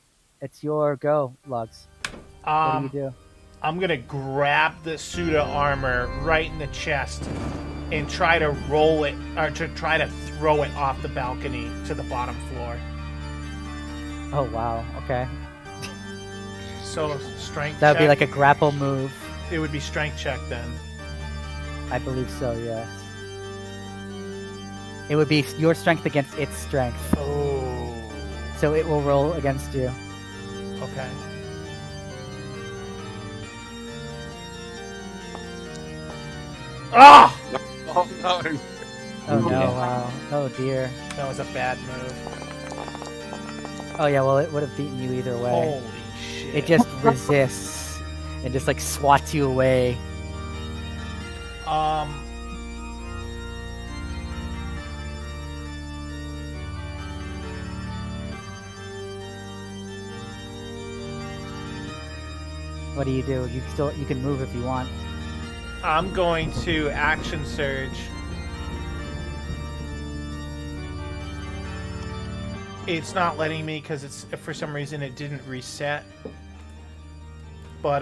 [SPEAKER 1] go, Lugs. What do you do?
[SPEAKER 4] I'm gonna grab the suit of armor right in the chest and try to roll it, or to try to throw it off the balcony to the bottom floor.
[SPEAKER 1] Oh wow. Okay.
[SPEAKER 4] So strength.
[SPEAKER 1] That would be
[SPEAKER 4] check?
[SPEAKER 1] like a grapple move.
[SPEAKER 4] It would be strength check then.
[SPEAKER 1] I believe so. Yes. It would be your strength against its strength.
[SPEAKER 4] Oh.
[SPEAKER 1] So it will roll against you.
[SPEAKER 4] Okay. Ah!
[SPEAKER 2] Oh no!
[SPEAKER 1] Oh no!
[SPEAKER 4] Yeah.
[SPEAKER 1] Wow. Oh dear.
[SPEAKER 4] That was a bad move.
[SPEAKER 1] Oh yeah. Well, it would have beaten you either way.
[SPEAKER 4] Holy shit.
[SPEAKER 1] It just resists and just like swats you away. What do? You can move if you want.
[SPEAKER 4] I'm going to action surge. It's not letting me because it's for some reason it didn't reset. But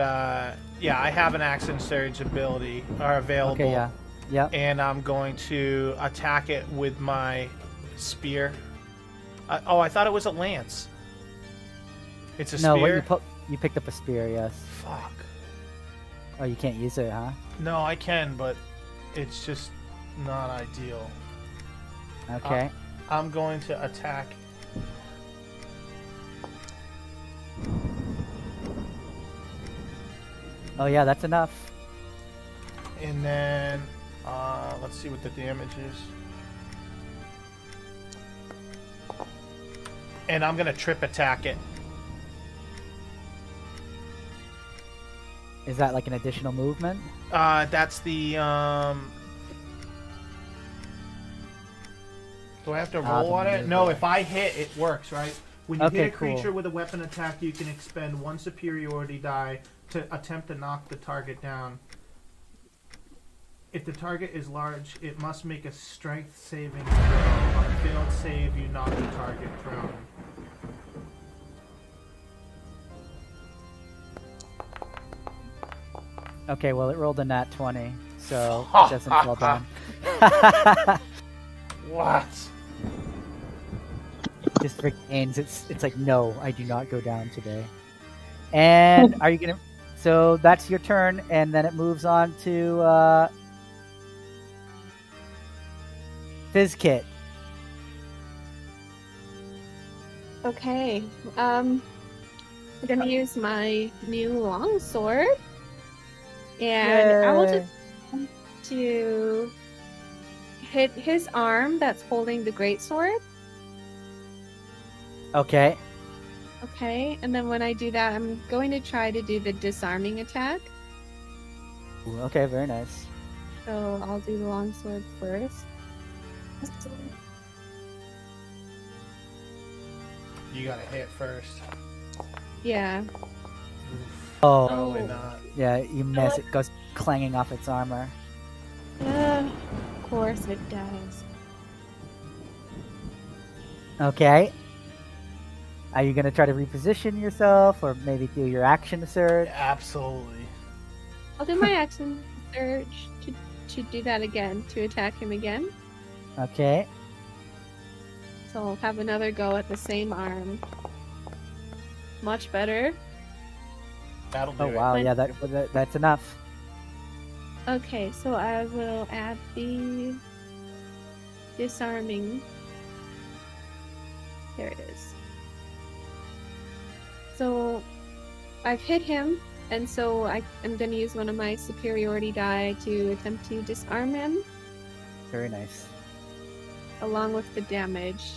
[SPEAKER 4] yeah, I have an action surge ability available.
[SPEAKER 1] Okay. Yeah. Yep.
[SPEAKER 4] And I'm going to attack it with my spear. Oh, I thought it was a lance. It's a
[SPEAKER 1] No.
[SPEAKER 4] spear.
[SPEAKER 1] You picked up a spear. Yes.
[SPEAKER 4] Fuck.
[SPEAKER 1] Oh, you can't use it, huh?
[SPEAKER 4] No, I can, but it's just not ideal.
[SPEAKER 1] Okay.
[SPEAKER 4] I'm going to attack.
[SPEAKER 1] Oh yeah, that's enough.
[SPEAKER 4] And then, let's see what the damage is. And I'm gonna trip attack it.
[SPEAKER 1] Is that like an additional movement?
[SPEAKER 4] That's the, Do I have to roll
[SPEAKER 1] the
[SPEAKER 4] on it?
[SPEAKER 1] maneuver.
[SPEAKER 4] No, if I hit, it works, right? When you
[SPEAKER 1] Okay,
[SPEAKER 4] hit a
[SPEAKER 1] cool.
[SPEAKER 4] creature with a weapon attack, you can expend one superiority die to attempt to knock the target down. If the target is large, it must make a strength saving throw. On a failed save, you knock the target prone.
[SPEAKER 1] Okay, well it rolled a nat 20, so it doesn't fall down.
[SPEAKER 4] What?
[SPEAKER 1] Just regains. It's like, no, I do not go down today. And are you gonna? So that's your turn, and then it moves on to Fizzkit.
[SPEAKER 3] Okay. I'm gonna use my new longsword, and I will just to hit his arm that's holding the greatsword.
[SPEAKER 1] Okay.
[SPEAKER 3] Okay, and then when I do that, I'm going to try to do the disarming attack.
[SPEAKER 1] Ooh, okay, very nice.
[SPEAKER 3] So I'll do the longsword first.
[SPEAKER 4] You gotta hit first.
[SPEAKER 3] Yeah.
[SPEAKER 1] Oh,
[SPEAKER 4] Probably not.
[SPEAKER 1] yeah, you miss. It goes clanging off its armor.
[SPEAKER 3] Of course it does.
[SPEAKER 1] Okay. Are you gonna try to reposition yourself, or maybe do your action surge?
[SPEAKER 4] Absolutely.
[SPEAKER 3] I'll do my action surge to do that again, to attack him again.
[SPEAKER 1] Okay.
[SPEAKER 3] So I'll have another go at the same arm. Much better.
[SPEAKER 4] That'll do
[SPEAKER 1] Oh
[SPEAKER 4] it.
[SPEAKER 1] wow,
[SPEAKER 3] When-
[SPEAKER 1] yeah, that's enough.
[SPEAKER 3] Okay, so I will add the disarming. There it is. So I've hit him, and so I'm going to use one of my superiority die to attempt to disarm him,
[SPEAKER 1] Very nice.
[SPEAKER 3] along with the damage.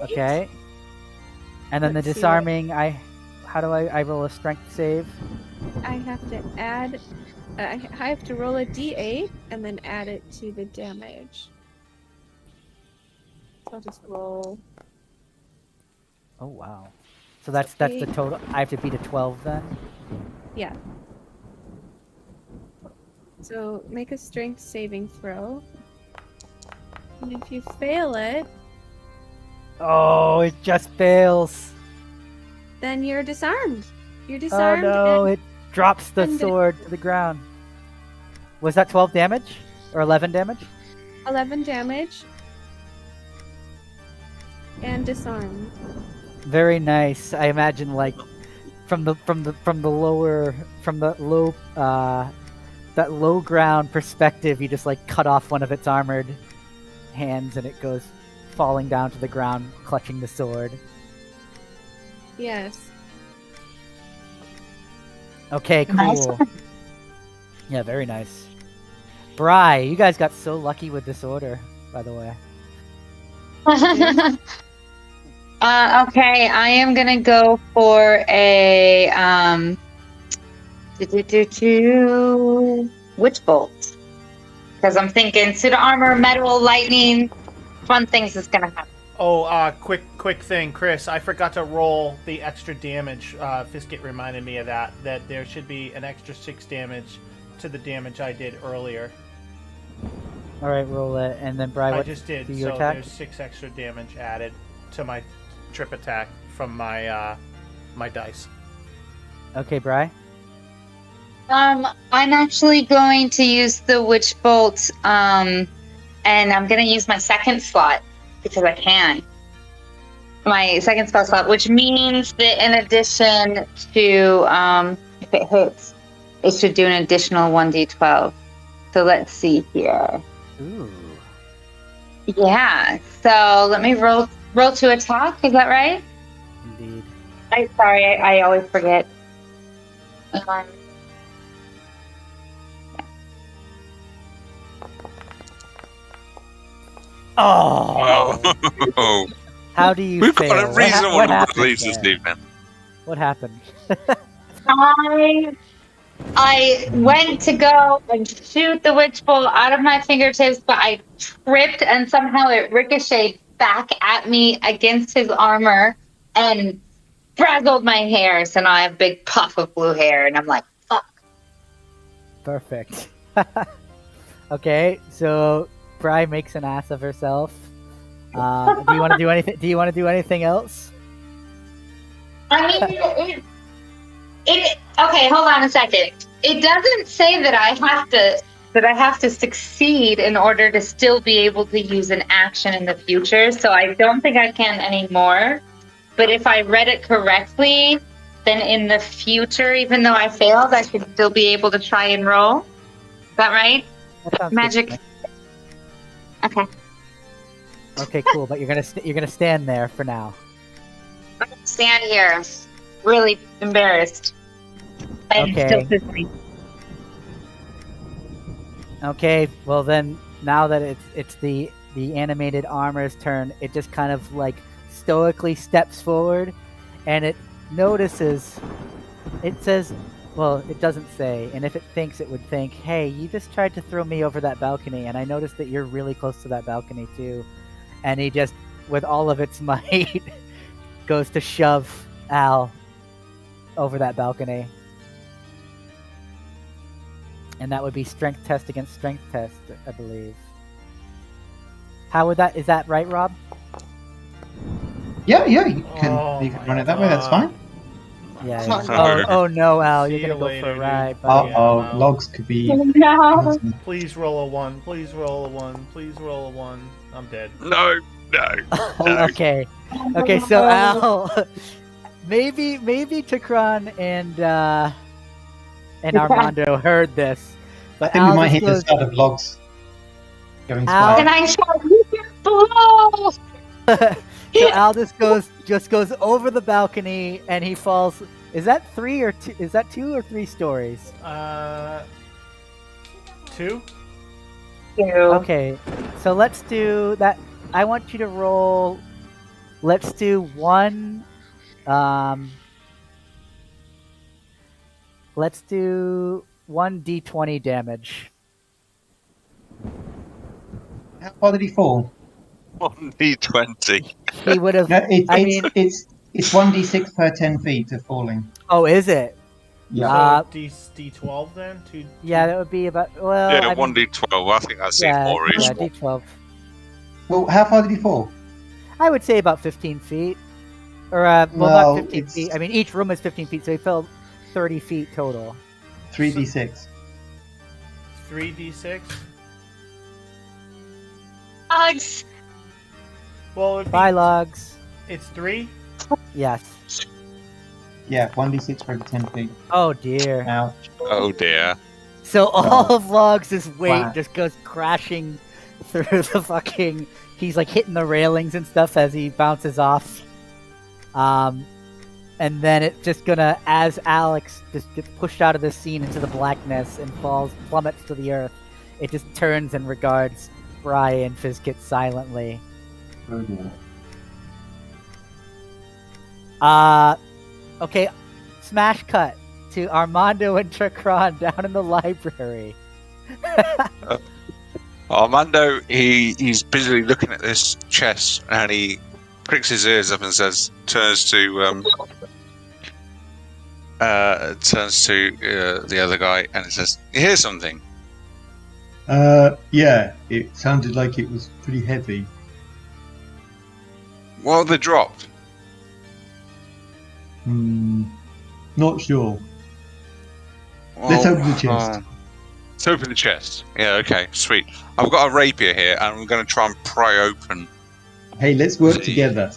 [SPEAKER 1] Okay. And then
[SPEAKER 3] Let's
[SPEAKER 1] the
[SPEAKER 3] see
[SPEAKER 1] disarming, how do I roll a strength save?
[SPEAKER 3] I have to add. I have to roll a d8 and then add it to the damage. So I'll just roll.
[SPEAKER 1] Oh wow. So that's the total. I have to beat a 12 then.
[SPEAKER 3] Yeah. So make a strength saving throw. And if you fail it,
[SPEAKER 1] Oh, it just fails.
[SPEAKER 3] then you're disarmed. You're
[SPEAKER 1] Oh
[SPEAKER 3] disarmed.
[SPEAKER 1] no!
[SPEAKER 3] and
[SPEAKER 1] It drops the
[SPEAKER 3] and-
[SPEAKER 1] sword to the ground. Was that 12 damage or 11 damage?
[SPEAKER 3] 11 damage. And disarmed.
[SPEAKER 1] Very nice. I imagine like from the low that low ground perspective, you just like cut off one of its armored hands and it goes falling down to the ground, clutching the sword.
[SPEAKER 3] Yes.
[SPEAKER 1] Okay, cool.
[SPEAKER 5] Nice.
[SPEAKER 1] Yeah, very nice. Bri, you guys got so lucky with this order, by the way.
[SPEAKER 5] Okay, I am gonna go for a witch bolt because I'm thinking suit of armor, metal, lightning, fun things is gonna happen.
[SPEAKER 4] Oh, quick thing, Chris. I forgot to roll the extra damage. Fiskit reminded me of that. That there should be an extra 6 damage to the damage I did earlier.
[SPEAKER 1] All right, roll it, and then Bri,
[SPEAKER 4] I
[SPEAKER 1] what
[SPEAKER 4] just did.
[SPEAKER 1] do you
[SPEAKER 4] So
[SPEAKER 1] attack?
[SPEAKER 4] there's 6 extra damage added to my trip attack from my my dice.
[SPEAKER 1] Okay, Bri.
[SPEAKER 5] I'm actually going to use the witch bolt, and I'm gonna use my second slot because I can. My second spell slot, which means that in addition to if it hits, it should do an additional 1d12. So let's see here.
[SPEAKER 1] Ooh.
[SPEAKER 5] Yeah. So let me roll to attack. Is that right?
[SPEAKER 1] Indeed.
[SPEAKER 5] Sorry, I always forget.
[SPEAKER 1] Oh!
[SPEAKER 2] Oh,
[SPEAKER 1] How do you
[SPEAKER 2] we've
[SPEAKER 1] fail?
[SPEAKER 2] got a reasonable
[SPEAKER 1] what
[SPEAKER 2] number of
[SPEAKER 1] happened
[SPEAKER 2] these this
[SPEAKER 1] there?
[SPEAKER 2] evening.
[SPEAKER 1] What happened?
[SPEAKER 5] I went to go and shoot the witch bolt out of my fingertips, but I tripped and somehow it ricocheted back at me against his armor and frazzled my hair. So now I have a big puff of blue hair, and I'm like, fuck.
[SPEAKER 1] Perfect. Okay, so Bri makes an ass of herself. Do you want to do anything? Do you want to do anything else?
[SPEAKER 5] I mean, okay, hold on a second. It doesn't say that I have to succeed in order to still be able to use an action in the future. So I don't think I can anymore. But if I read it correctly, then in the future, even though I failed, I should still be able to try and roll. Is that right?
[SPEAKER 1] That sounds good
[SPEAKER 5] Magic.
[SPEAKER 1] to me.
[SPEAKER 5] Okay.
[SPEAKER 1] Okay, cool. But you're gonna stand there for now.
[SPEAKER 5] I'm gonna stand here, really embarrassed. I'm
[SPEAKER 1] Okay.
[SPEAKER 5] still sitting.
[SPEAKER 1] Okay, well then, now that it's the animated armor's turn, it just kind of like stoically steps forward, and it notices. It says, well, it doesn't say, and if it thinks, it would think, hey, you just tried to throw me over that balcony, and I noticed that you're really close to that balcony too. And he just, with all of its might, goes to shove Al over that balcony. And that would be strength test against strength test, I believe. How would that, is that right, Rob?
[SPEAKER 6] Yeah, you can
[SPEAKER 4] Oh
[SPEAKER 6] run it that way. That's fine.
[SPEAKER 1] Yeah.
[SPEAKER 2] Oh.
[SPEAKER 1] Oh no, Al,
[SPEAKER 4] See
[SPEAKER 1] you're gonna
[SPEAKER 4] you
[SPEAKER 1] go
[SPEAKER 4] later,
[SPEAKER 1] for a
[SPEAKER 4] dude.
[SPEAKER 1] ride.
[SPEAKER 6] Oh,
[SPEAKER 1] buddy.
[SPEAKER 4] Yeah, wow.
[SPEAKER 6] logs could be.
[SPEAKER 5] No.
[SPEAKER 4] Please roll a 1. Please roll a 1. Please roll a 1. I'm dead.
[SPEAKER 2] No.
[SPEAKER 1] Okay. Okay, so Al, maybe Chakran and Armando heard this,
[SPEAKER 6] I
[SPEAKER 1] but
[SPEAKER 6] think
[SPEAKER 1] Al
[SPEAKER 6] we might
[SPEAKER 1] just
[SPEAKER 6] hit the
[SPEAKER 1] goes,
[SPEAKER 6] start of logs going
[SPEAKER 1] Ow.
[SPEAKER 5] And
[SPEAKER 6] fire.
[SPEAKER 5] I shout, "You can blow!"
[SPEAKER 1] so Al just goes over the balcony and he falls. Is that 3 or 2? Is that 2 or 3 stories?
[SPEAKER 4] 2?
[SPEAKER 1] Okay, so let's do that. I want you to roll. Let's do one. Let's do 1d20 damage.
[SPEAKER 6] How far did he fall?
[SPEAKER 2] 1d20.
[SPEAKER 1] He would have.
[SPEAKER 6] No,
[SPEAKER 1] I mean,
[SPEAKER 6] it's 1d6 per 10 feet of falling.
[SPEAKER 1] oh, is it?
[SPEAKER 6] Yeah.
[SPEAKER 4] So D12 then?
[SPEAKER 1] Yeah, that would be about. Well,
[SPEAKER 2] Yeah,
[SPEAKER 1] I mean,
[SPEAKER 2] 1d12. I think that seems
[SPEAKER 1] yeah,
[SPEAKER 2] more
[SPEAKER 1] yeah,
[SPEAKER 2] reasonable.
[SPEAKER 1] d12.
[SPEAKER 6] Well, how far did he fall?
[SPEAKER 1] I would say about 15 feet. Or well,
[SPEAKER 6] No,
[SPEAKER 1] not 15
[SPEAKER 6] it's-
[SPEAKER 1] feet. I mean, each room is 15 feet, so he fell 30 feet total.
[SPEAKER 6] 3d6.
[SPEAKER 4] 3d6.
[SPEAKER 5] Logs.
[SPEAKER 4] Well, it'd be,
[SPEAKER 1] Bye, logs.
[SPEAKER 4] it's 3.
[SPEAKER 1] Yes.
[SPEAKER 6] Yeah, 1d6 for every 10 feet.
[SPEAKER 1] Oh dear.
[SPEAKER 6] Ouch.
[SPEAKER 2] Oh dear.
[SPEAKER 1] So all of Logs' weight
[SPEAKER 6] Wow.
[SPEAKER 1] just goes crashing through the fucking. He's like hitting the railings and stuff as he bounces off. And then it's just gonna, as Alex just gets pushed out of the scene into the blackness and plummets to the earth, it just turns and regards Bry and Fizkit silently.
[SPEAKER 6] Oh dear.
[SPEAKER 1] Okay, smash cut to Armando and Trakron down in the library.
[SPEAKER 2] Armando, he's busily looking at this chest, and he pricks his ears up and turns to the other guy, and it says, "You hear something?"
[SPEAKER 6] Yeah, it sounded like it was pretty heavy.
[SPEAKER 2] Well, they dropped.
[SPEAKER 6] Not sure.
[SPEAKER 2] Well,
[SPEAKER 6] Let's open the chest.
[SPEAKER 2] Let's open the chest. Yeah, okay, sweet. I've got a rapier here, and I'm going to try and pry open.
[SPEAKER 6] Hey, let's work
[SPEAKER 2] See.
[SPEAKER 6] together.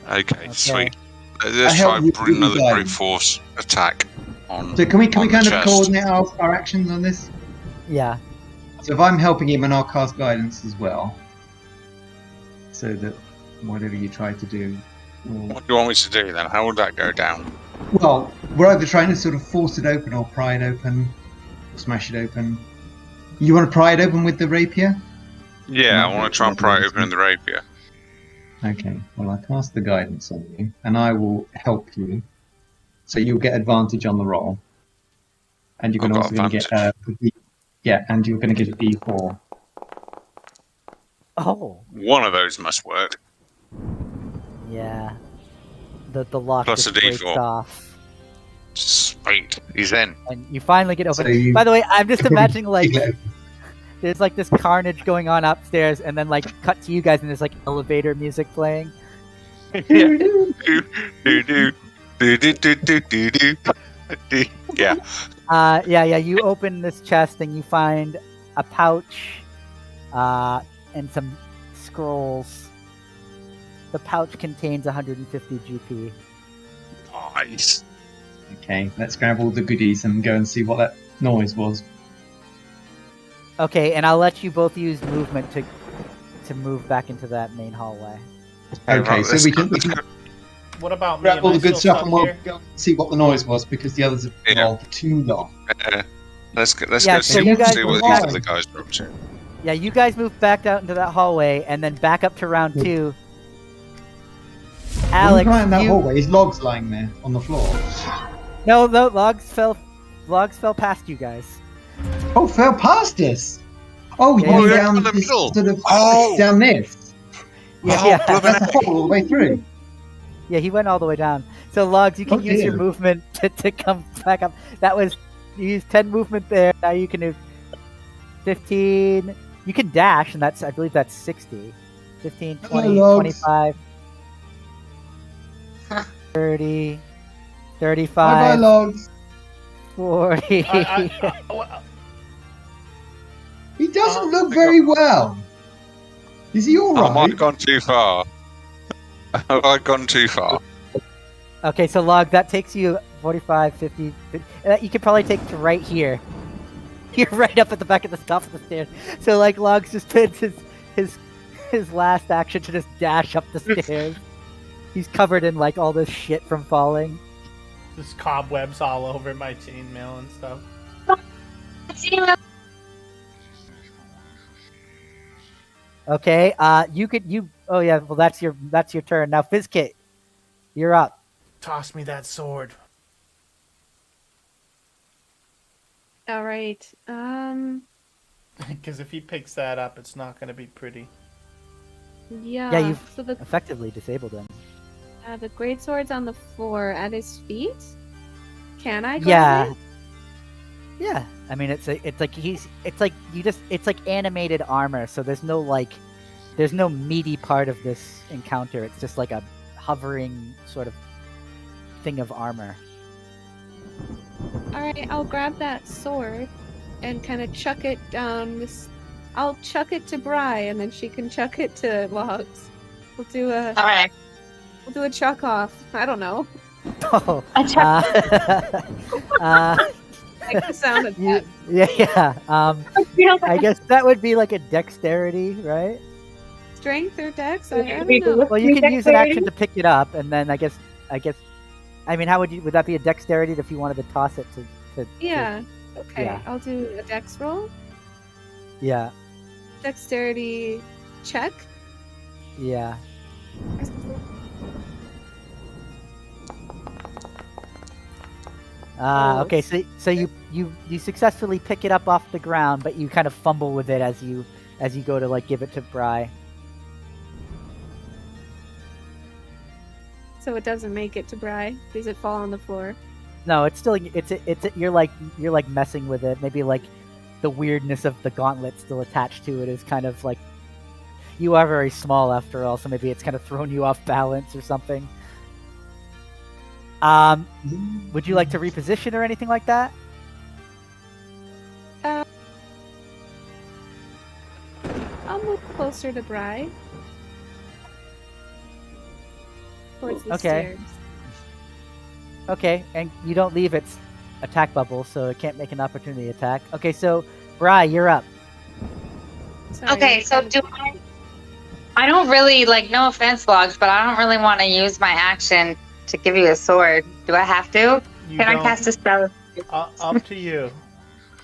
[SPEAKER 2] Okay, sweet.
[SPEAKER 6] I
[SPEAKER 2] Let's
[SPEAKER 6] help
[SPEAKER 2] try
[SPEAKER 6] you
[SPEAKER 2] and put
[SPEAKER 6] with
[SPEAKER 2] another
[SPEAKER 6] the
[SPEAKER 2] brute
[SPEAKER 6] guy.
[SPEAKER 2] force attack on.
[SPEAKER 6] So can we
[SPEAKER 2] on
[SPEAKER 6] kind
[SPEAKER 2] the
[SPEAKER 6] of
[SPEAKER 2] chest.
[SPEAKER 6] coordinate our actions on this?
[SPEAKER 1] Yeah.
[SPEAKER 6] So if I'm helping him, and I'll cast guidance as well, so that whatever you try to do.
[SPEAKER 2] What do you want me to do then? How would that go down?
[SPEAKER 6] Well, we're either trying to sort of force it open or pry it open, or smash it open. You want to pry it open with the rapier?
[SPEAKER 2] Yeah, I want to try and pry it open in the rapier.
[SPEAKER 6] Okay. Well, I cast the guidance on you, and I will help you. So you'll get advantage on the roll, and you're
[SPEAKER 2] I've
[SPEAKER 6] also
[SPEAKER 2] got
[SPEAKER 6] going to get and you're going to get a D4.
[SPEAKER 1] Oh.
[SPEAKER 2] One of those must work.
[SPEAKER 1] Yeah. The lock
[SPEAKER 2] Plus
[SPEAKER 1] just
[SPEAKER 2] a
[SPEAKER 1] breaks
[SPEAKER 2] D4.
[SPEAKER 1] off.
[SPEAKER 2] Sweet. He's in.
[SPEAKER 1] And you finally get open.
[SPEAKER 6] So you-
[SPEAKER 1] By the way, I'm just imagining like
[SPEAKER 6] Yeah.
[SPEAKER 1] there's like this carnage going on upstairs, and then like cut to you guys, and there's like elevator music playing.
[SPEAKER 2] Yeah. do, do, do, do, do, do, do, do, do. Yeah.
[SPEAKER 1] Yeah. You open this chest, and you find a pouch, and some scrolls. The pouch contains 150 GP.
[SPEAKER 2] Nice.
[SPEAKER 6] Okay, let's grab all the goodies and go and see what that noise was.
[SPEAKER 1] Okay, and I'll let you both use movement to move back into that main hallway.
[SPEAKER 6] Okay,
[SPEAKER 2] right,
[SPEAKER 6] so
[SPEAKER 2] let's
[SPEAKER 6] we
[SPEAKER 2] go-
[SPEAKER 6] can
[SPEAKER 2] let's go.
[SPEAKER 4] What about me?
[SPEAKER 6] grab
[SPEAKER 4] Am
[SPEAKER 6] all
[SPEAKER 4] I
[SPEAKER 6] the good
[SPEAKER 4] still
[SPEAKER 6] stuff and we'll
[SPEAKER 4] stuck
[SPEAKER 6] go and see what the noise was because the others have been
[SPEAKER 2] Yeah.
[SPEAKER 6] on for too long.
[SPEAKER 2] Let's go
[SPEAKER 1] Yeah,
[SPEAKER 2] go
[SPEAKER 1] so
[SPEAKER 2] see,
[SPEAKER 1] you guys
[SPEAKER 2] see what
[SPEAKER 6] move
[SPEAKER 2] these
[SPEAKER 6] on.
[SPEAKER 2] other guys are up to.
[SPEAKER 1] Yeah, you guys move back out into that hallway, and then back up to round 2. Alex,
[SPEAKER 6] When you come out in that
[SPEAKER 1] you...
[SPEAKER 6] hallway, is logs lying there on the floor.
[SPEAKER 1] No, logs fell past you guys.
[SPEAKER 6] Oh, fell past us. Oh, you
[SPEAKER 1] Yeah,
[SPEAKER 6] mean
[SPEAKER 2] yeah.
[SPEAKER 6] down
[SPEAKER 2] In the
[SPEAKER 6] this
[SPEAKER 2] middle.
[SPEAKER 6] sort of
[SPEAKER 2] Oh.
[SPEAKER 6] down this?
[SPEAKER 1] Yeah,
[SPEAKER 6] That's a hole all the way through.
[SPEAKER 1] yeah, he went all the way down. So logs, you can
[SPEAKER 6] Oh,
[SPEAKER 1] use your
[SPEAKER 6] dear.
[SPEAKER 1] movement to come back up. That was you used 10 movement there. Now you can do 15. You can dash, and I believe that's 60. 15, 20,
[SPEAKER 6] logs.
[SPEAKER 1] 25, 30,
[SPEAKER 6] Bye
[SPEAKER 1] 35,
[SPEAKER 6] logs.
[SPEAKER 1] 40.
[SPEAKER 6] He doesn't look very well. Is he all
[SPEAKER 2] I might
[SPEAKER 6] right?
[SPEAKER 2] have gone too far. Have I gone too far?
[SPEAKER 1] Okay, so log, that takes you 45, 50, 50 you could probably take to right here. You're right up at the back of the top of the stairs. So like logs just spends his last action to just dash up the stairs. He's covered in like all this shit from falling.
[SPEAKER 4] There's cobwebs all over my chainmail and stuff.
[SPEAKER 1] Okay, oh yeah, well that's your turn. Now Fizkit, you're up.
[SPEAKER 4] Toss me that sword.
[SPEAKER 3] All right.
[SPEAKER 4] Because if he picks that up, it's not going to be pretty.
[SPEAKER 3] Yeah.
[SPEAKER 1] Yeah, you've
[SPEAKER 3] So the
[SPEAKER 1] effectively disabled him.
[SPEAKER 3] the great sword's on the floor at his feet. Can I? Grab
[SPEAKER 1] Yeah.
[SPEAKER 3] it?
[SPEAKER 1] Yeah, I mean it's like animated armor, so there's no meaty part of this encounter. It's just like a hovering sort of thing of armor.
[SPEAKER 3] All right, I'll grab that sword and kind of chuck it down this. I'll chuck it to Bri, and then she can chuck it to Logs. We'll do a
[SPEAKER 5] All right.
[SPEAKER 3] we'll do a chuck off. I don't know.
[SPEAKER 1] Oh,
[SPEAKER 5] A chuck-
[SPEAKER 3] I like the sound of that.
[SPEAKER 1] yeah. I guess that would be like a dexterity, right?
[SPEAKER 3] Strength or dex? I don't know.
[SPEAKER 1] Well, you can use an action to pick it up, and then I guess. I mean, how would that be a dexterity if you wanted to toss it to
[SPEAKER 3] Yeah. Okay.
[SPEAKER 1] Yeah.
[SPEAKER 3] I'll do a dex roll.
[SPEAKER 1] Yeah.
[SPEAKER 3] Dexterity check.
[SPEAKER 1] Yeah.
[SPEAKER 3] Oh.
[SPEAKER 1] Okay. So you successfully pick it up off the ground, but you kind of fumble with it as you go to like give it to Bri.
[SPEAKER 3] So it doesn't make it to Bri. Does it fall on the floor?
[SPEAKER 1] No, it's still you're like messing with it. Maybe like the weirdness of the gauntlet still attached to it is kind of like you are very small after all, so maybe it's kind of thrown you off balance or something. Would you like to reposition or anything like that?
[SPEAKER 3] I'll move closer to Bri. Towards the
[SPEAKER 1] Okay.
[SPEAKER 3] stairs.
[SPEAKER 1] Okay, and you don't leave its attack bubble, so it can't make an opportunity attack. Okay, so Bri, you're up.
[SPEAKER 3] Sorry,
[SPEAKER 5] Okay, so do I don't really, like, no offense, Logs, but I don't really want to use my action to give you a sword. Do I have to?
[SPEAKER 4] You
[SPEAKER 5] Can I
[SPEAKER 4] don't-
[SPEAKER 5] cast a spell?
[SPEAKER 4] Up to you.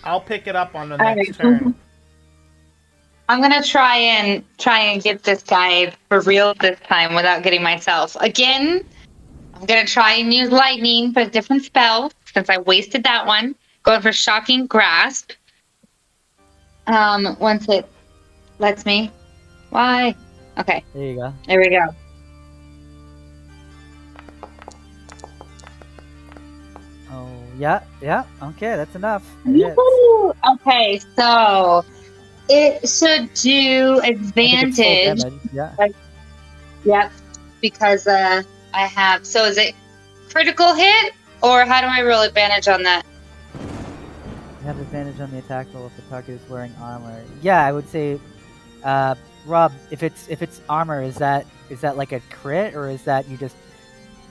[SPEAKER 4] I'll pick it up on the
[SPEAKER 5] All
[SPEAKER 4] next
[SPEAKER 5] right.
[SPEAKER 4] turn.
[SPEAKER 5] I'm gonna try and get this guy for real this time without getting myself. Again, I'm gonna try and use lightning, but a different spell since I wasted that one. Going for shocking grasp. Once it lets me. Why? Okay,
[SPEAKER 1] There you go.
[SPEAKER 5] there we go.
[SPEAKER 1] Oh, yeah. Okay, that's enough. It hits.
[SPEAKER 5] Woo! Okay, so it should do
[SPEAKER 1] I think it's full
[SPEAKER 5] advantage.
[SPEAKER 1] damage, Yeah.
[SPEAKER 5] Yep, because I have. So is it critical hit, or how do I roll advantage on that?
[SPEAKER 1] You have advantage on the attack roll if the target is wearing armor. Yeah, I would say, Rob, if it's armor, is that like a crit or is that you just?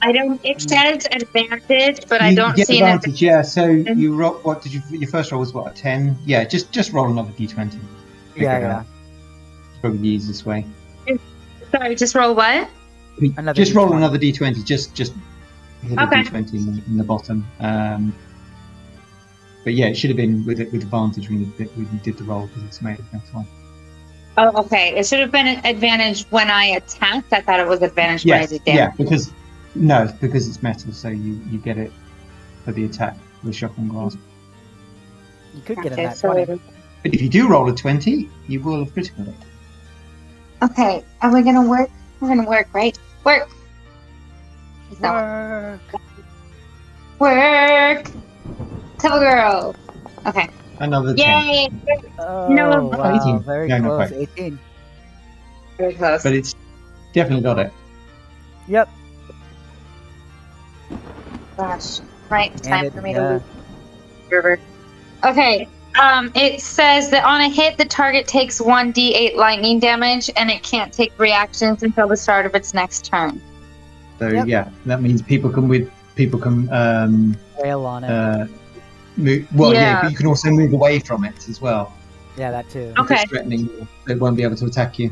[SPEAKER 5] I don't. It says advantage, but I
[SPEAKER 6] You
[SPEAKER 5] don't
[SPEAKER 6] get
[SPEAKER 5] see an
[SPEAKER 6] advantage. Yeah. So you roll. What did you? Your first roll was what? A 10. Yeah. Just roll another d20. Figure
[SPEAKER 1] Yeah,
[SPEAKER 6] it
[SPEAKER 1] yeah.
[SPEAKER 6] out. It's probably the easiest way.
[SPEAKER 5] Sorry, just roll what?
[SPEAKER 1] Another
[SPEAKER 6] Just roll
[SPEAKER 1] D20.
[SPEAKER 6] another d20. Just hit a
[SPEAKER 5] Okay.
[SPEAKER 6] d20 in the bottom. But yeah, it should have been with advantage when you did the roll because it's made next one.
[SPEAKER 5] Oh, okay. It should have been an advantage when I attacked. I thought it was advantage when I
[SPEAKER 6] Yes.
[SPEAKER 5] did
[SPEAKER 6] Yeah.
[SPEAKER 5] damage.
[SPEAKER 6] Because it's metal, so you get it for the attack with shock and grasp.
[SPEAKER 1] You could get a
[SPEAKER 5] Okay,
[SPEAKER 1] nat
[SPEAKER 5] so
[SPEAKER 1] 20.
[SPEAKER 6] But if you do roll a 20, you will have critical it.
[SPEAKER 5] okay, are we gonna work? We're gonna work, right? Work. No. Work. Cover girl. Okay.
[SPEAKER 6] Another 10.
[SPEAKER 5] Yay!
[SPEAKER 1] Oh,
[SPEAKER 5] No,
[SPEAKER 1] wow,
[SPEAKER 6] 18.
[SPEAKER 1] very
[SPEAKER 6] No, not
[SPEAKER 1] close.
[SPEAKER 6] quite.
[SPEAKER 1] 18.
[SPEAKER 5] Very close.
[SPEAKER 6] But it's definitely got it.
[SPEAKER 1] Yep.
[SPEAKER 5] Gosh. Right,
[SPEAKER 1] And
[SPEAKER 5] time
[SPEAKER 1] it-
[SPEAKER 5] for me
[SPEAKER 1] yeah.
[SPEAKER 5] to leave. River. Okay. It says that on a hit, the target takes 1d8 lightning damage, and it can't take reactions until the start of its next turn.
[SPEAKER 6] So
[SPEAKER 1] Yep.
[SPEAKER 6] yeah, that means people can wail
[SPEAKER 1] Rail on it.
[SPEAKER 6] move. Well, yeah.
[SPEAKER 5] Yeah.
[SPEAKER 6] But you can also move away from it as well.
[SPEAKER 1] Yeah, that too.
[SPEAKER 6] If
[SPEAKER 5] Okay.
[SPEAKER 6] it's threatening, they won't be able to attack you.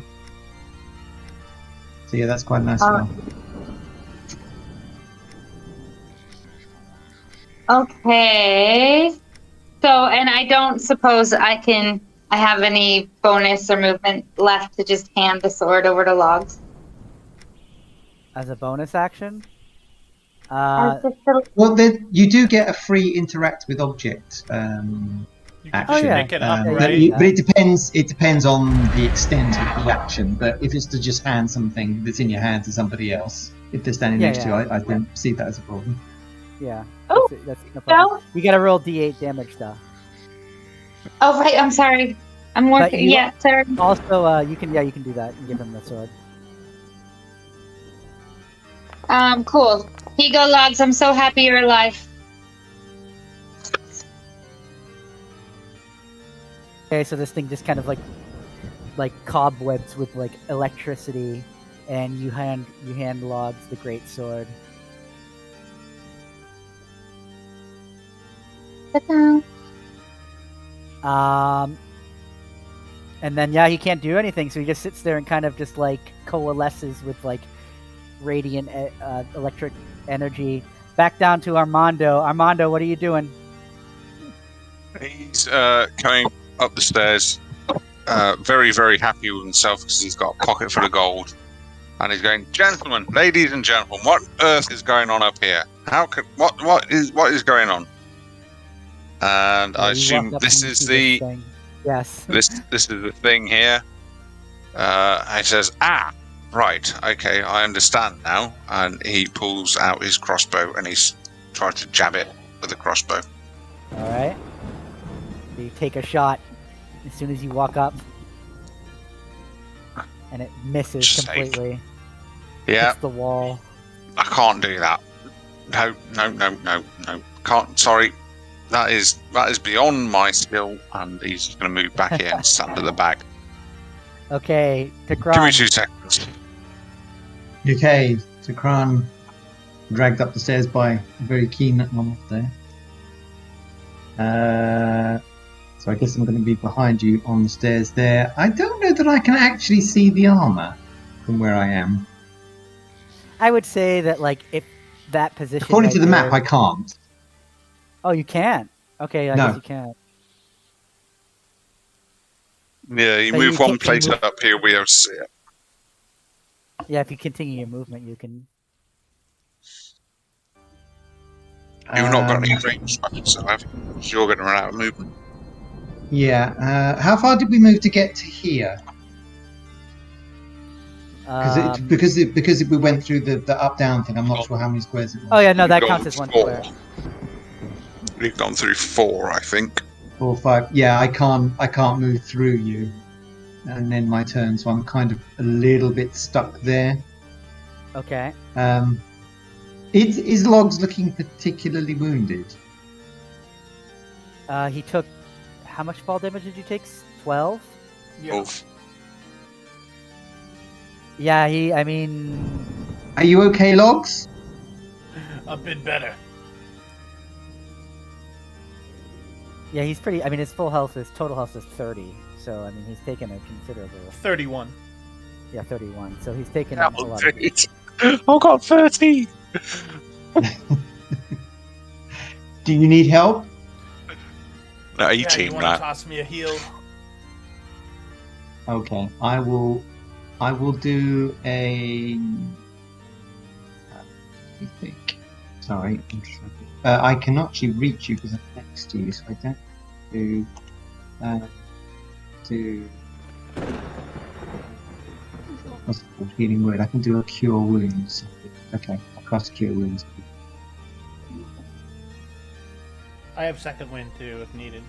[SPEAKER 6] So yeah, that's quite a nice.
[SPEAKER 5] Okay. So, and I don't suppose I have any bonus or movement left to just hand the sword over to Logs.
[SPEAKER 1] As a bonus action.
[SPEAKER 6] Well, then you do get a free interact with object
[SPEAKER 4] You can
[SPEAKER 6] action.
[SPEAKER 1] Oh, yeah.
[SPEAKER 4] pick it up,
[SPEAKER 1] Yeah,
[SPEAKER 4] right?
[SPEAKER 6] But it depends. It depends on the extent of the action. But if it's to just hand something that's in your hand to somebody else, if they're standing
[SPEAKER 1] Yeah,
[SPEAKER 6] next to you,
[SPEAKER 1] yeah.
[SPEAKER 6] I don't see that as a problem.
[SPEAKER 1] Yeah.
[SPEAKER 5] Oh,
[SPEAKER 1] that's no problem.
[SPEAKER 5] no.
[SPEAKER 1] You gotta roll d8 damage though.
[SPEAKER 5] Oh, right. I'm sorry. I'm working.
[SPEAKER 1] you-
[SPEAKER 5] Yeah, sorry.
[SPEAKER 1] Also, you can do that and give him the sword.
[SPEAKER 5] Cool. Here you go, Logs. I'm so happy you're alive.
[SPEAKER 1] Okay, so this thing just kind of like cobwebs with like electricity, and you hand Logs the great sword. And then he can't do anything, so he just sits there and kind of just like coalesces with like radiant electric energy. Back down to Armando. Armando, what are you doing?
[SPEAKER 2] He's coming up the stairs, very, very happy with himself because he's got a pocket full of gold. And he's going, gentlemen, ladies and gentlemen, what earth is going on up here? What is going on? And I assume this is the
[SPEAKER 1] thing. Yes.
[SPEAKER 2] This is the thing here. He says, right, okay, I understand now. And he pulls out his crossbow and he's trying to jab it with a crossbow.
[SPEAKER 1] All right. You take a shot as soon as you walk up, and it misses completely.
[SPEAKER 2] Yeah.
[SPEAKER 1] Hits the wall.
[SPEAKER 2] I can't do that. No. Can't. Sorry. That is beyond my skill, and he's just going to move back here and stand at the back.
[SPEAKER 1] Okay, Takran.
[SPEAKER 2] Give me 2 seconds.
[SPEAKER 6] Okay, Takran, dragged up the stairs by a very keen one there. So I guess I'm going to be behind you on the stairs there. I don't know that I can actually see the armor from where I am.
[SPEAKER 1] I would say that, like, if that position...
[SPEAKER 6] According to the map, I can't.
[SPEAKER 1] Oh, you can't? Okay, I guess you can't.
[SPEAKER 2] Yeah, you move one plate up here, we have to see it.
[SPEAKER 1] Yeah, if you continue your movement, you can...
[SPEAKER 2] You've not got any range weapons, have you? You're going to run out of movement.
[SPEAKER 6] Yeah, how far did we move to get to here? Because if we went through the up-down thing, I'm not sure how many squares it was.
[SPEAKER 1] Oh yeah, no, that counts as 1 square.
[SPEAKER 2] We've gone through 4, I think.
[SPEAKER 6] 4 or 5. Yeah, I can't move through you, and then my turn, so I'm kind of a little bit stuck there.
[SPEAKER 1] Okay.
[SPEAKER 6] Is Logs looking particularly wounded?
[SPEAKER 1] He took... How much fall damage did you take? 12?
[SPEAKER 4] Yeah.
[SPEAKER 1] Yeah, I mean...
[SPEAKER 6] Are you okay, Logs?
[SPEAKER 4] A bit better.
[SPEAKER 1] Yeah, he's pretty... I mean, his total health is 30. So, I mean, he's taken a considerable...
[SPEAKER 4] 31.
[SPEAKER 1] Yeah, 31. So he's taken a lot of...
[SPEAKER 2] I got 30!
[SPEAKER 6] Do you need help?
[SPEAKER 2] No, 18
[SPEAKER 4] yeah, you want
[SPEAKER 2] now.
[SPEAKER 4] to toss me a heal?
[SPEAKER 6] Okay, I will do a... I think... Sorry. I can actually reach you because I'm next to you, so I don't do... What's it called? Healing word. I can do a cure wounds. Okay, I'll cast cure wounds.
[SPEAKER 4] I have second wind too, if needed.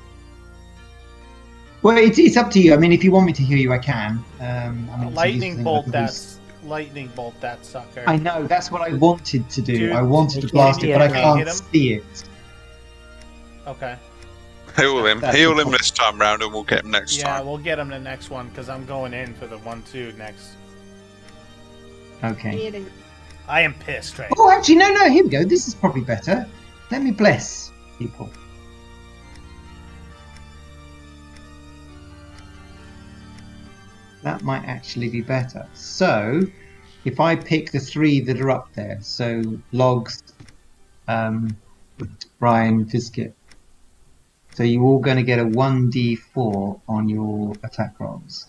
[SPEAKER 6] Well, it's up to you. I mean, if you want me to heal you, I can. I mean,
[SPEAKER 4] Lightning bolt that sucker.
[SPEAKER 6] I know, that's what I wanted to do.
[SPEAKER 4] Dude,
[SPEAKER 6] I wanted to blast it, but I can't see it.
[SPEAKER 4] Okay.
[SPEAKER 2] Heal him this time round, and we'll get him next time.
[SPEAKER 4] Yeah, we'll get him the next one, because I'm going in for the 1-2 next.
[SPEAKER 6] Okay.
[SPEAKER 4] I am pissed right
[SPEAKER 6] Oh, actually, no, here we go. This is probably better. Let me bless people. That might actually be better. So, if I pick the 3 that are up there, so Logs, Brian, Fiskit, so you're all going to get a 1d4 on your attack rolls.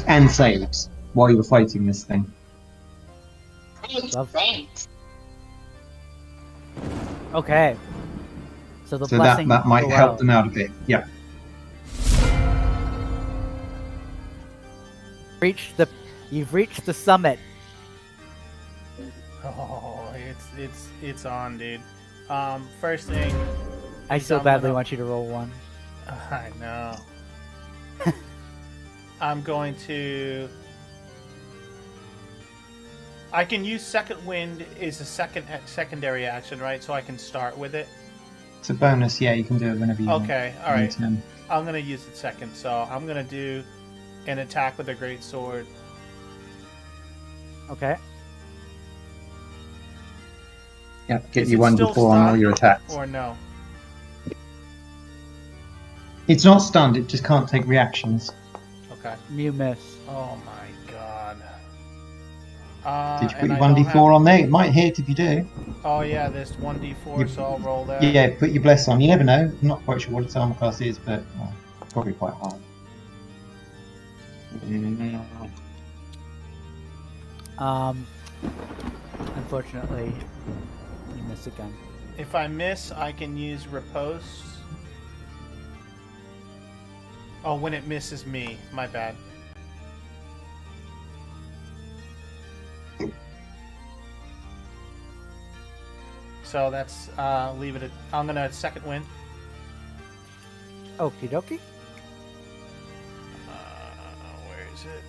[SPEAKER 6] And saves while you're fighting this thing.
[SPEAKER 1] Okay. So the
[SPEAKER 6] So
[SPEAKER 1] blessing
[SPEAKER 6] that might
[SPEAKER 1] will
[SPEAKER 6] help
[SPEAKER 1] out.
[SPEAKER 6] them out a bit. Yeah.
[SPEAKER 1] You've reached the summit.
[SPEAKER 4] Oh, it's on, dude. First thing.
[SPEAKER 1] I so badly want you to roll 1.
[SPEAKER 4] I know. I'm going to I can use second wind is a secondary action, right? So I can start with it.
[SPEAKER 6] It's a bonus. Yeah, you can do it whenever you want.
[SPEAKER 4] Okay, all right.
[SPEAKER 6] Anytime.
[SPEAKER 4] I'm gonna use it second, so I'm gonna do an attack with a great sword.
[SPEAKER 1] Okay.
[SPEAKER 6] Yeah, get
[SPEAKER 4] Is
[SPEAKER 6] you
[SPEAKER 4] it
[SPEAKER 6] 1d4
[SPEAKER 4] still
[SPEAKER 6] on all
[SPEAKER 4] stunned
[SPEAKER 6] your attacks.
[SPEAKER 4] Or no?
[SPEAKER 6] It's not stunned. It just can't take reactions.
[SPEAKER 4] Okay.
[SPEAKER 1] You miss.
[SPEAKER 4] Oh my god.
[SPEAKER 6] Did you put
[SPEAKER 4] and
[SPEAKER 6] your
[SPEAKER 4] I don't
[SPEAKER 6] 1d4
[SPEAKER 4] have-
[SPEAKER 6] on there? It might hit if you do.
[SPEAKER 4] Oh yeah, there's 1d4,
[SPEAKER 6] You-
[SPEAKER 4] so I'll roll that.
[SPEAKER 6] Yeah, put your bless on. You never know. I'm not quite sure what its armor class is, but well, probably quite high.
[SPEAKER 1] Unfortunately, you miss again.
[SPEAKER 4] If I miss, I can use riposte. Oh, when it misses me, my bad. So that's leave it at. I'm gonna second win.
[SPEAKER 1] Okie dokie.
[SPEAKER 4] Where is it?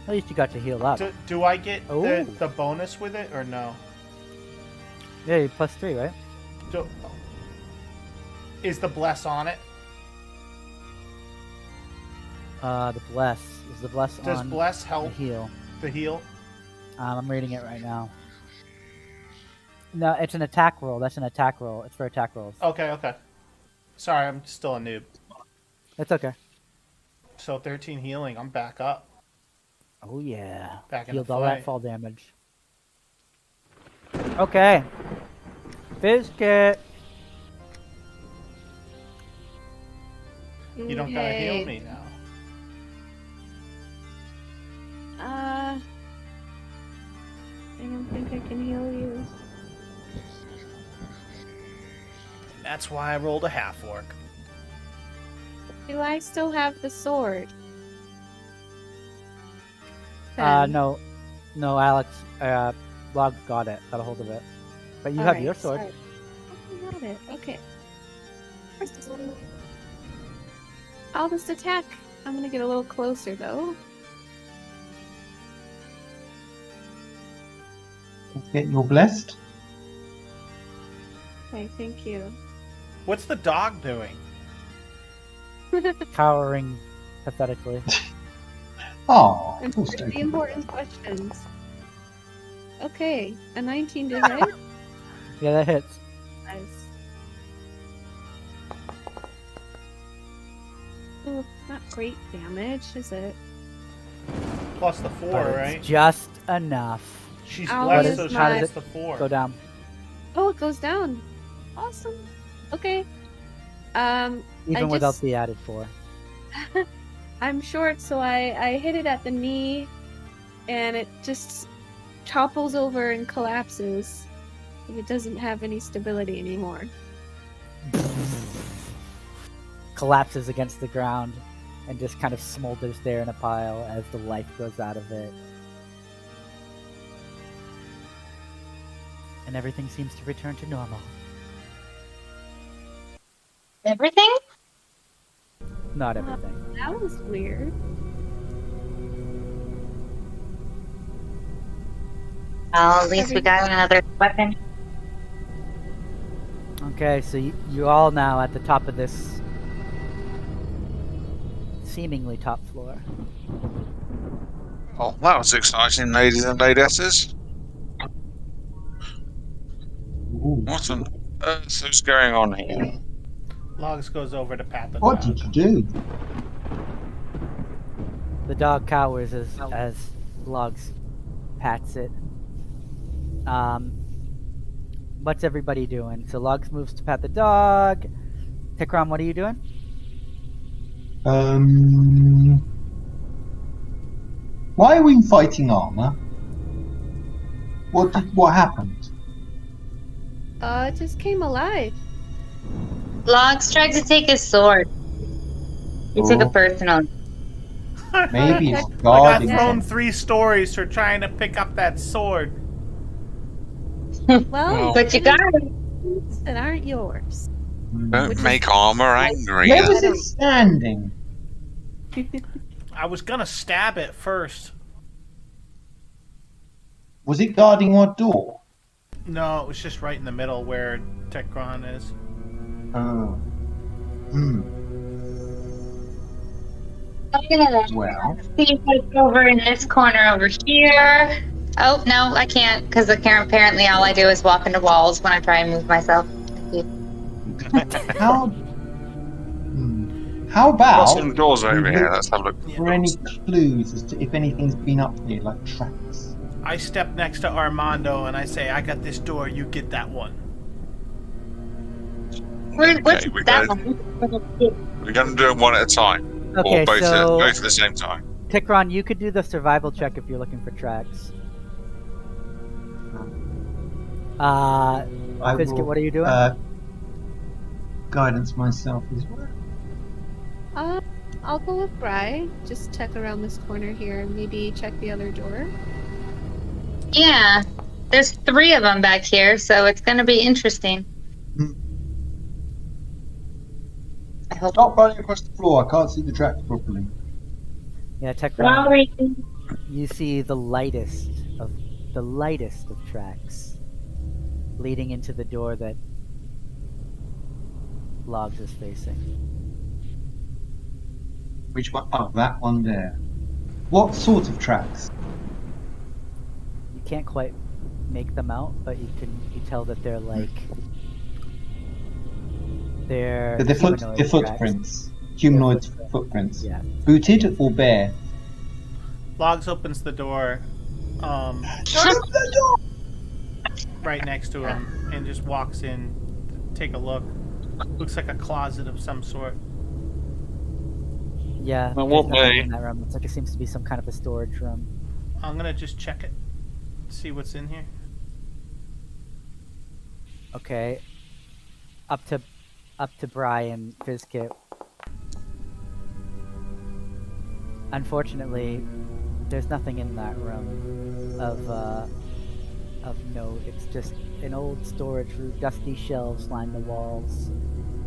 [SPEAKER 1] At least you got to heal up.
[SPEAKER 4] Do I get
[SPEAKER 1] Oh.
[SPEAKER 4] the bonus with it or no?
[SPEAKER 1] Yeah, you're +3, right?
[SPEAKER 4] Is the bless on it?
[SPEAKER 1] The bless. Is the bless
[SPEAKER 4] Does
[SPEAKER 1] on
[SPEAKER 4] bless
[SPEAKER 1] the
[SPEAKER 4] help
[SPEAKER 1] heal?
[SPEAKER 4] the heal?
[SPEAKER 1] I'm reading it right now. No, it's an attack roll. That's an attack roll. It's for attack rolls.
[SPEAKER 4] Okay, okay. Sorry, I'm still a noob.
[SPEAKER 1] That's okay.
[SPEAKER 4] So 13 healing. I'm back up.
[SPEAKER 1] Oh yeah.
[SPEAKER 4] Back in
[SPEAKER 1] Healed
[SPEAKER 4] the
[SPEAKER 1] all
[SPEAKER 4] fight.
[SPEAKER 1] that fall damage. Okay. Biscuit.
[SPEAKER 4] You don't gotta heal me now.
[SPEAKER 3] I don't think I can heal you.
[SPEAKER 4] That's why I rolled a half orc.
[SPEAKER 3] Do I still have the sword? Then-
[SPEAKER 1] No, Alex. Log got a hold of it. But you have
[SPEAKER 3] Alright,
[SPEAKER 1] your sword.
[SPEAKER 3] sorry. Oh, I got it. Okay. I'll just attack. I'm gonna get a little closer though.
[SPEAKER 6] Let's get your blessed.
[SPEAKER 3] Okay, thank you.
[SPEAKER 4] What's the dog doing?
[SPEAKER 1] Cowering pathetically.
[SPEAKER 6] Oh,
[SPEAKER 3] And
[SPEAKER 6] poor
[SPEAKER 3] the
[SPEAKER 6] Stoker.
[SPEAKER 3] important questions. Okay, a 19 to hit.
[SPEAKER 1] Yeah, that hits.
[SPEAKER 3] Nice. Oh, not great damage, is it?
[SPEAKER 4] Plus the 4,
[SPEAKER 1] But it's
[SPEAKER 4] right?
[SPEAKER 1] just enough.
[SPEAKER 4] She's
[SPEAKER 3] Ow,
[SPEAKER 4] blessed,
[SPEAKER 3] is
[SPEAKER 4] so she
[SPEAKER 3] my-
[SPEAKER 4] gets the 4.
[SPEAKER 1] Go down.
[SPEAKER 3] Oh, it goes down. Awesome. Okay.
[SPEAKER 1] Even
[SPEAKER 3] I
[SPEAKER 1] without
[SPEAKER 3] just-
[SPEAKER 1] the added 4.
[SPEAKER 3] I'm short, so I hit it at the knee, and it just topples over and collapses. It doesn't have any stability anymore.
[SPEAKER 1] Collapses against the ground and just kind of smolders there in a pile as the life goes out of it. And everything seems to return to normal.
[SPEAKER 5] Everything?
[SPEAKER 1] Not everything.
[SPEAKER 3] That was weird.
[SPEAKER 5] Well, at least we got another weapon.
[SPEAKER 1] Okay, so you're all now at the top of this seemingly top floor.
[SPEAKER 2] Oh, that was exciting, ladies and ladesses.
[SPEAKER 6] Ooh.
[SPEAKER 2] What on earth is going on here?
[SPEAKER 4] Logs goes over to pat the
[SPEAKER 6] What
[SPEAKER 4] dog.
[SPEAKER 6] did you do?
[SPEAKER 1] The dog cowers as Logs pats it. What's everybody doing? So Logs moves to pat the dog. Tikram, what are you doing?
[SPEAKER 6] Why are we fighting armor? What happened?
[SPEAKER 3] It just came alive.
[SPEAKER 5] Logs tried to take his sword. He took
[SPEAKER 6] Oh.
[SPEAKER 5] it personal.
[SPEAKER 6] Maybe it's
[SPEAKER 4] I got
[SPEAKER 6] guarding
[SPEAKER 4] thrown
[SPEAKER 6] something.
[SPEAKER 4] 3 stories for trying to pick up that sword.
[SPEAKER 3] Well,
[SPEAKER 5] But you got it.
[SPEAKER 3] that aren't yours.
[SPEAKER 2] Don't
[SPEAKER 3] Which
[SPEAKER 2] make
[SPEAKER 3] is-
[SPEAKER 2] armor angry.
[SPEAKER 6] Where was it standing?
[SPEAKER 4] I was gonna stab it first.
[SPEAKER 6] Was it guarding our door?
[SPEAKER 4] No, it was just right in the middle where Tekron is.
[SPEAKER 6] Oh.
[SPEAKER 5] I'm gonna
[SPEAKER 6] Well.
[SPEAKER 5] see if it's over in this corner over here. Oh, no, I can't, because apparently all I do is walk into walls when I try and move myself.
[SPEAKER 6] How? How
[SPEAKER 2] Got
[SPEAKER 6] about
[SPEAKER 2] some doors over
[SPEAKER 6] we
[SPEAKER 2] here.
[SPEAKER 6] look
[SPEAKER 2] Let's have a look.
[SPEAKER 6] for any clues as to if anything's been up here, like tracks?
[SPEAKER 4] I step next to Armando and I say, I got this door, you get that one.
[SPEAKER 5] What's
[SPEAKER 2] we're
[SPEAKER 5] that
[SPEAKER 2] gonna-
[SPEAKER 5] one?
[SPEAKER 2] We're going to do it one at a time.
[SPEAKER 1] Okay,
[SPEAKER 2] or both,
[SPEAKER 1] so
[SPEAKER 2] both at the same time.
[SPEAKER 1] Tikron, you could do the survival check if you're looking for tracks. Biscuit, what are you doing?
[SPEAKER 6] Guidance myself as well.
[SPEAKER 3] I'll go with Bri. Just check around this corner here and maybe check the other door.
[SPEAKER 5] Yeah, there's 3 of them back here, so it's gonna be interesting. I hope.
[SPEAKER 6] Stop running across the floor. I can't see the tracks properly.
[SPEAKER 1] Yeah, Tikron,
[SPEAKER 5] Sorry.
[SPEAKER 1] you see the lightest of tracks leading into the door that Logs is facing.
[SPEAKER 6] Which one? Oh, that one there. What sort of tracks?
[SPEAKER 1] You can't quite make them out, but you tell that they're like they're humanoid
[SPEAKER 6] They're
[SPEAKER 1] tracks.
[SPEAKER 6] footprints. Humanoid
[SPEAKER 1] They're
[SPEAKER 6] footprints.
[SPEAKER 1] Yeah.
[SPEAKER 6] Booted or bare?
[SPEAKER 4] Logs opens the door right next to him and just walks in, take a look. Looks like a closet of some sort.
[SPEAKER 1] Yeah.
[SPEAKER 2] Well,
[SPEAKER 1] there's
[SPEAKER 2] what
[SPEAKER 1] nothing
[SPEAKER 2] way?
[SPEAKER 1] in that room. It's like it seems to be some kind of a storage room.
[SPEAKER 4] I'm gonna just check it, see what's in here.
[SPEAKER 1] Okay. Up to Brian Fizkit. Unfortunately, there's nothing in that room of note. It's just an old storage room. Dusty shelves line the walls.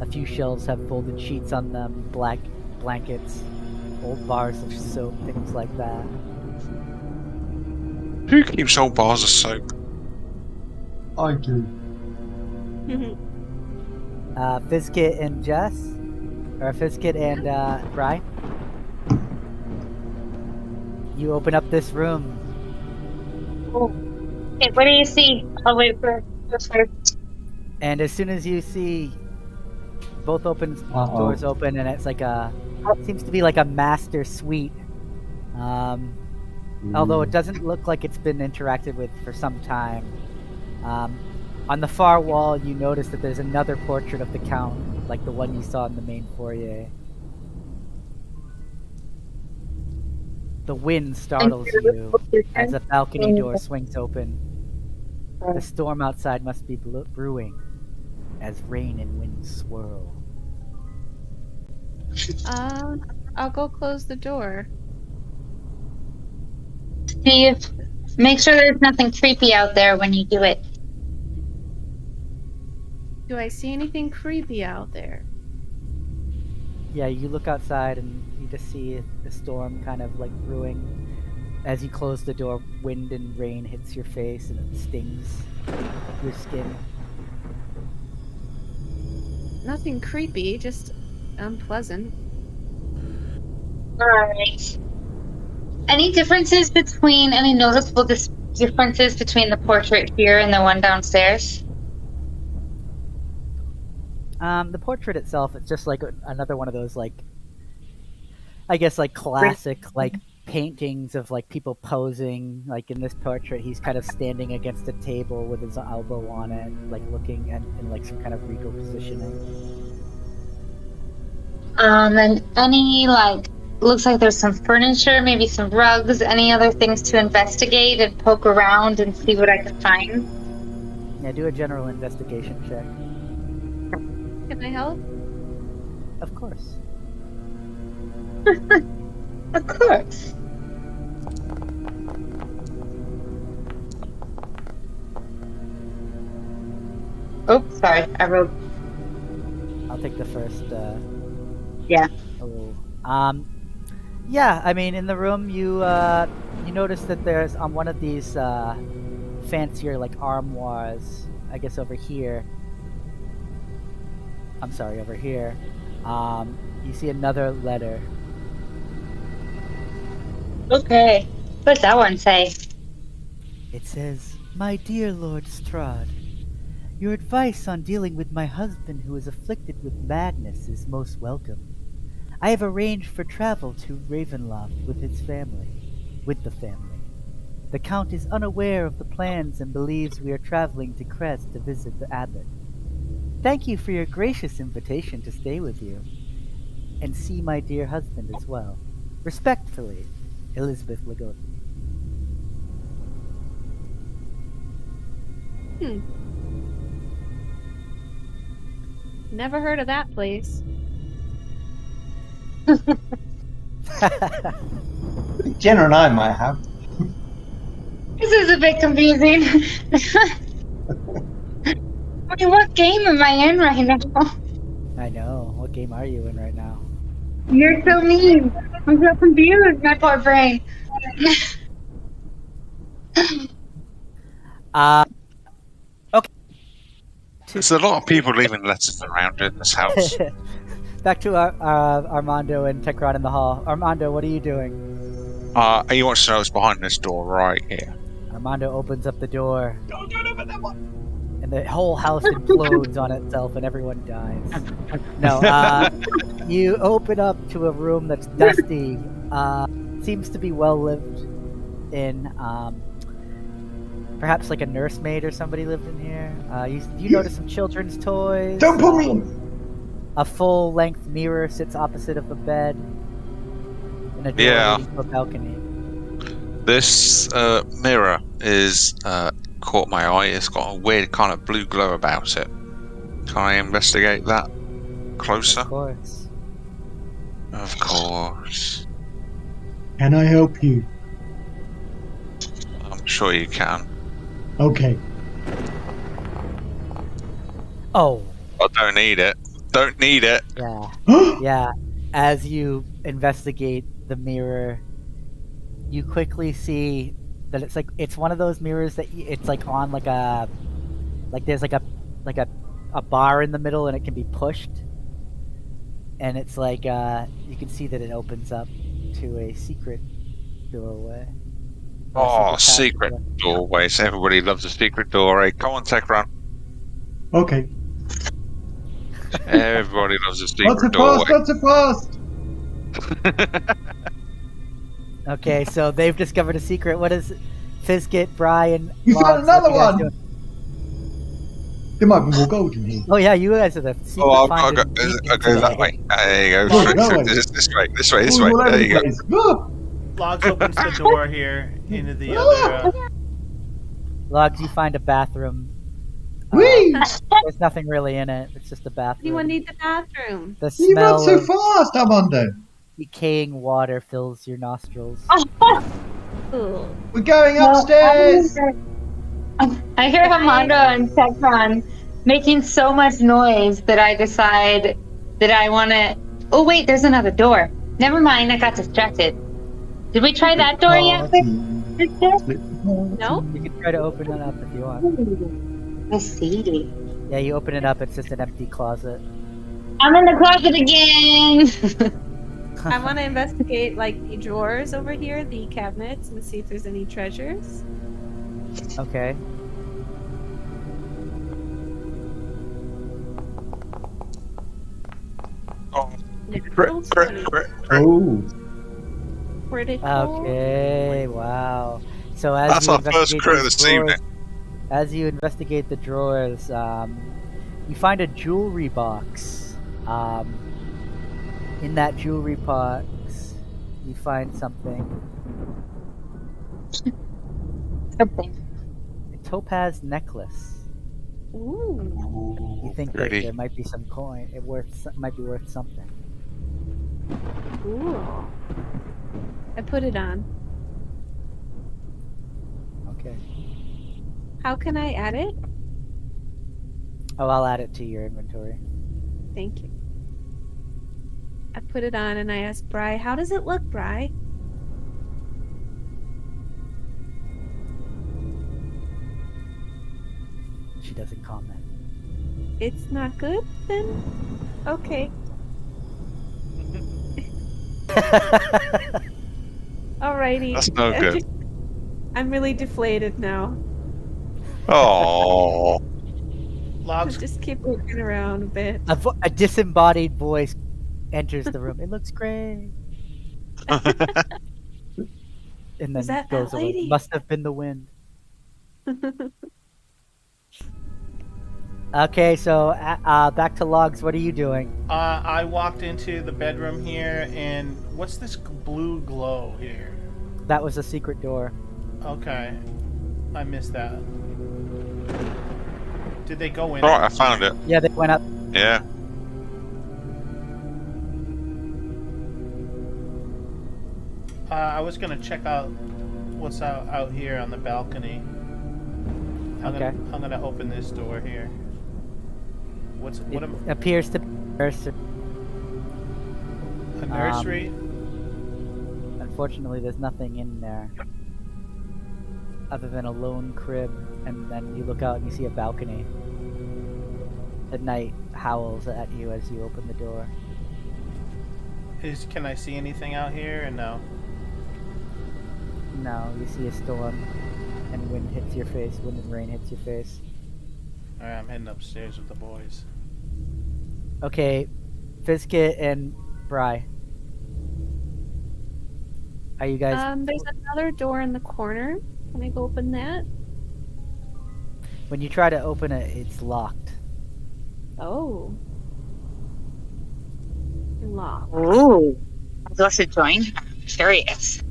[SPEAKER 1] A few shelves have folded sheets on them, black blankets, old bars of soap, things like that.
[SPEAKER 2] Who keeps old bars of soap?
[SPEAKER 6] I do.
[SPEAKER 1] Fizkit and Jess? Or Fizkit and Bri? You open up this room.
[SPEAKER 5] Okay, what do you see? I'll wait for this first.
[SPEAKER 1] And as soon as you see both doors open, and it's like seems to be like a master suite. Although it doesn't look like it's been interacted with for some time. On the far wall, you notice that there's another portrait of the Count, like the one you saw in the main foyer. The wind startles you as a balcony door swings open. The storm outside must be brewing as rain and wind swirl.
[SPEAKER 3] I'll go close the door.
[SPEAKER 5] Steve, make sure there's nothing creepy out there when you do it.
[SPEAKER 3] Do I see anything creepy out there?
[SPEAKER 1] Yeah, you look outside and you just see the storm kind of like brewing. As you close the door, wind and rain hits your face and it stings your skin.
[SPEAKER 3] Nothing creepy, just unpleasant.
[SPEAKER 5] Alright. Any noticeable differences between the portrait here and the one downstairs?
[SPEAKER 1] The portrait itself, it's just like another one of those, like, I guess, like classic, like paintings of like people posing. Like in this portrait, he's kind of standing against a table with his elbow on it, like looking in like some kind of regal positioning.
[SPEAKER 5] And any looks like there's some furniture, maybe some rugs, any other things to investigate and poke around and see what I can find?
[SPEAKER 1] Yeah, do a general investigation check.
[SPEAKER 3] Can I help?
[SPEAKER 1] Of course.
[SPEAKER 5] Of course. Oh, sorry, I wrote.
[SPEAKER 1] take the first.
[SPEAKER 5] Yeah.
[SPEAKER 1] Oh. Yeah. I mean, in the room, you notice that there's on one of these fancier like armoires. I guess over here. I'm sorry, over here. You see another letter.
[SPEAKER 5] Okay. What's that one say?
[SPEAKER 1] It says, "My dear Lord Strahd, your advice on dealing with my husband who is afflicted with madness is most welcome. I have arranged for travel to Ravenloft with the family. The Count is unaware of the plans and believes we are traveling to Crest to visit the abbot. Thank you for your gracious invitation to stay with you, and see my dear husband as well. Respectfully, Elizabeth Ligotti."
[SPEAKER 3] Never heard of that place.
[SPEAKER 6] Jenna and I might have.
[SPEAKER 5] This is a bit confusing. I mean, what game am I in right now?
[SPEAKER 1] I know. What game are you in right now?
[SPEAKER 5] You're so mean. I'm so confused, my poor brain.
[SPEAKER 1] Okay.
[SPEAKER 2] There's a lot of people leaving letters around in this house.
[SPEAKER 1] Back to Armando and Tekron in the hall. Armando, what are you doing?
[SPEAKER 2] He wants to know what's behind this door right here.
[SPEAKER 1] Armando opens up the door. Don't open that one! And the whole house implodes on itself and everyone dies. No, you open up to a room that's dusty. Seems to be well lived in. Perhaps like a nursemaid or somebody lived in here. You notice some children's toys.
[SPEAKER 6] Don't put me in!
[SPEAKER 1] A full-length mirror sits opposite of the bed. And a door leading to a balcony.
[SPEAKER 2] This mirror is caught my eye. It's got a weird kind of blue glow about it. Can I investigate that closer?
[SPEAKER 1] Of course.
[SPEAKER 2] Of course.
[SPEAKER 6] Can I help you?
[SPEAKER 2] I'm sure you can.
[SPEAKER 6] Okay.
[SPEAKER 1] Oh.
[SPEAKER 2] I don't need it. Don't need it.
[SPEAKER 1] Yeah. Yeah. As you investigate the mirror, you quickly see that it's one of those mirrors that it's like on there's like a bar in the middle and it can be pushed, and it's like you can see that it opens up to a secret doorway.
[SPEAKER 2] Oh, secret doorways. Everybody loves a secret doorway. Come on, Tech Run.
[SPEAKER 6] Okay.
[SPEAKER 2] Everybody loves a secret
[SPEAKER 6] Lots of
[SPEAKER 2] doorway.
[SPEAKER 6] fast, lots of fast!
[SPEAKER 1] Okay, so they've discovered a secret. What is Fizkit, Brian?
[SPEAKER 6] You found another one!
[SPEAKER 1] Doing?
[SPEAKER 6] There might be more gold in here.
[SPEAKER 1] Oh yeah, you guys are the secret
[SPEAKER 2] I'll go that way. There you go. This way. There you go.
[SPEAKER 4] Logs opens the door here into the other.
[SPEAKER 1] Logs, you find a bathroom.
[SPEAKER 6] Whee!
[SPEAKER 1] There's nothing really in it. It's just a bathroom.
[SPEAKER 3] Anyone need the bathroom?
[SPEAKER 1] The
[SPEAKER 6] You run
[SPEAKER 1] smell
[SPEAKER 6] so
[SPEAKER 1] of
[SPEAKER 6] fast, Armando.
[SPEAKER 1] decaying water fills your nostrils.
[SPEAKER 3] Ooh.
[SPEAKER 6] We're going upstairs.
[SPEAKER 5] I hear Armando and Tekron making so much noise that I decide that I want to. Oh wait, there's another door. Never mind, I got distracted. Did we try that door yet?
[SPEAKER 3] No?
[SPEAKER 1] You can try to open it up if you want.
[SPEAKER 5] I see.
[SPEAKER 1] Yeah, you open it up. It's just an empty closet.
[SPEAKER 5] I'm in the closet again.
[SPEAKER 3] I want to investigate like the drawers over here, the cabinets, and see if there's any treasures.
[SPEAKER 1] Okay.
[SPEAKER 2] Oh,
[SPEAKER 6] Oh.
[SPEAKER 3] Critical.
[SPEAKER 1] Okay. Wow. So as
[SPEAKER 2] that's
[SPEAKER 1] you
[SPEAKER 2] our first
[SPEAKER 1] investigate
[SPEAKER 2] crit
[SPEAKER 1] these
[SPEAKER 2] this evening.
[SPEAKER 1] as you investigate the drawers, you find a jewelry box. In that jewelry box, you find something.
[SPEAKER 5] Something.
[SPEAKER 1] A topaz necklace.
[SPEAKER 3] Ooh.
[SPEAKER 1] You think that
[SPEAKER 2] Pretty.
[SPEAKER 1] there might be some coin. It might be worth something.
[SPEAKER 3] Ooh. I put it on.
[SPEAKER 1] Okay.
[SPEAKER 3] How can I add it?
[SPEAKER 1] Oh, I'll add it to your inventory.
[SPEAKER 3] Thank you. I put it on and I asked Bri, how does it look, Bri?
[SPEAKER 1] She doesn't comment.
[SPEAKER 3] It's not good, then? Okay. Alrighty.
[SPEAKER 2] That's no good.
[SPEAKER 3] I'm really deflated now.
[SPEAKER 2] Oh.
[SPEAKER 4] Logs,
[SPEAKER 3] Just keep looking around a bit.
[SPEAKER 1] A disembodied voice enters the room. It looks great. And
[SPEAKER 3] Was
[SPEAKER 1] then
[SPEAKER 3] that
[SPEAKER 1] goes
[SPEAKER 3] that
[SPEAKER 1] away.
[SPEAKER 3] lady?
[SPEAKER 1] Must have been the wind. Okay, so back to Logs. What are you doing?
[SPEAKER 4] I walked into the bedroom here, and what's this blue glow here?
[SPEAKER 1] That was a secret door.
[SPEAKER 4] Okay. I missed that. Did they go in?
[SPEAKER 2] Right, I found it.
[SPEAKER 1] Yeah, they went up.
[SPEAKER 2] Yeah.
[SPEAKER 4] I was gonna check out what's out here on the balcony.
[SPEAKER 1] Okay.
[SPEAKER 4] I'm gonna open this door here. What
[SPEAKER 1] It
[SPEAKER 4] am
[SPEAKER 1] appears to be
[SPEAKER 4] a nursery?
[SPEAKER 1] Unfortunately, there's nothing in there other than a lone crib, and then you look out and you see a balcony. The night howls at you as you open the door.
[SPEAKER 4] Can I see anything out here? Or no.
[SPEAKER 1] No, you see a storm, and wind hits your face. Wind and rain hits your face.
[SPEAKER 4] All right, I'm heading upstairs with the boys.
[SPEAKER 1] Okay, Fiskit and Bri. Are you guys?
[SPEAKER 3] There's another door in the corner. Can I go open that?
[SPEAKER 1] When you try to open it, it's locked.
[SPEAKER 3] Oh. Locked.
[SPEAKER 5] Ooh. I'll go to join her. Curious.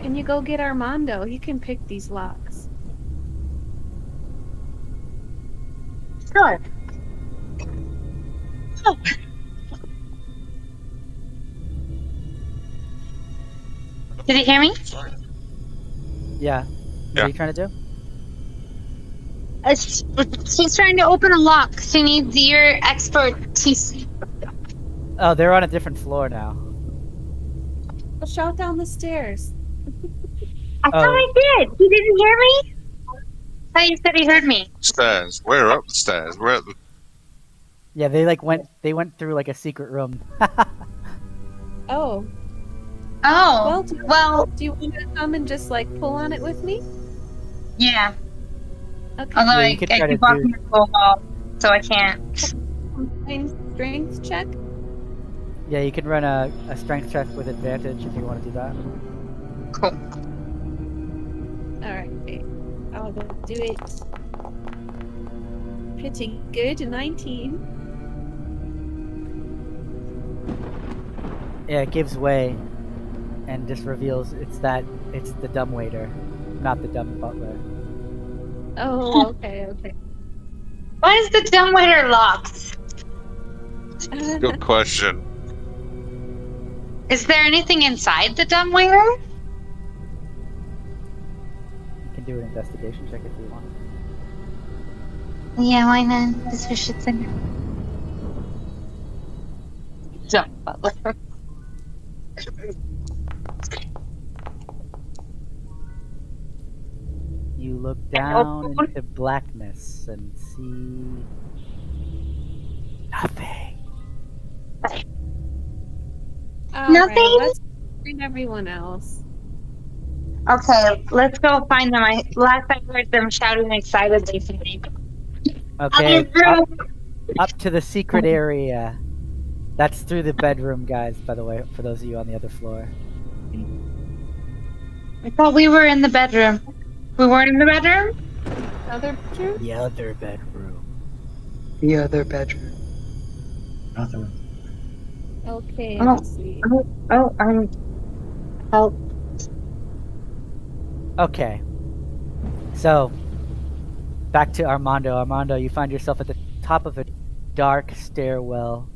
[SPEAKER 3] Can you go get Armando? He can pick these locks.
[SPEAKER 5] Sure. Oh. Did you hear me?
[SPEAKER 1] Yeah. What are you trying to do?
[SPEAKER 5] She's trying to open a lock. She needs your expertise.
[SPEAKER 1] Oh, they're on a different floor now.
[SPEAKER 3] Well, shout down the stairs.
[SPEAKER 5] I thought I did. You didn't hear me? I thought you said he heard me.
[SPEAKER 2] Stairs. We're up the stairs. We're at the...
[SPEAKER 1] Yeah, they went through like a secret room.
[SPEAKER 3] Oh.
[SPEAKER 5] Oh. Well,
[SPEAKER 3] Do you want to come and just like pull on it with me?
[SPEAKER 5] yeah.
[SPEAKER 3] Okay.
[SPEAKER 5] Although
[SPEAKER 1] Yeah,
[SPEAKER 5] I
[SPEAKER 1] you could try to
[SPEAKER 5] keep walking the wall, so I can't.
[SPEAKER 3] Strength check.
[SPEAKER 1] Yeah, you can run a strength check with advantage if you want to do that.
[SPEAKER 5] Cool.
[SPEAKER 3] Alright. I'll go do it. Pretty good. 19.
[SPEAKER 1] Yeah, it gives way and just reveals it's the dumbwaiter, not the dumb butler.
[SPEAKER 3] Oh, okay.
[SPEAKER 5] Why is the dumbwaiter locked?
[SPEAKER 2] Good question.
[SPEAKER 5] Is there anything inside the dumbwaiter?
[SPEAKER 1] You can do an investigation check if you want.
[SPEAKER 5] Yeah, why not? This fish shit's in here. Dumb butler.
[SPEAKER 1] You look down into blackness and see nothing.
[SPEAKER 5] Nothing?
[SPEAKER 3] Let's bring everyone else.
[SPEAKER 5] Okay, let's go find them. Last I heard them shouting excitedly for me.
[SPEAKER 1] Okay, up to the secret area. That's through the bedroom, guys, by the way, for those of you on the other floor.
[SPEAKER 5] I thought we were in the bedroom. We weren't in the bedroom?
[SPEAKER 3] Other bedroom?
[SPEAKER 1] The other bedroom.
[SPEAKER 6] The other bedroom. Other.
[SPEAKER 3] Okay,
[SPEAKER 5] Oh.
[SPEAKER 3] let's see.
[SPEAKER 5] Help.
[SPEAKER 1] Okay. So, back to Armando. Armando, you find yourself at the top of a dark stairwell.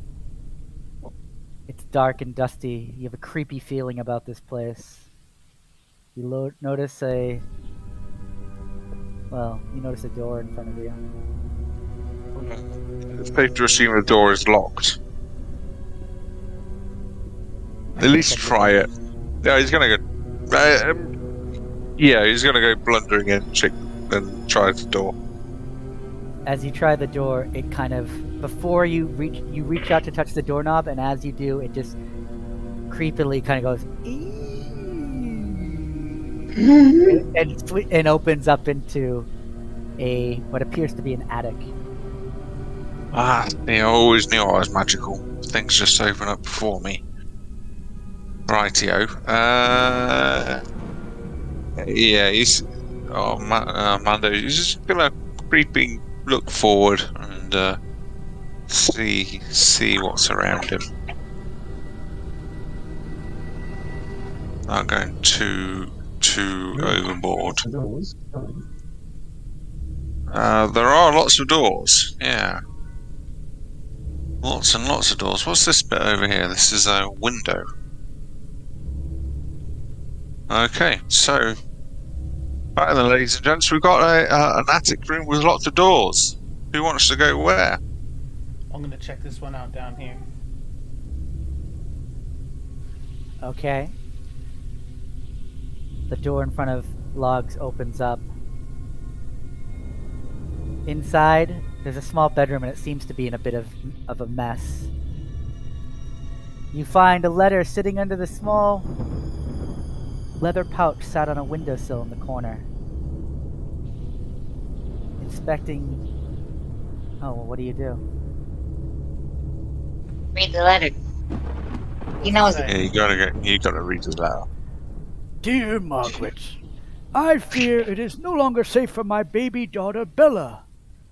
[SPEAKER 1] It's dark and dusty. You have a creepy feeling about this place. You notice you notice a door in front of you.
[SPEAKER 2] It's safe to assume the door is locked. At least try it. Yeah, he's gonna go. Yeah, he's gonna go blundering in, and try the door.
[SPEAKER 1] As you try the door, it kind of before you reach out to touch the doorknob, and as you do, it just creepily kind of goes and opens up into what appears to be an attic.
[SPEAKER 2] Ah, I always knew I was magical. Things just open up before me. Rightio. Yeah, he's. Oh, Mando, he's just gonna creeping look forward and see what's around him. Not going too overboard. There are lots of doors. Yeah. Lots and lots of doors. What's this bit over here? This is a window. Okay, so right then, ladies and gents, we've got an attic room with lots of doors. Who wants to go where?
[SPEAKER 4] I'm gonna check this one out down here.
[SPEAKER 1] Okay. The door in front of Logs opens up. Inside, there's a small bedroom and it seems to be in a bit of a mess. You find a letter sitting under the small leather pouch sat on a windowsill in the corner. Inspecting... Oh, well, what do you do?
[SPEAKER 5] Read the letter. He knows it.
[SPEAKER 2] Yeah, you gotta read the letter.
[SPEAKER 7] Dear Margaret, I fear it is no longer safe for my baby daughter Bella.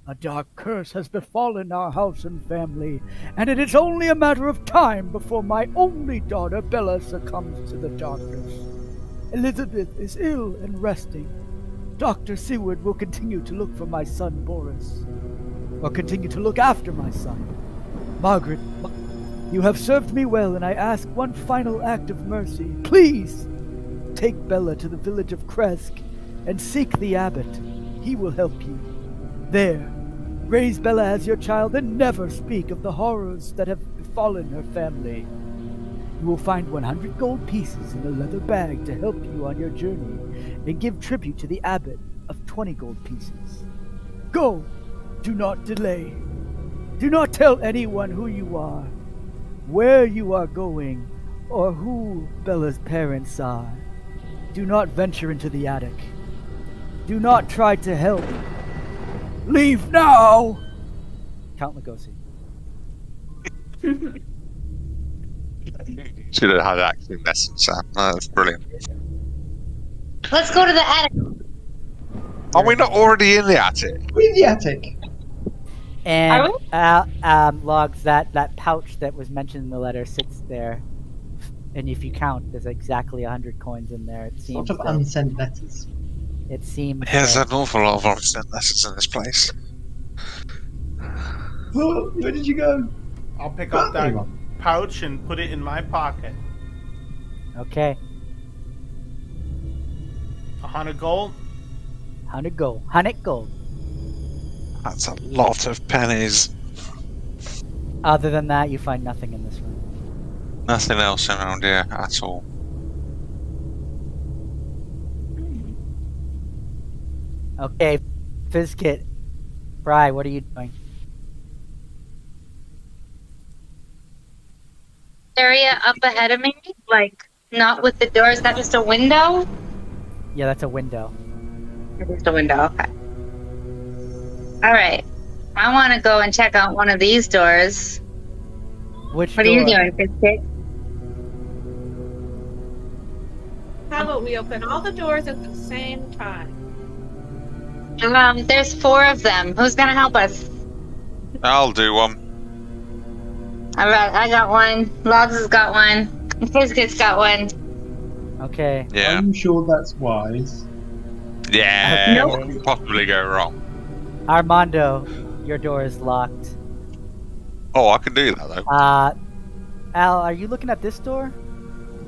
[SPEAKER 7] A dark curse has befallen our house and family, and it is only a matter of time before my only daughter Bella succumbs to the darkness. Elizabeth is ill and resting. Dr. Seward will continue to look for my son Boris, or continue to look after my son. Margaret, you have served me well, and I ask one final act of mercy. Please, take Bella to the village of Kresk and seek the abbot. He will help you. There, raise Bella as your child and never speak of the horrors that have befallen her family. You will find 100 gold pieces in a leather bag to help you on your journey, and give tribute to the abbot of 20 gold pieces. Go! Do not delay. Do not tell anyone who you are, where you are going, or who Bella's parents are. Do not venture into the attic. Do not try to help. Leave now! Count Lugosi.
[SPEAKER 2] Should have had acting lessons, Sam. That's brilliant.
[SPEAKER 5] Let's go to the attic.
[SPEAKER 2] Are we not already in the attic?
[SPEAKER 6] We're in the attic.
[SPEAKER 1] And Logs, that pouch that was mentioned in the letter sits there. And if you count, there's exactly 100 coins in there. It seems
[SPEAKER 6] Sort of unsent letters.
[SPEAKER 1] It seems.
[SPEAKER 2] There's an awful lot of unsent letters in this place.
[SPEAKER 6] Oh, where did you go?
[SPEAKER 4] I'll pick up that pouch and put it in my pocket.
[SPEAKER 1] Okay.
[SPEAKER 4] 100 gold.
[SPEAKER 1] 100 gold. 100 gold.
[SPEAKER 2] That's a lot of pennies.
[SPEAKER 1] Other than that, you find nothing in this room.
[SPEAKER 2] Nothing else around here at all.
[SPEAKER 1] Okay, Fizzkit. Fry, what are you doing?
[SPEAKER 5] Area up ahead of me, like not with the door. Is that just a window?
[SPEAKER 1] Yeah, that's a window.
[SPEAKER 5] It's just a window. Okay. All right. I want to go and check out one of these doors.
[SPEAKER 1] Which
[SPEAKER 5] What
[SPEAKER 1] door?
[SPEAKER 5] are you doing, Biscuit?
[SPEAKER 3] How about we open all the doors at the same time?
[SPEAKER 5] There's 4 of them. Who's gonna help us?
[SPEAKER 2] I'll do one.
[SPEAKER 5] All right, I got one. Logs has got one. Biscuit's got one.
[SPEAKER 1] Okay.
[SPEAKER 2] Yeah.
[SPEAKER 6] I'm sure that's wise.
[SPEAKER 2] Yeah.
[SPEAKER 5] Nope.
[SPEAKER 2] What could possibly go wrong?
[SPEAKER 1] Armando, your door is locked.
[SPEAKER 2] Oh, I can do that though.
[SPEAKER 1] Al, are you looking at this door?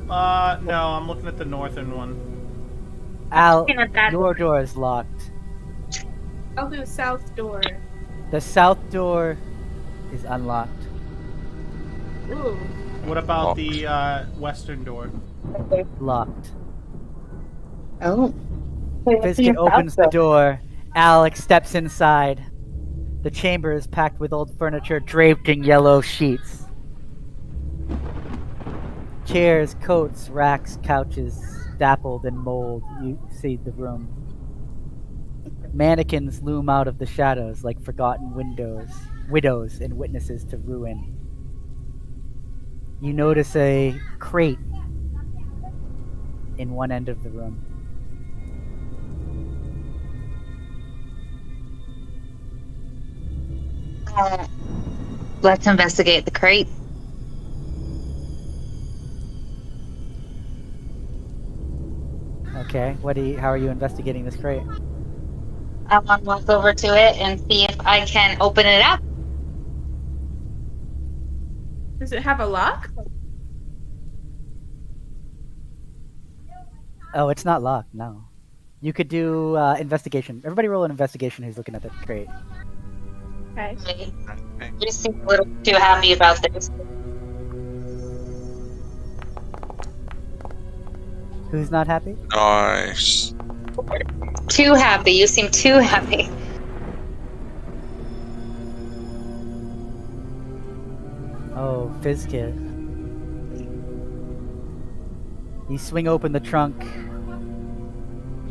[SPEAKER 4] No, I'm looking at the northern one.
[SPEAKER 1] Al,
[SPEAKER 5] Looking at that
[SPEAKER 1] your door is locked.
[SPEAKER 3] I'll do south door.
[SPEAKER 1] The south door is unlocked.
[SPEAKER 3] Ooh.
[SPEAKER 4] What about
[SPEAKER 2] Locked.
[SPEAKER 4] the western door?
[SPEAKER 1] Locked.
[SPEAKER 5] Oh. Wait, what's
[SPEAKER 1] Fizkit
[SPEAKER 5] in your
[SPEAKER 1] opens the
[SPEAKER 5] house,
[SPEAKER 1] door. Alex steps inside. The chamber is packed with old furniture draped in yellow sheets. Chairs, coats, racks, couches, dappled in mold. You see the room. Mannequins loom out of the shadows like forgotten widows and witnesses to ruin. You notice a crate in one end of the room.
[SPEAKER 5] Let's investigate the crate.
[SPEAKER 1] Okay, how are you investigating this crate?
[SPEAKER 5] I want to walk over to it and see if I can open it up.
[SPEAKER 3] Does it have a lock?
[SPEAKER 1] Oh, it's not locked, no. You could do investigation. Everybody roll an investigation who's looking at the crate.
[SPEAKER 3] Okay.
[SPEAKER 5] You seem a little too happy about this.
[SPEAKER 1] Who's not happy?
[SPEAKER 2] Nice.
[SPEAKER 5] Too happy. You seem too happy.
[SPEAKER 1] Oh, Fizkit. You swing open the trunk,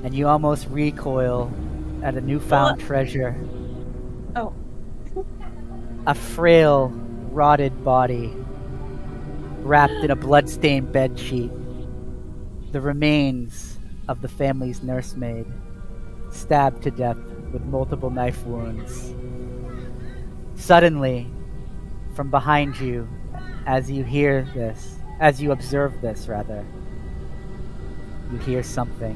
[SPEAKER 1] and you almost recoil at a newfound treasure.
[SPEAKER 3] Oh.
[SPEAKER 1] A frail, rotted body, wrapped in a blood-stained bedsheet. The remains of the family's nursemaid, stabbed to death with multiple knife wounds. Suddenly, from behind you, as you observe this, you hear something.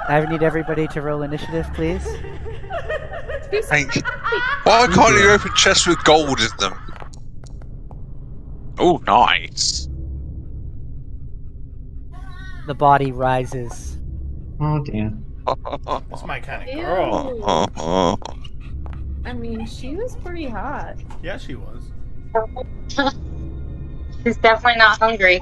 [SPEAKER 1] I need everybody to roll initiative, please.
[SPEAKER 2] Thank you. Why can't you open chests with gold in them? Oh, nice.
[SPEAKER 1] The body rises.
[SPEAKER 6] Oh dear.
[SPEAKER 4] That's my kind of girl.
[SPEAKER 3] Ew. I mean, she was pretty hot.
[SPEAKER 4] Yeah, she was.
[SPEAKER 5] She's definitely not hungry.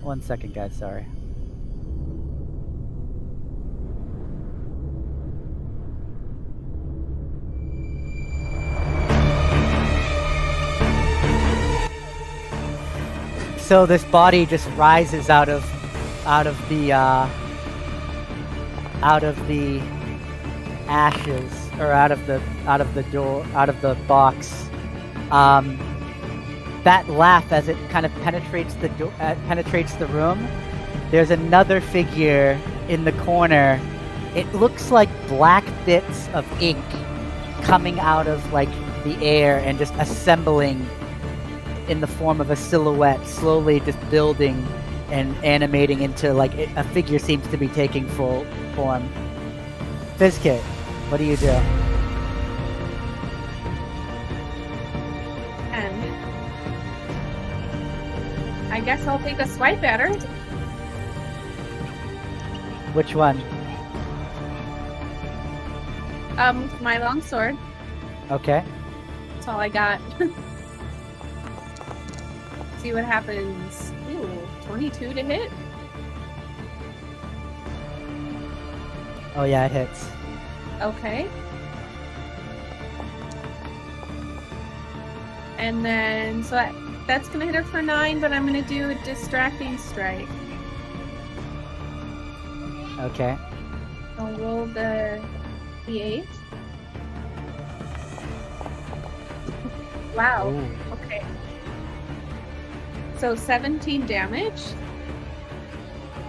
[SPEAKER 1] One second, guys, sorry. So this body just rises out of the ashes, or out of the box. That laugh, as it kind of penetrates the room, there's another figure in the corner. It looks like black bits of ink coming out of like the air and just assembling in the form of a silhouette, slowly just building and animating into like a figure seems to be taking full form. Fizkit, what do you do?
[SPEAKER 3] And I guess I'll take a swipe at her.
[SPEAKER 1] Which one?
[SPEAKER 3] My longsword.
[SPEAKER 1] Okay.
[SPEAKER 3] That's all I got. See what happens. Ooh, 22 to hit.
[SPEAKER 1] Oh yeah, it hits.
[SPEAKER 3] Okay. And then, so that's gonna hit her for 9, but I'm gonna do a distracting strike.
[SPEAKER 1] Okay.
[SPEAKER 3] I'll roll the 8. Wow.
[SPEAKER 1] Ooh.
[SPEAKER 3] Okay. So 17 damage.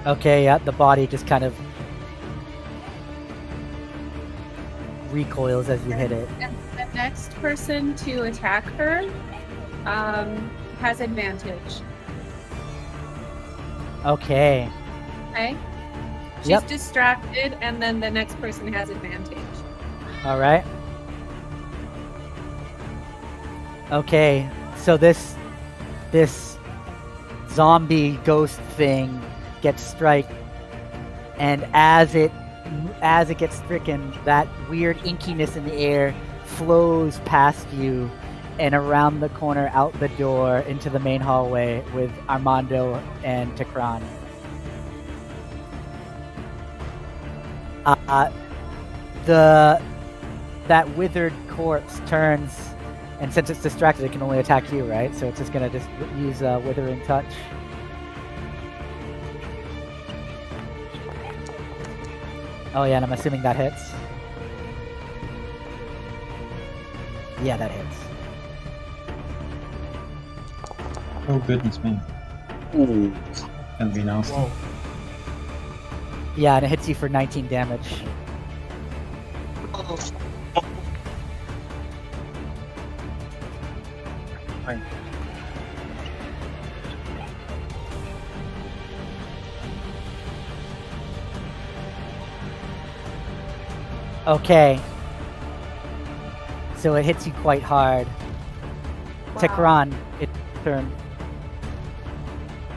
[SPEAKER 1] Okay, yeah, the body just kind of recoils as you hit it.
[SPEAKER 3] And the next person to attack her has advantage.
[SPEAKER 1] Okay.
[SPEAKER 3] Okay. She's distracted, and then the next person has advantage.
[SPEAKER 1] All right. Okay, so this zombie ghost thing gets strike, and as it gets stricken, that weird inkiness in the air flows past you and around the corner, out the door, into the main hallway with Armando and Takran. That withered corpse turns, and since it's distracted, it can only attack you, right? So it's just gonna use Withering Touch. Oh yeah, and I'm assuming that hits. Yeah, that hits.
[SPEAKER 6] Oh goodness me.
[SPEAKER 2] Ooh.
[SPEAKER 6] That'd be nasty.
[SPEAKER 4] Whoa.
[SPEAKER 1] Yeah, and it hits you for 19 damage. Okay. So it hits you quite hard.
[SPEAKER 3] Wow.
[SPEAKER 1] Takran, it's your turn.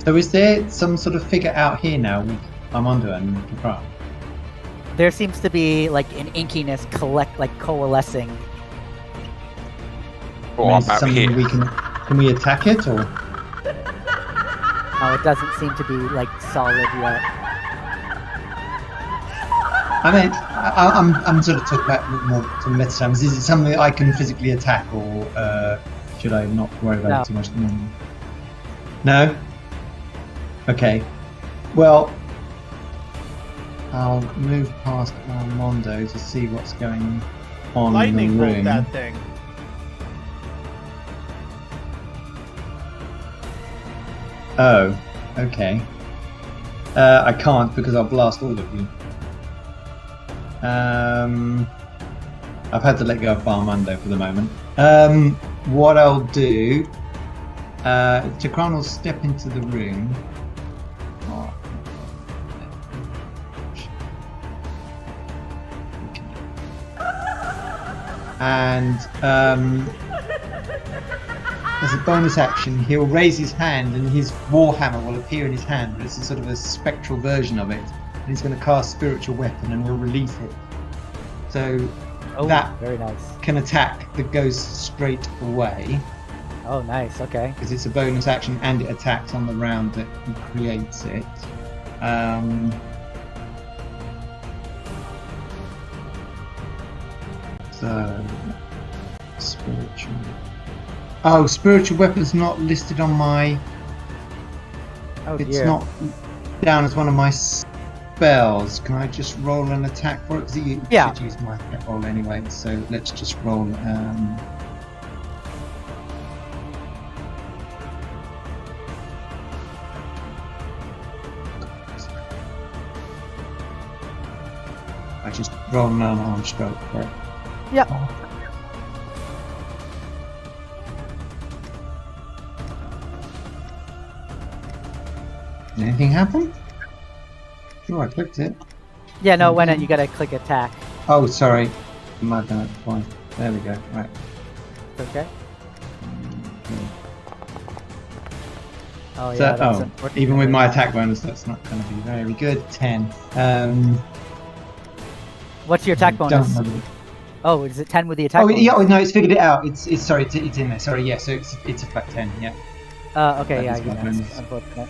[SPEAKER 6] So is there some sort of figure out here now with Armando and Takran?
[SPEAKER 1] There seems to be like an inkiness coalescing.
[SPEAKER 2] Oh, I'm out here.
[SPEAKER 6] Can we attack it or?
[SPEAKER 1] Oh, it doesn't seem to be like solid yet.
[SPEAKER 6] I mean, I'm sort of talking about more to meta terms. Is it something that I can physically attack, or should I not worry about it too much at the moment? No. Okay. Well, I'll move past Armando to see what's going on
[SPEAKER 4] Lightning
[SPEAKER 6] in the room.
[SPEAKER 4] bolt that thing.
[SPEAKER 6] Oh, okay. I can't because I'll blast all of you. I've had to let go of Armando for the moment. What I'll do, Takran will step into the room. Oh. And as a bonus action, he'll raise his hand and his warhammer will appear in his hand, but it's a sort of a spectral version of it. And he's going to cast Spiritual Weapon and he'll release it. So that
[SPEAKER 1] very nice.
[SPEAKER 6] can attack the ghost straight away.
[SPEAKER 1] Oh, nice. Okay.
[SPEAKER 6] Because it's a bonus action and it attacks on the round that he creates it. So, spiritual. Oh, Spiritual Weapon's not listed on my.
[SPEAKER 1] Oh,
[SPEAKER 6] it's
[SPEAKER 1] dear.
[SPEAKER 6] not down as one of my spells. Can I just roll an attack for it? Because you should use my attack roll anyway. So let's just roll. I just roll an unarmed stroke for it.
[SPEAKER 1] Yep.
[SPEAKER 6] Anything happen? Sure, I clicked it.
[SPEAKER 1] Yeah, no, when you gotta click attack.
[SPEAKER 6] Oh, sorry. My bad. Fine. There we go. Right.
[SPEAKER 1] Okay. Oh,
[SPEAKER 6] So,
[SPEAKER 1] yeah. That's unfortunate.
[SPEAKER 6] even with my attack bonus, that's not going to be very good. 10.
[SPEAKER 1] What's your attack bonus? Oh, is it 10 with the attack bonus?
[SPEAKER 6] Yeah, no, it's figured it out. It's in there. Sorry, yeah, so it's a flat 10, yeah.
[SPEAKER 1] Okay,
[SPEAKER 6] That is my
[SPEAKER 1] yeah,
[SPEAKER 6] bonus.
[SPEAKER 1] that's unfortunate.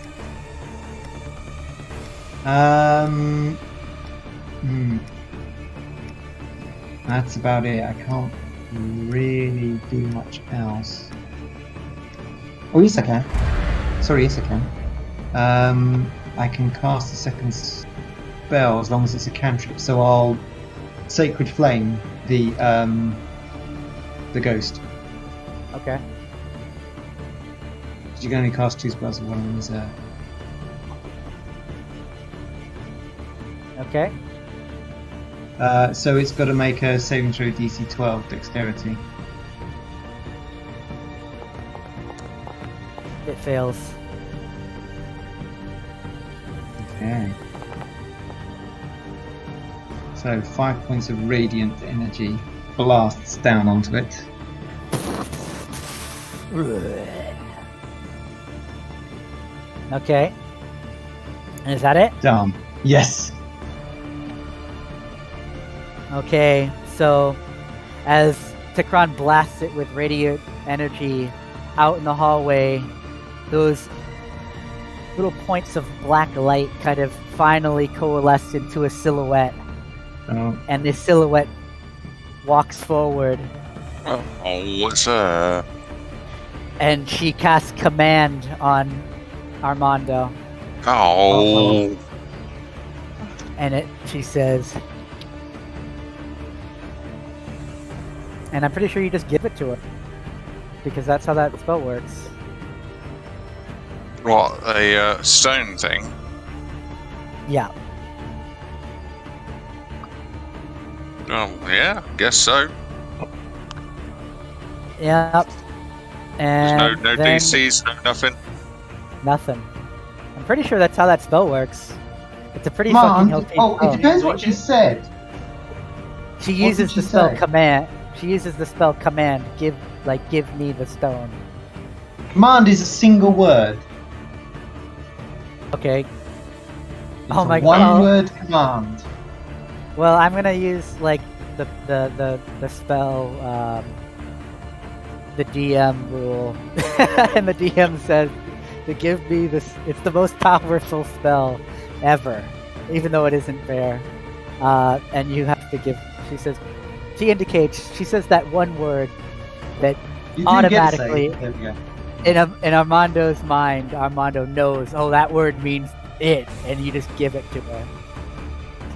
[SPEAKER 6] That's about it. I can't really do much else. Oh, yes, I can. Sorry, yes, I can. I can cast a second spell as long as it's a cantrip. So I'll Sacred Flame the ghost.
[SPEAKER 1] Okay.
[SPEAKER 6] You can only cast 2 spells of one of them is
[SPEAKER 1] Okay.
[SPEAKER 6] so it's got to make a saving throw DC 12 dexterity.
[SPEAKER 1] It fails.
[SPEAKER 6] Okay. So 5 points of radiant energy blasts down onto it.
[SPEAKER 1] Okay. And is that it?
[SPEAKER 6] Done. Yes.
[SPEAKER 1] Okay, so as Tikron blasts it with radiant energy out in the hallway, those little points of black light kind of finally coalesce into a silhouette.
[SPEAKER 6] Oh.
[SPEAKER 1] And this silhouette walks forward.
[SPEAKER 2] Oh, what's up?
[SPEAKER 1] And she casts command on Armando.
[SPEAKER 2] Oh.
[SPEAKER 1] And she says, and I'm pretty sure you just give it to her, because that's how that spell works.
[SPEAKER 2] What, a stone thing?
[SPEAKER 1] Yeah.
[SPEAKER 2] Oh, yeah, guess so.
[SPEAKER 1] Yep. And
[SPEAKER 2] There's no
[SPEAKER 1] then
[SPEAKER 2] DCs, no nothing.
[SPEAKER 1] nothing. I'm pretty sure that's how that spell works. It's a pretty
[SPEAKER 6] Command.
[SPEAKER 1] fucking OP
[SPEAKER 6] Oh, it
[SPEAKER 1] spell.
[SPEAKER 6] depends what she said.
[SPEAKER 1] She
[SPEAKER 6] What
[SPEAKER 1] uses
[SPEAKER 6] did she
[SPEAKER 1] the spell
[SPEAKER 6] say?
[SPEAKER 1] command. She uses the spell command. Give me the stone.
[SPEAKER 6] Command is a single word.
[SPEAKER 1] Okay.
[SPEAKER 6] It's
[SPEAKER 1] Oh my
[SPEAKER 6] a
[SPEAKER 1] god.
[SPEAKER 6] one-word command.
[SPEAKER 1] Well, I'm gonna use like the spell, the DM rule, and the DM says to give me this. It's the most powerful spell ever, even though it isn't fair. And you have to give. She says. She indicates. She says that one word that
[SPEAKER 6] You do
[SPEAKER 1] automatically,
[SPEAKER 6] get to say, there we go.
[SPEAKER 1] in Armando's mind, Armando knows. Oh, that word means it, and you just give it to her.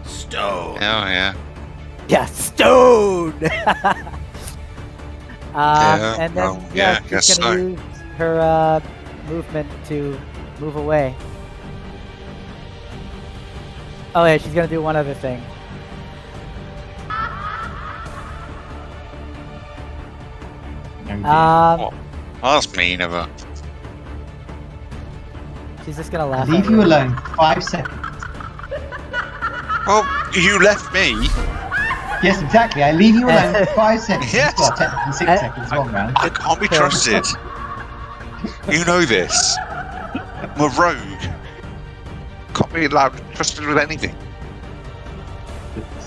[SPEAKER 4] Stone.
[SPEAKER 2] Oh, yeah.
[SPEAKER 1] Yeah, stone.
[SPEAKER 2] Yeah,
[SPEAKER 1] and then
[SPEAKER 2] well, yeah,
[SPEAKER 1] she's
[SPEAKER 2] guess
[SPEAKER 1] gonna
[SPEAKER 2] so.
[SPEAKER 1] use her movement to move away. Oh yeah, she's gonna do one other thing.
[SPEAKER 2] Oh, that's mean of her.
[SPEAKER 1] She's just gonna laugh.
[SPEAKER 6] Leave
[SPEAKER 1] at
[SPEAKER 6] you
[SPEAKER 1] you.
[SPEAKER 6] alone 5 seconds.
[SPEAKER 2] Well, you left me.
[SPEAKER 6] Yes, exactly. I leave you alone for 5 seconds.
[SPEAKER 2] Yes.
[SPEAKER 6] Well, technically 6 seconds, wrong round.
[SPEAKER 2] I can't be trusted. You know this. I'm a rogue. Can't be allowed trusted with anything.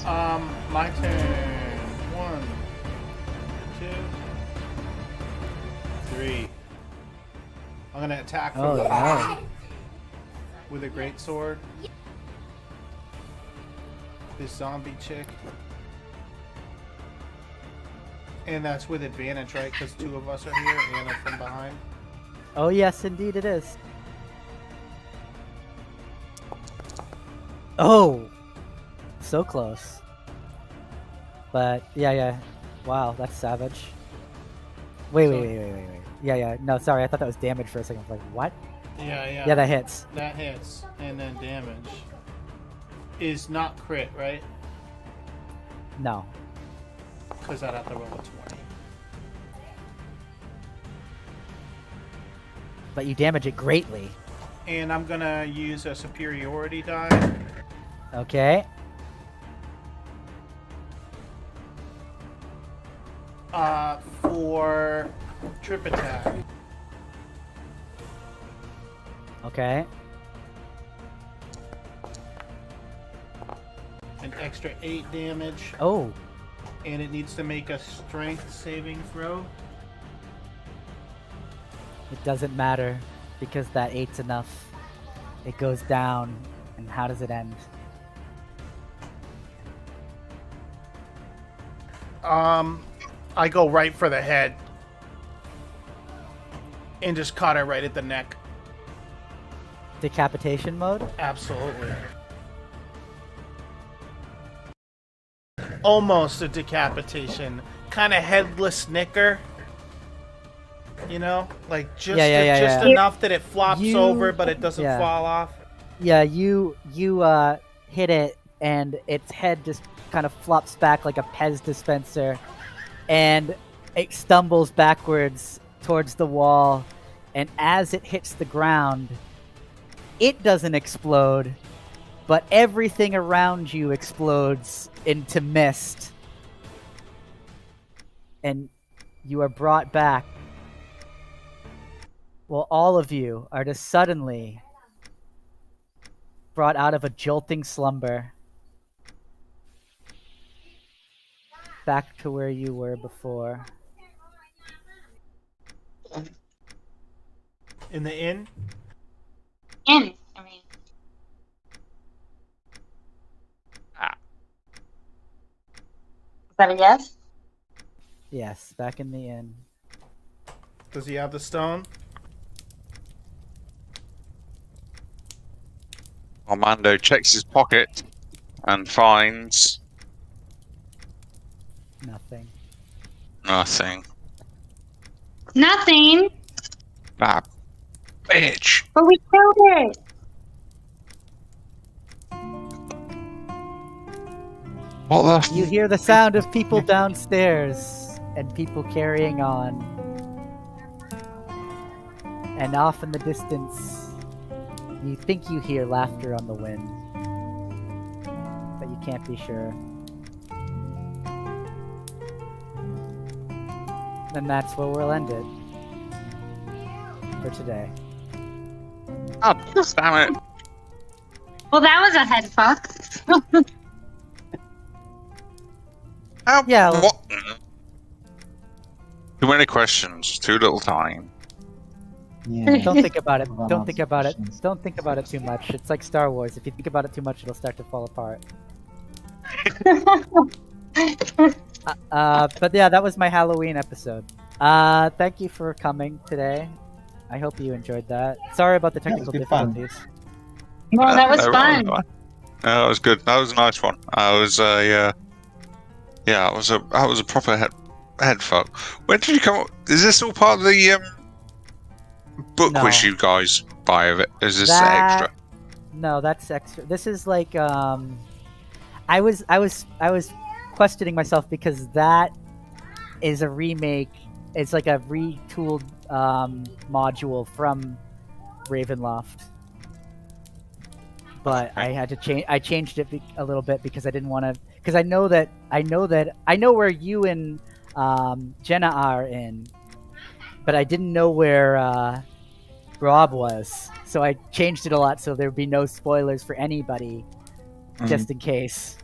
[SPEAKER 4] My turn. 1, 2, 3. I'm gonna attack from
[SPEAKER 1] Oh
[SPEAKER 4] the
[SPEAKER 1] no.
[SPEAKER 4] back with a great sword. This zombie chick. And that's with advantage, right? Because 2 of us are here and I'm from behind.
[SPEAKER 1] Oh yes, indeed it is. Oh, so close. But yeah. Wow, that's savage. Wait. Yeah. No, sorry. I thought that was damage for a second. I was like, what?
[SPEAKER 4] Yeah.
[SPEAKER 1] Yeah, that hits.
[SPEAKER 4] That hits. And then damage is not crit, right?
[SPEAKER 1] No.
[SPEAKER 4] Because I'd have to roll a 20.
[SPEAKER 1] But you damage it greatly.
[SPEAKER 4] And I'm gonna use a superiority die.
[SPEAKER 1] Okay.
[SPEAKER 4] For trip attack.
[SPEAKER 1] Okay.
[SPEAKER 4] An extra 8 damage.
[SPEAKER 1] Oh.
[SPEAKER 4] And it needs to make a strength saving throw.
[SPEAKER 1] It doesn't matter because that 8's enough. It goes down. And how does it end?
[SPEAKER 4] I go right for the head. And just caught her right at the neck.
[SPEAKER 1] Decapitation mode?
[SPEAKER 4] Absolutely. Almost a decapitation. Kind of headless snicker. You know? Like just
[SPEAKER 1] Yeah.
[SPEAKER 4] enough that it flops
[SPEAKER 1] You-
[SPEAKER 4] over but it doesn't
[SPEAKER 1] yeah.
[SPEAKER 4] fall off.
[SPEAKER 1] Yeah, you hit it and its head just kind of flops back like a Pez dispenser and it stumbles backwards towards the wall, and as it hits the ground, it doesn't explode. but everything around you explodes into mist. And you are brought back. Well, all of you are just suddenly brought out of a jolting slumber. Back to where you were before.
[SPEAKER 4] In the inn?
[SPEAKER 5] In, I mean. Is that a yes?
[SPEAKER 1] Yes, back in the inn.
[SPEAKER 4] Does he have the stone?
[SPEAKER 2] Armando checks his pocket and finds
[SPEAKER 1] Nothing.
[SPEAKER 2] nothing.
[SPEAKER 5] Nothing.
[SPEAKER 2] Ah, bitch.
[SPEAKER 5] But we killed it.
[SPEAKER 2] What the?
[SPEAKER 1] You hear the sound of people downstairs and people carrying on. And off in the distance, you think you hear laughter on the wind, but you can't be sure. And that's where we'll end it for today.
[SPEAKER 2] Oh, damn it.
[SPEAKER 5] Well, that was a head fuck.
[SPEAKER 2] How?
[SPEAKER 1] Yeah.
[SPEAKER 2] What? Too many questions, too little time.
[SPEAKER 6] Yeah.
[SPEAKER 1] Don't think about it.
[SPEAKER 6] Well,
[SPEAKER 1] Don't think about it.
[SPEAKER 6] questions.
[SPEAKER 1] Don't think about it too much. It's like Star Wars. If you think about it too much, it'll start to fall apart. But yeah, that was my Halloween episode. Thank you for coming today. I hope you enjoyed that. Sorry about the
[SPEAKER 6] That was
[SPEAKER 1] technical
[SPEAKER 6] good fun.
[SPEAKER 1] difficulties.
[SPEAKER 5] Well, that was fun.
[SPEAKER 2] That was good. That was a nice one. I was yeah, it was a proper head fuck. When did you come up? Is this all part of the book
[SPEAKER 1] No.
[SPEAKER 2] which you guys buy of it? Is this
[SPEAKER 1] That-
[SPEAKER 2] extra?
[SPEAKER 1] No, that's extra. This is like I was questioning myself because that is a remake. It's like a retooled module from Ravenloft. But I had to change. I changed it a little bit because I didn't want to. Because I know where you and Jenna are in, but I didn't know where Rob was. So I changed it a lot so there would be no spoilers for anybody, just in case.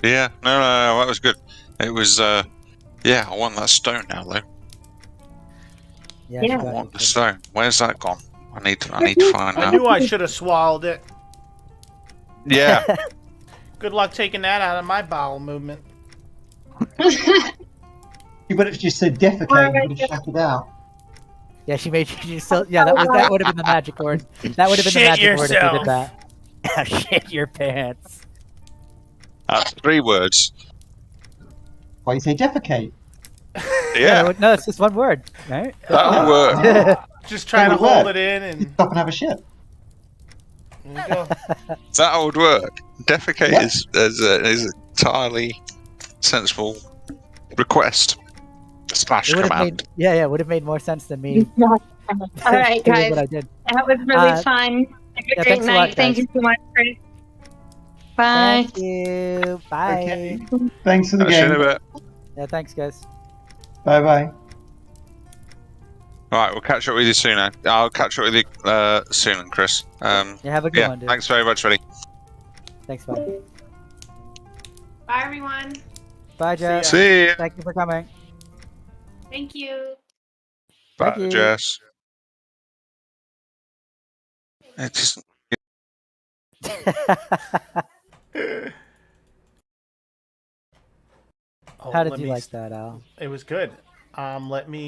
[SPEAKER 2] Yeah, no, that was good. It was yeah, I want that stone now though.
[SPEAKER 1] Yeah,
[SPEAKER 5] Yeah.
[SPEAKER 1] she got
[SPEAKER 2] I want
[SPEAKER 1] it.
[SPEAKER 2] the stone. Where's that gone? I need to find
[SPEAKER 4] I
[SPEAKER 2] out.
[SPEAKER 4] knew I should have swallowed it.
[SPEAKER 2] Yeah.
[SPEAKER 4] Good luck taking that out of my bowel movement.
[SPEAKER 6] You would have just said defecate and would have shut it out.
[SPEAKER 1] Yeah, she made you still. Yeah, that would have been the magic word. That would have been the
[SPEAKER 4] Shit
[SPEAKER 1] magic word if you
[SPEAKER 4] yourself.
[SPEAKER 1] did that. Shit your pants.
[SPEAKER 2] That's 3 words.
[SPEAKER 6] Why you say defecate?
[SPEAKER 2] Yeah,
[SPEAKER 1] No, it's just one word, right?
[SPEAKER 2] that'll work.
[SPEAKER 4] Just trying to
[SPEAKER 6] That would
[SPEAKER 4] hold
[SPEAKER 6] work.
[SPEAKER 4] it in and
[SPEAKER 6] Stop and have a shit.
[SPEAKER 4] there you go.
[SPEAKER 2] That would work. Defecate
[SPEAKER 6] Yeah.
[SPEAKER 2] is an entirely sensible request. Slash
[SPEAKER 1] It would have
[SPEAKER 2] command.
[SPEAKER 1] made it would have made more sense than me
[SPEAKER 5] All right,
[SPEAKER 1] doing what
[SPEAKER 5] guys.
[SPEAKER 1] I did.
[SPEAKER 5] That was really
[SPEAKER 1] Uh,
[SPEAKER 5] fun. Have a
[SPEAKER 1] yeah,
[SPEAKER 5] great
[SPEAKER 1] thanks a lot,
[SPEAKER 5] night. Thank
[SPEAKER 1] guys.
[SPEAKER 5] you so much, Chris. Bye.
[SPEAKER 1] Thank you. Bye.
[SPEAKER 6] Okay. Thanks for the
[SPEAKER 2] Catch you in a
[SPEAKER 6] game.
[SPEAKER 2] bit.
[SPEAKER 1] Yeah, thanks, guys.
[SPEAKER 6] Bye bye.
[SPEAKER 2] Right, we'll catch up with you soon. I'll catch up with you soon, Chris.
[SPEAKER 1] Yeah, have a good
[SPEAKER 2] Yeah,
[SPEAKER 1] one, dude.
[SPEAKER 2] thanks very much, buddy.
[SPEAKER 1] Thanks, bud.
[SPEAKER 3] Bye, everyone.
[SPEAKER 1] Bye, Jess.
[SPEAKER 2] See ya.
[SPEAKER 1] Thank you for coming.
[SPEAKER 3] Thank you.
[SPEAKER 1] Thank
[SPEAKER 2] Bye,
[SPEAKER 1] you.
[SPEAKER 2] Jess. It's
[SPEAKER 4] Oh,
[SPEAKER 1] How did
[SPEAKER 4] let
[SPEAKER 1] you
[SPEAKER 4] me
[SPEAKER 1] like that, Al?
[SPEAKER 4] It was good. Let me